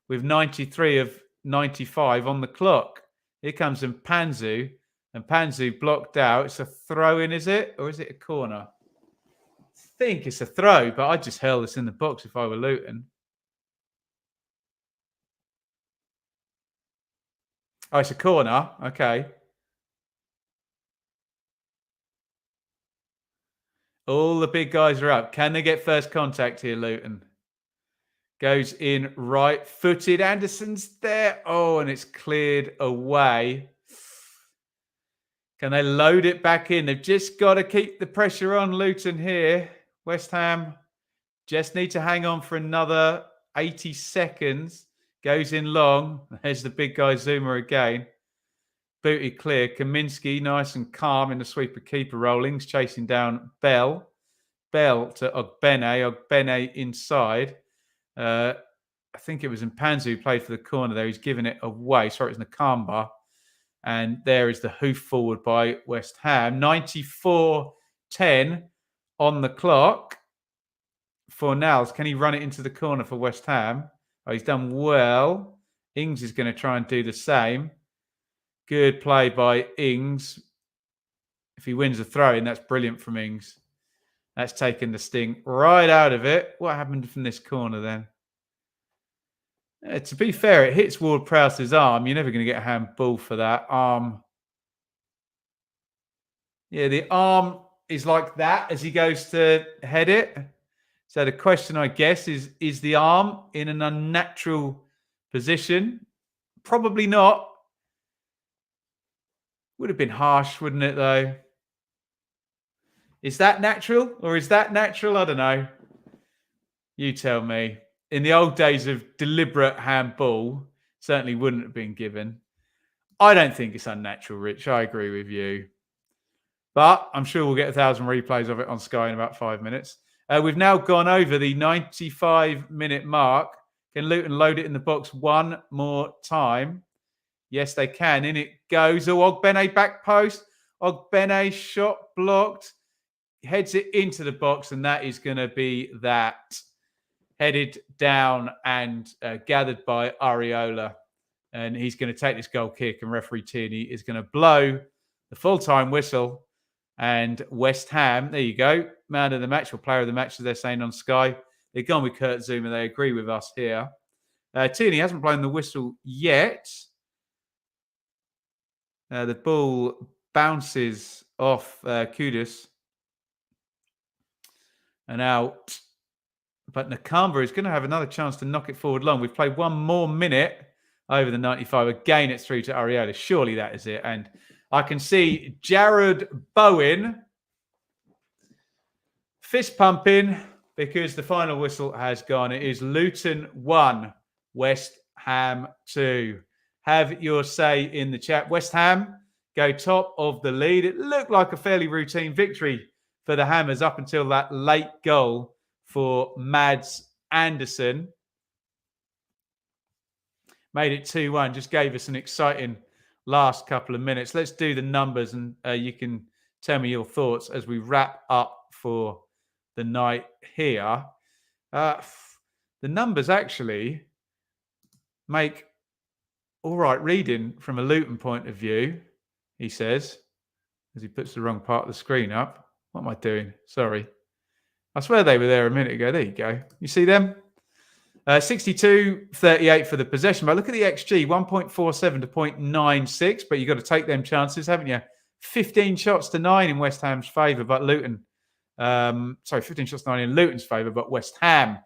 with 93 of 95 on the clock. Here comes Mpanzu, and Mpanzu blocked out. It's a throw-in, is it? Or is it a corner? I think it's a throw, but I'd just hurl this in the box if I were Luton. Oh, it's a corner. Okay. All the big guys are up. Can they get first contact here, Luton? Goes in right-footed. Andersen's there. Oh, and it's cleared away. Can they load it back in? They've just got to keep the pressure on Luton here. West Ham just need to hang on for another 80 seconds. Goes in long. There's the big guy Zuma again. Booted clear. Kaminsky nice and calm in the sweeper keeper rollings. Chasing down Bell. Bell to Ogbene. Ogbene inside. I think it was Mpanzu who played for the corner there. He's given it away. Sorry, it's Nakamba. And there is the hoof forward by West Ham. 94-10 on the clock for Nals. Can he run it into the corner for West Ham? Oh, he's done well. Ings is going to try and do the same. Good play by Ings. If he wins the throw-in, that's brilliant from Ings. That's taken the sting right out of it. What happened from this corner then? To be fair, it hits Ward-Prowse's arm. You're never going to get a handball for that. Arm. Yeah, the arm is like that as he goes to head it. So the question, I guess, is the arm in an unnatural position? Probably not. Would have been harsh, wouldn't it, though? Is that natural or is that natural? I don't know. You tell me. In the old days of deliberate handball, certainly wouldn't have been given. I don't think it's unnatural, Rich. I agree with you. But I'm sure we'll get 1,000 replays of it on Sky in about 5 minutes. We've now gone over the 95-minute mark. Can Luton load it in the box one more time? Yes, they can. In it goes. Oh, Ogbene back post. Ogbene shot blocked. Heads it into the box, and that is going to be that. Headed down and gathered by Areola. And he's going to take this goal kick, and referee Tierney is going to blow the full-time whistle. And West Ham, there you go, man of the match or player of the match, as they're saying on Sky. They've gone with Kurt Zuma. They agree with us here. Tierney hasn't blown the whistle yet. The ball bounces off Kudus and out. But Nakamba is going to have another chance to knock it forward long. We've played one more minute over the 95. Again, it's through to Areola. Surely that is it. And I can see Jared Bowen fist pumping because the final whistle has gone. It is Luton 1, West Ham 2. Have your say in the chat. West Ham, go top of the lead. It looked like a fairly routine victory for the Hammers up until that late goal for Mads Anderson. Made it 2-1, just gave us an exciting last couple of minutes. Let's do the numbers, and you can tell me your thoughts as we wrap up for the night here. The numbers actually make all right reading from a Luton point of view, he says, as he puts the wrong part of the screen up. What am I doing? Sorry. I swear they were there a minute ago. There you go. You see them? 62-38 for the possession. But look at the XG, 1.47 to 0.96. But you've got to take them chances, haven't you? 15 shots to 9 in West Ham's favour, but Luton... 15 shots to 9 in Luton's favour, but West Ham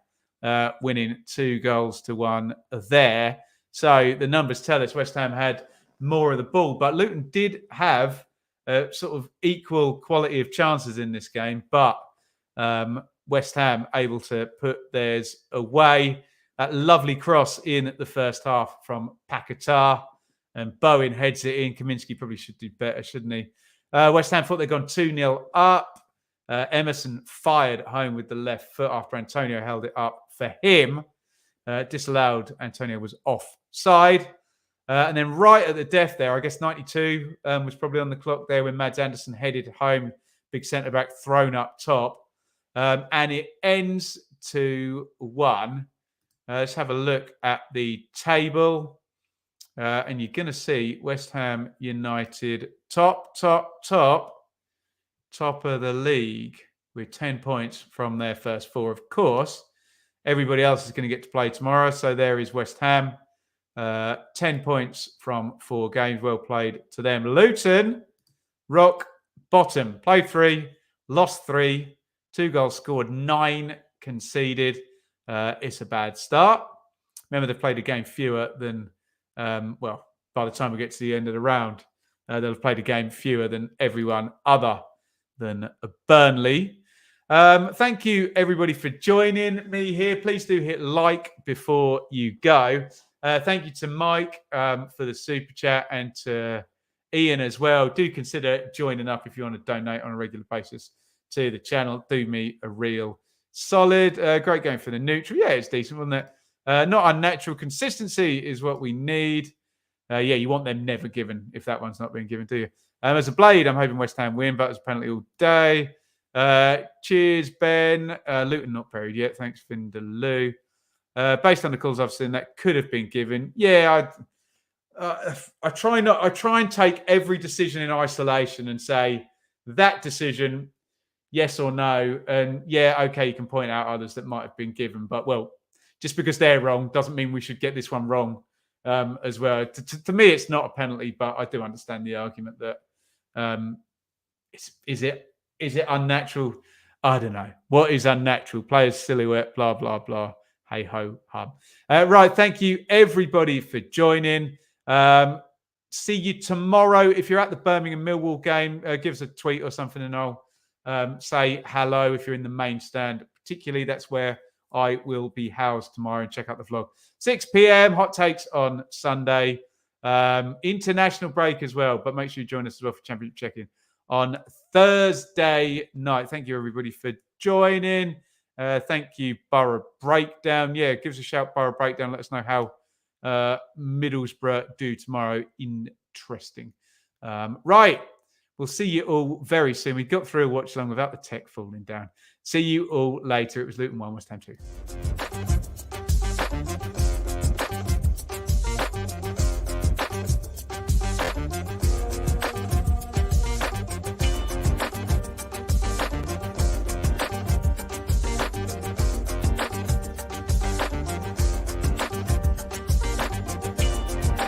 winning 2-1 there. So the numbers tell us West Ham had more of the ball, but Luton did have sort of equal quality of chances in this game, but West Ham able to put theirs away. That lovely cross in the first half from Paquetá, and Bowen heads it in. Kaminsky probably should do better, shouldn't he? West Ham thought they'd gone 2-0 up. Emerson fired home with the left foot after Antonio held it up for him. Disallowed. Antonio was offside. And then right at the death there, I guess 92 was probably on the clock there when Mads Anderson headed home. Big centre-back thrown up top. And it ends 2-1. Let's have a look at the table. And you're going to see West Ham United top of the league with 10 points from their first 4. Of course, everybody else is going to get to play tomorrow. So there is West Ham. 10 points from 4 games. Well played to them. Luton, rock bottom. Played 3, lost 3, 2 goals scored, 9 conceded. It's a bad start. Remember, they've played a game fewer than, by the time we get to the end of the round, they'll have played a game fewer than everyone other than Burnley. Thank you, everybody, for joining me here. Please do hit like before you go. Thank you to Mike for the super chat, and to Ian as well. Do consider joining up if you want to donate on a regular basis to the channel. Do me a real solid. Great game for the neutral. Yeah, it's decent, wasn't it? Not unnatural. Consistency is what we need. You want them never given if that one's not being given, do you? As a blade, I'm hoping West Ham win, but it's a penalty all day. Cheers, Ben. Luton not buried yet. Thanks, Vindaloo. Based on the calls I've seen, that could have been given. Yeah, I try and take every decision in isolation and say that decision, yes or no. And yeah, okay, you can point out others that might have been given, but well, just because they're wrong doesn't mean we should get this one wrong as well. To me, it's not a penalty, but I do understand the argument that is it unnatural? I don't know. What is unnatural? Players' silhouette, blah, blah, blah. Hey ho, hum. Right. Thank you, everybody, for joining. See you tomorrow. If you're at the Birmingham Millwall game, give us a tweet or something, and I'll say hello if you're in the main stand. Particularly, that's where I will be housed tomorrow, and check out the vlog. 6 p.m. Hot takes on Sunday. International break as well, but make sure you join us as well for Championship check-in on Thursday night. Thank you, everybody, for joining. Thank you, Borough Breakdown. Yeah, give us a shout, Borough Breakdown. Let us know how Middlesbrough do tomorrow. Interesting. Right. We'll see you all very soon. We got through a watch along without the tech falling down. See you all later. It was Luton 1, West Ham 2.